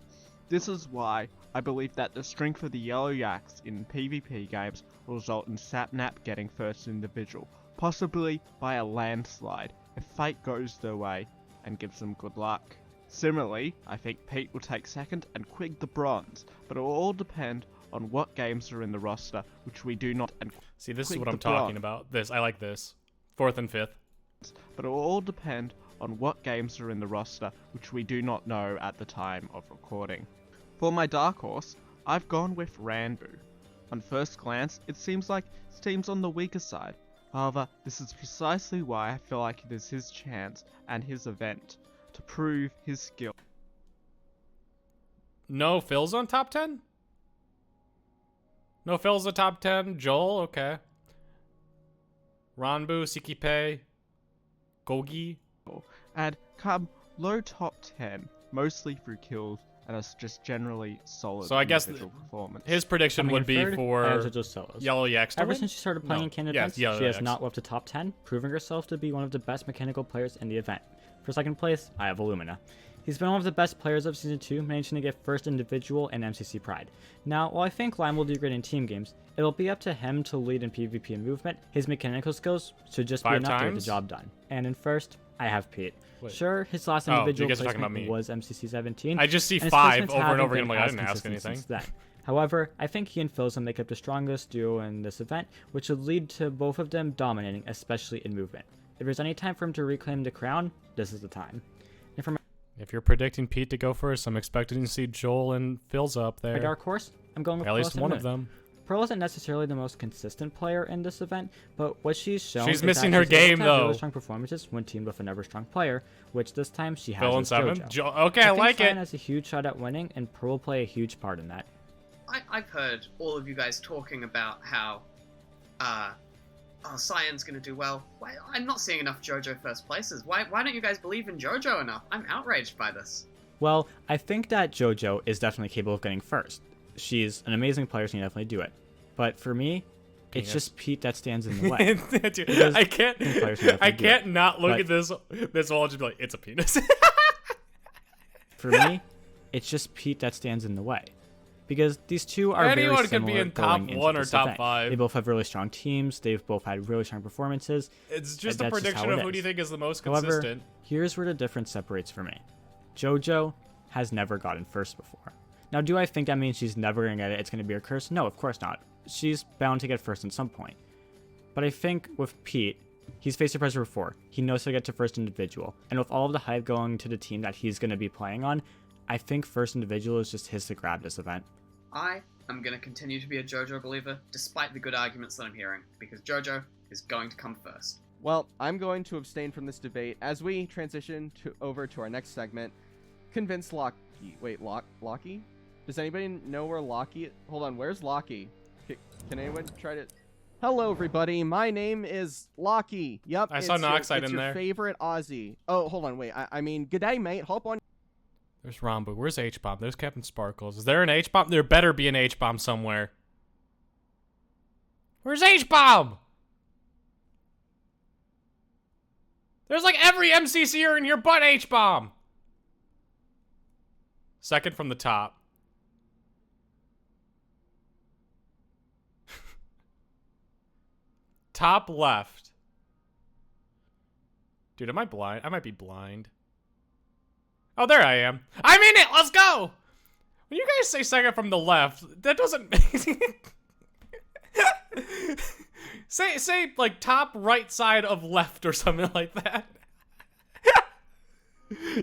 This is why I believe that the strength of the Yellow Yaks in PvP games will result in Sapnap getting first individual, possibly by a landslide if fate goes their way and gives them good luck. Similarly, I think Pete will take second and Quig the bronze, but it will all depend on what games are in the roster, which we do not. And See, this is Quig what the I'm talking bronze. about. This, I like this. 4th and 5th. But it will all depend on what games are in the roster, which we do not know at the time of recording. For my dark horse, I've gone with Ranbu. On first glance, it seems like his team's on the weaker side. However, this is precisely why I feel like it is his chance and his event to prove his skill. No, Phil's on top 10? No, Phil's a top 10. Joel, okay. Ranbu, Sikipe, Gogi. And come low top 10, mostly through kills, and it's just generally solid. So I guess performance. his prediction would be for Yellow Yaks. Ever since she started playing in Canada, yes, she has Yaks. not left the top 10, proving herself to be one of the best mechanical players in the event. For second place, I have Illumina. He's been one of the best players of Season 2, managing to get first individual and MCC Pride. Now, while I think Lime will do great in team games, it'll be up to him to lead in PvP and movement. His mechanical skills should just be 5 enough to get the times? job done. And in first, I have Pete. Wait. Sure, his last Oh, you individual guys are talking placement about me. was MCC 17. I just see and his 5 placements over and haven't over again. I'm been like, I as didn't ask consistent anything. since then. However, I think he and Philza make up the strongest duo in this event, which would lead to both of them dominating, especially in movement. If there's any time for him to reclaim the crown, this is the time. And for If you're predicting Pete to go first, I'm expecting to see Joel and Phil's up there. my dark horse, I'm going with At Pearl least one of them. Pearl isn't necessarily the most consistent player in this event, but what she's shown She's is missing that her she's able game, to have though. really strong performances when teamed with another strong player, which this time she has Phil and with 7? JoJo. Okay, I think like Cyan it. has a huge shot at winning, and Pearl will play a huge part in that. I've heard all of you guys talking about how, Cyan's gonna do well. Why, I'm not seeing enough JoJo first places. Why don't you guys believe in JoJo enough? I'm outraged by this. Well, I think that JoJo is definitely capable of getting first. She's an amazing player, so she can definitely do it. But for me, it's just Pete that stands in the way. Dude, I can't not look at this wall and just be like, it's a penis. For me, it's just Pete that stands in the way. Because these two are Anyone very could similar be in top going into 1 or this top event. 5. They both have really strong teams. They've both had really strong performances. It's just and a that's prediction how of it who do you is. think is the most However, consistent. here's where the difference separates for me. JoJo has never gotten first before. Now, do I think that means she's never going to get it? It's going to be her curse? No, of course not. She's bound to get first at some point. But I think with Pete, he's faced a pressure before. He knows how to get to first individual. And with all of the hype going to the team that he's going to be playing on, I think first individual is just his to grab this event. I am going to continue to be a JoJo believer, despite the good arguments that I'm hearing, because JoJo is going to come first. Well, I'm going to abstain from this debate as we transition over to our next segment. Convince Lockie. Wait, Lockie? Does anybody know where Lockie? Hold on, where's Lockie? Can anyone try to? Hello, everybody. My name is Lockie. Yep. I saw Noxide in there. It's your favorite Aussie. Oh, hold on, wait. I mean, g'day, mate. Hop on. There's Rambo. Where's HBomb? There's Captain Sparkles. Is there an HBomb? There better be an HBomb somewhere. Where's HBomb? There's like every MCCer in here but HBomb. Second from the top. Top left. Dude, am I blind? I might be blind. Oh, there I am. I'm in it! Let's go! When you guys say second from the left, that doesn't... say, like, top right side of left or something like that.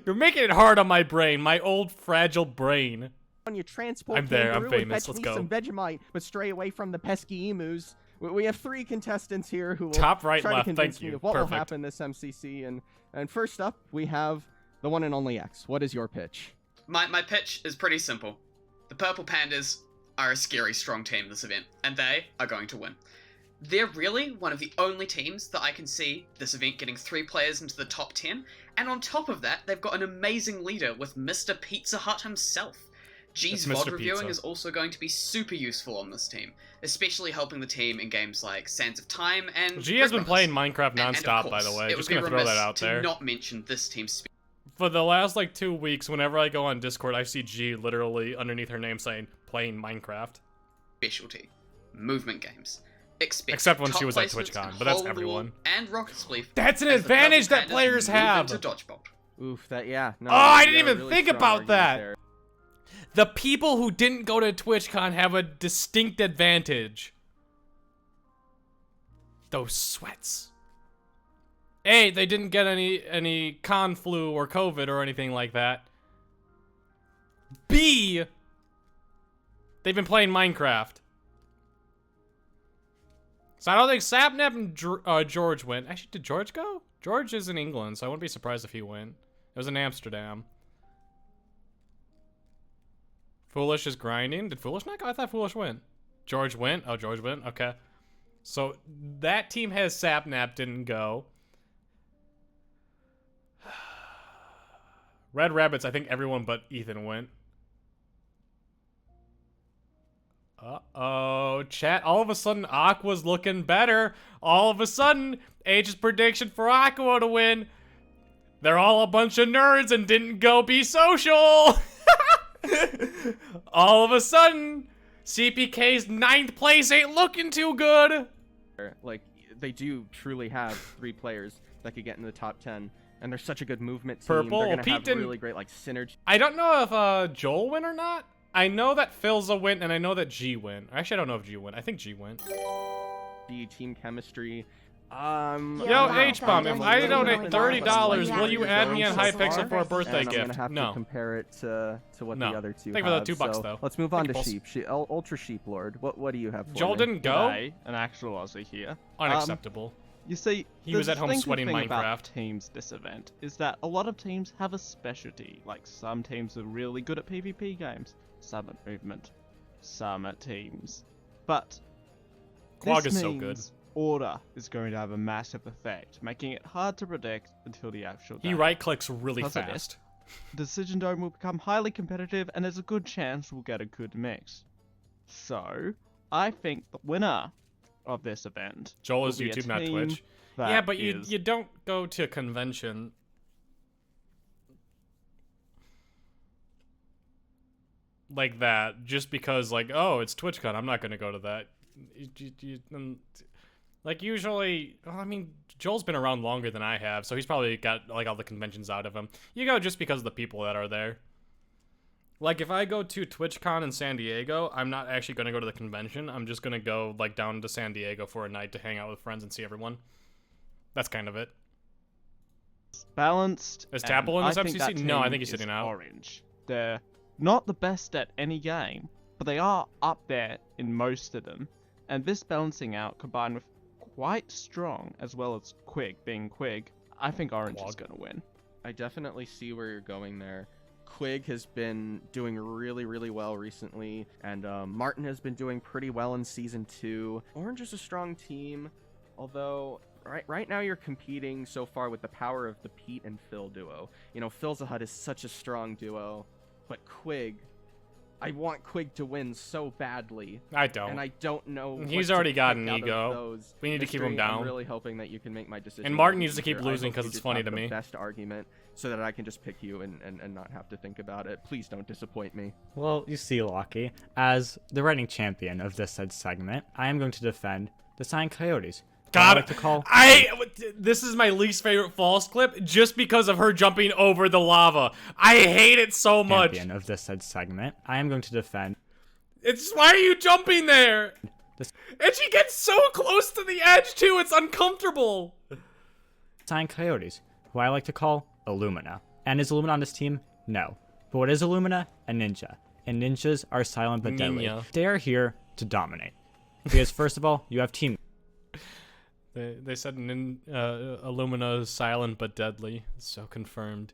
You're making it hard on my brain, my old fragile brain. On your transport. I'm there, I'm famous, let's go. Some Vegemite, but stray away from the pesky emus. We have 3 contestants here who will top right try left, to convince thank me you. of what Perfect. will happen this MCC. And first up, we have the one and only X. What is your pitch? My pitch is pretty simple. The Purple Pandas are a scary strong team this event, and they are going to win. They're really one of the only teams that I can see this event getting 3 players into the top 10, and on top of that, they've got an amazing leader with Mr. Pizza Hut himself. G's VOD reviewing is also going to be super useful on this team, especially helping the team in games like Sands of Time and G has been playing Minecraft nonstop, by the way. Just gonna throw that out there. Not mention this team's for the last like 2 weeks, whenever I go on Discord, I see G literally underneath her name saying playing Minecraft. Specialty, movement games. Except when she was at TwitchCon, but that's everyone. And Rocket Spleef. That's an advantage that players have. Oof, that yeah. No, oh, I didn't even think about that. There. The people who didn't go to TwitchCon have a distinct advantage. Those sweats. A, they didn't get any con flu or COVID or anything like that. B, they've been playing Minecraft. So I don't think Sapnap and George went. Actually, did George go? George is in England, so I wouldn't be surprised if he went. It was in Amsterdam. Foolish is grinding. Did Foolish not go? I thought Foolish went. George went. Oh, George went. Okay. So that team has Sapnap, didn't go. Red Rabbits, I think everyone but Ethan went. Uh-oh. Chat, all of a sudden, Aqua's looking better. All of a sudden, Age's prediction for Aqua to win. They're all a bunch of nerds and didn't go be social. All of a sudden, CPK's 9th place ain't looking too good. Like, they do truly have 3 players that could get in the top 10. And they're such a good movement team. Purple. They're gonna Pete have didn't... really great, like, synergy. I don't know if Joel went or not. I know that Philza went, and I know that G went. Actually, I don't know if G went. I think G went. The team chemistry. Yo, HBomb, if I donate $30, will you add me on Hypixel for a birthday gift? I'm gonna have to compare it to what the other 2 Thank you for the $2 though. Let's move on to Sheep. Ultra Sheep Lord. What do you have for Joel me? didn't go? An actual Aussie here. Unacceptable. You see, he was at home sweating thing Minecraft. About teams this event is that a lot of teams have a specialty. Like some teams are really good at PvP games, some at movement, some at teams. But Quag this is so good. Order is going to have a massive effect, making it hard to predict until the actual day. He right clicks really fast. Decision Dome will become highly competitive, and there's a good chance we'll get a good mix. So, I think the winner of this event. Joel is YouTube, not Twitch. Yeah, but you don't go to a convention. Like that, just because, like, oh, it's TwitchCon, I'm not going to go to that. Like, usually, well, I mean, Joel's been around longer than I have, so he's probably got, like, all the conventions out of him. You go just because of the people that are there. Like, if I go to TwitchCon in San Diego, I'm not actually going to go to the convention. I'm just going to go, like, down to San Diego for a night to hang out with friends and see everyone. That's kind of it. Balanced. Is Tapple in this MCC? No, I think he's sitting out. Orange. They're not the best at any game, but they are up there in most of them. And this balancing out, combined with quite strong, as well as Quig being Quig, I think Orange is going to win. I definitely see where you're going there. Quig has been doing really, really well recently, and Martin has been doing pretty well in Season 2. Orange is a strong team, although right now you're competing so far with the power of the Pete and Phil duo. You know, Phil's a Hut is such a strong duo, but Quig, I want Quig to win so badly. I don't. And I don't know. He's already got an ego. We need to keep him down. I'm really hoping that you can make my decision. And Martin needs to keep losing because it's funny to me. Best argument, so that I can just pick you and not have to think about it. Please don't disappoint me. Well, you see, Lockie, as the reigning champion of this said segment, I am going to defend the Cyan Coyotes. God, this is my least favorite false clip just because of her jumping over the lava. I hate it so much. Champion of this said segment, I am going to defend. It's why are you jumping there? And she gets so close to the edge too. It's uncomfortable. Cyan Coyotes, who I like to call Illumina. And is Illumina on this team? No. But what is Illumina? A ninja. And ninjas are silent but deadly. They are here to dominate. Because first of all, you have team. They said Illumina is silent but deadly. It's so confirmed.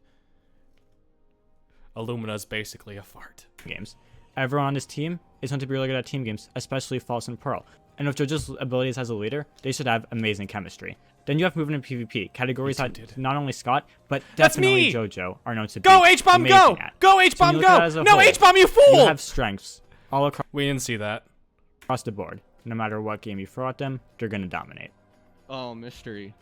Illumina is basically a fart. Games. Everyone on this team is going to be really good at team games, especially False and Pearl. And with JoJo's abilities as a leader, they should have amazing chemistry. Then you have movement in PvP, categories that not only Scott, but definitely JoJo are known to be Go HBomb, go! Go HBomb, go! No, HBomb, you fool! You have strengths all across. We didn't see that. Across the board. No matter what game you throw at them, they're going to dominate. Oh, Mystery.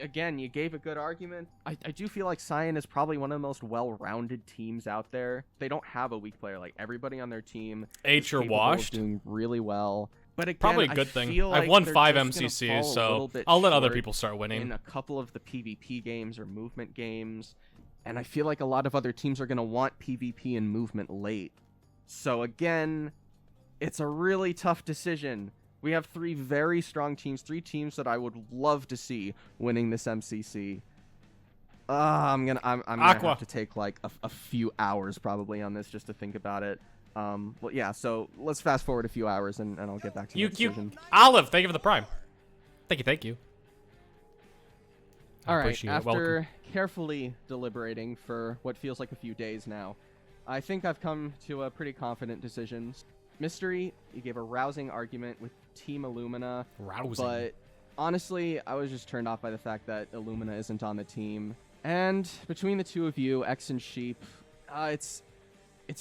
Again, you gave a good argument. I do feel like Cyan is probably one of the most well-rounded teams out there. They don't have a weak player. Like, everybody on their team H or washed, doing really well. But again, probably a good thing. I've won 5 MCCs, so I'll let other people start winning. In a couple of the PvP games or movement games, and I feel like a lot of other teams are going to want PvP and movement late. So again, it's a really tough decision. We have 3 very strong teams, 3 teams that I would love to see winning this MCC. I'm gonna have to take like a few hours probably on this just to think about it. Well, yeah. So let's fast forward a few hours and I'll get back to the decision. Olive, thank you for the prime. Thank you. All right. After carefully deliberating for what feels like a few days now, I think I've come to a pretty confident decision. Mystery, you gave a rousing argument with Team Illumina. Rousing. But honestly, I was just turned off by the fact that Illumina isn't on the team. And between the two of you, X and Sheep, it's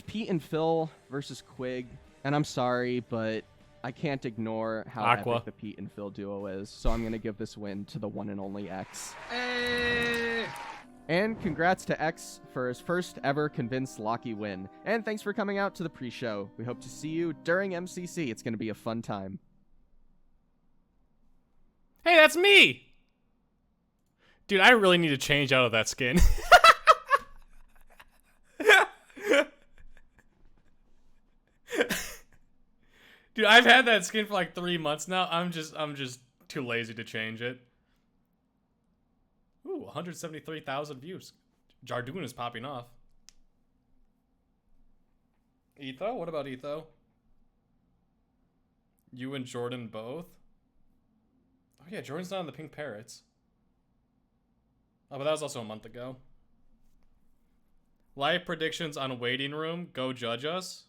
Pete and Phil versus Quig. And I'm sorry, but I can't ignore how epic the Pete and Phil duo is. So I'm going to give this win to the one and only X. Hey! And congrats to X for his first ever convinced Lockie win. And thanks for coming out to the pre-show. We hope to see you during MCC. It's going to be a fun time. Hey, that's me! Dude, I really need to change out of that skin. Dude, I've had that skin for like 3 months now. I'm just too lazy to change it. Ooh, 173,000 views. Jardoon is popping off. Etho? What about Etho? You and Jordan both? Oh yeah, Jordan's not on the Pink Parrots. Oh, but that was also a month ago. Live predictions on Waiting Room. Go judge us.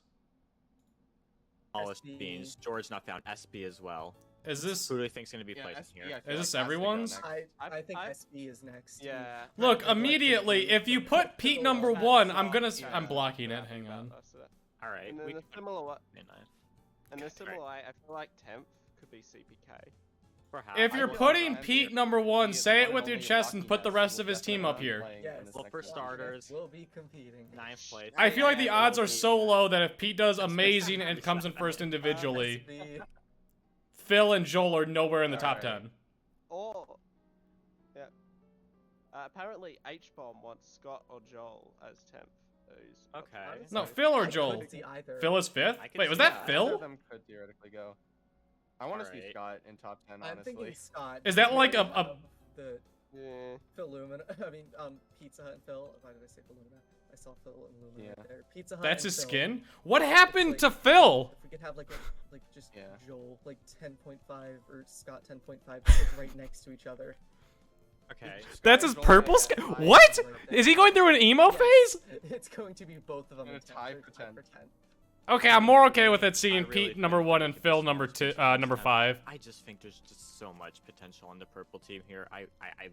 Smallest beans. George not found. SB as well. Is this... Who do you think's going to be placed here? Is this everyone's? I think SB is next. Yeah. Look, immediately, if you put Pete number 1, I'm blocking it. Hang on. All right. And in a similar way, I feel like 10th could be CPK. Perhaps. If you're putting Pete number 1, say it with your chest and put the rest of his team up here. Yes. Well, for starters, we'll be competing. 9th place. I feel like the odds are so low that if Pete does amazing and comes in first individually, Phil and Joel are nowhere in the top 10. Or, yeah. Apparently, HBomb wants Scott or Joel as 10th. Okay. No, Phil or Joel. Phil is 5th? Wait, was that Phil? Either of them could theoretically go. I want to see Scott in top 10, honestly. I'm thinking Scott. Is that like the Phil Lumina? I mean, Pizza Hut and Phil. Why did I say Phil Lumina? I saw Phil and Lumina right there. Pizza Hut. That's and his Phil. skin? What happened to Phil? If we could have like just Joel 10.5 or Scott 10.5 right next to each other. Okay. That's his purple skin. What? Is he going through an emo phase? It's going to be both of them. It's tied for 10. Okay, I'm more okay with it seeing really Pete number 1 and Phil number 5. I just think there's just so much potential on the purple team here. I'd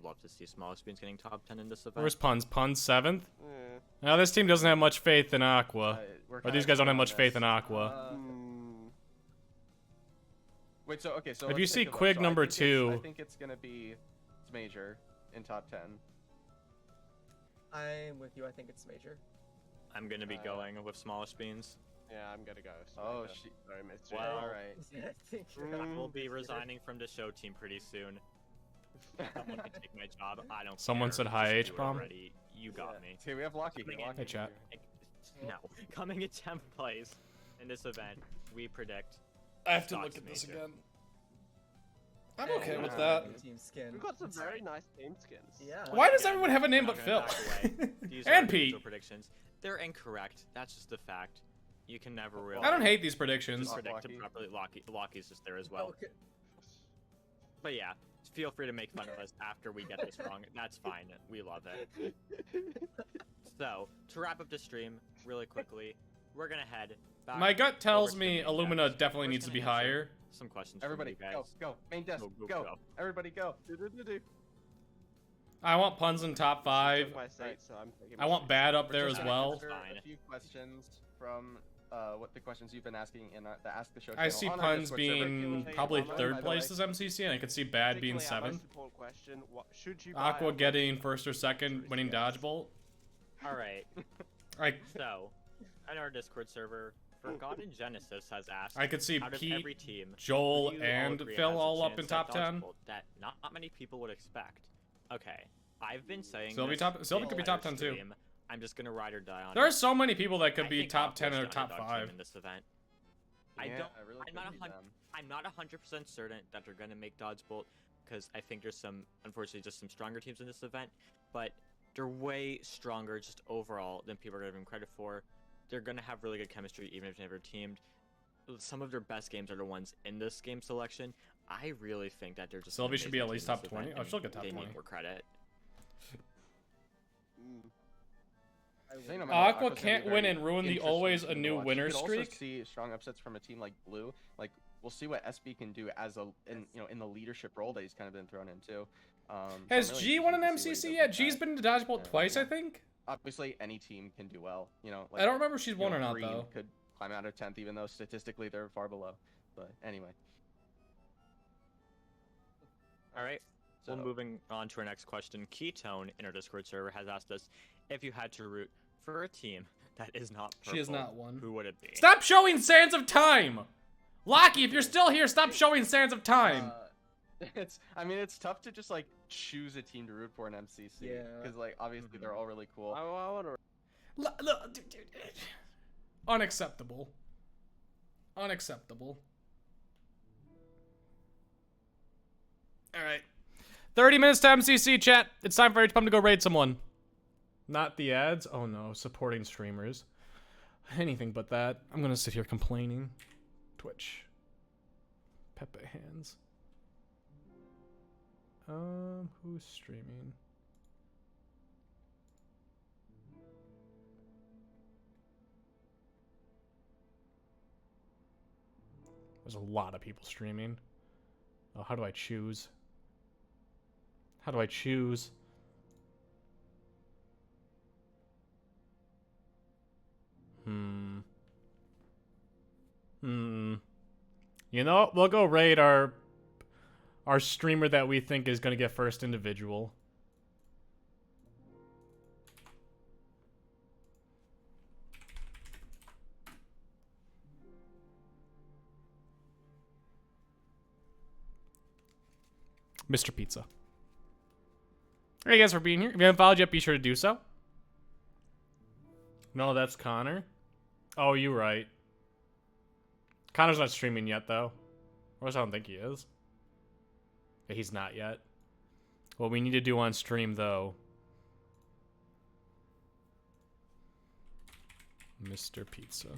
love to see Small Spoons getting top 10 in this event. Where's Puns? Puns 7th? Now this team doesn't have much faith in Aqua. Or these guys don't have much faith in Aqua. Wait, so okay, so If let's you see take a look. Quig So number I 2, think it's gonna be Major in top 10. I'm with you. I think it's Major. I'm gonna be going with Smallest Beans. Yeah, I'm gonna go. Oh, shit. Sorry, Mr. Well, all right. I think we'll be resigning from the show team pretty soon. Someone can take my job. I don't. Someone care. said hi, Just do it HBomb. already. You got me. Okay, we have Lucky. Hey, chat. No, coming in 10th place in this event, we predict. I have to Sox look at this Major. again. I'm okay with that. Team skin. We've got some very nice team skins. Yeah. Why does everyone have a name We're but not Phil? gonna back away. These And are Pete. individual predictions. They're incorrect. That's just a fact. You can never really. I don't hate these predictions. Just predict it properly. Locky's just there as well. Okay. But yeah, feel free to make fun of us after we get this wrong. That's fine. We love it. So, to wrap up the stream really quickly, we're gonna head back. My gut tells over to me the main Illumina desk. definitely We're needs to just be gonna answer higher. Some questions Everybody, from you guys. go. Main desk, go. Everybody, go. I want Puns in top 5. I want Bad up there as well. A few questions from what the questions you've been asking in the Ask the Show I channel see on our Puns Discord server. being probably By 3rd the place way. as MCC, and I could see Bad being 7th. Question: What should you buy Aqua on getting 1st or 2nd, winning Dodgebolt. Alright. I So, on our Discord server, Forgotten Genesis has asked, I could see out of Pete, every team, Joel, who you and agree Phil has a all up chance in top at 10. Dodgebolt That not many people would expect. Okay, I've been saying Sylvie this Sylvie the could be top entire 10 too. stream. I'm just gonna ride or die on There it. are so many people that could I be think top 10 Aqua's or the top underdog 5. team in this event. I Yeah, don't. I really I'm not could be them. I'm not 100% certain that they're gonna make Dodgebolt because I think there's some, unfortunately, just some stronger teams in this event. But they're way stronger just overall than people are giving them credit for. They're gonna have really good chemistry even if they've never teamed. Some of their best games are the ones in this game selection. I really think that they're just. Sylvie should be at least top this 20. event, Oh, and she'll get top they 20. need more credit. Aqua can't win and ruin the always a new winner You could also streak. see strong upsets from a team like Blue. Like we'll see what SB can do as in the leadership role that he's kind of been thrown into. Has G won an MCC yet? G's been to Dodgeball twice, I think. Obviously, any team can do well. I don't remember if she's won or not, Green though. Could climb out of 10th, even though statistically they're far below. But anyway. All right. Well, moving on to our next question. Ketone in our Discord server has asked us if you had to root for a team that is not purple, She is not one. who would it be? Stop showing Sands of Time! Locky, if you're still here, stop showing Sands of Time! It's tough to just like choose a team to root for in MCC. Yeah. Because like obviously they're all really cool. I want to. Look, dude. Unacceptable. Unacceptable. Alright. 30 minutes to MCC, chat. It's time for HBomb to go raid someone. Not the ads? Oh no, supporting streamers. Anything but that. I'm gonna sit here complaining. Twitch. Pepe hands. Who's streaming? There's a lot of people streaming. Oh, how do I choose? How do I choose? You know what? We'll go raid our streamer that we think is gonna get first individual. Mr. Pizza. Thank you guys for being here. If you haven't followed yet, be sure to do so. No, that's Connor. Oh, you're right. Connor's not streaming yet, though. Or else I don't think he is. Yeah, he's not yet. What we need to do on stream, though... Mr. Pizza.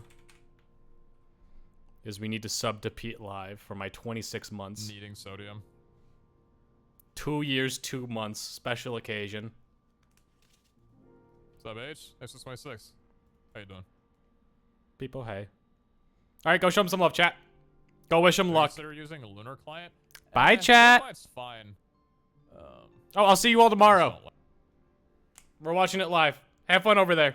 Is we need to sub to Pete Live for my 26 months. Needing sodium. 2 years, 2 months. Special occasion. What's up, H? X26. How you doing? People, hey. Alright, go show them some love, chat. Go wish them luck. Consider using a lunar client? Bye, chat. It's fine. Oh, I'll see you all tomorrow. We're watching it live. Have fun over there.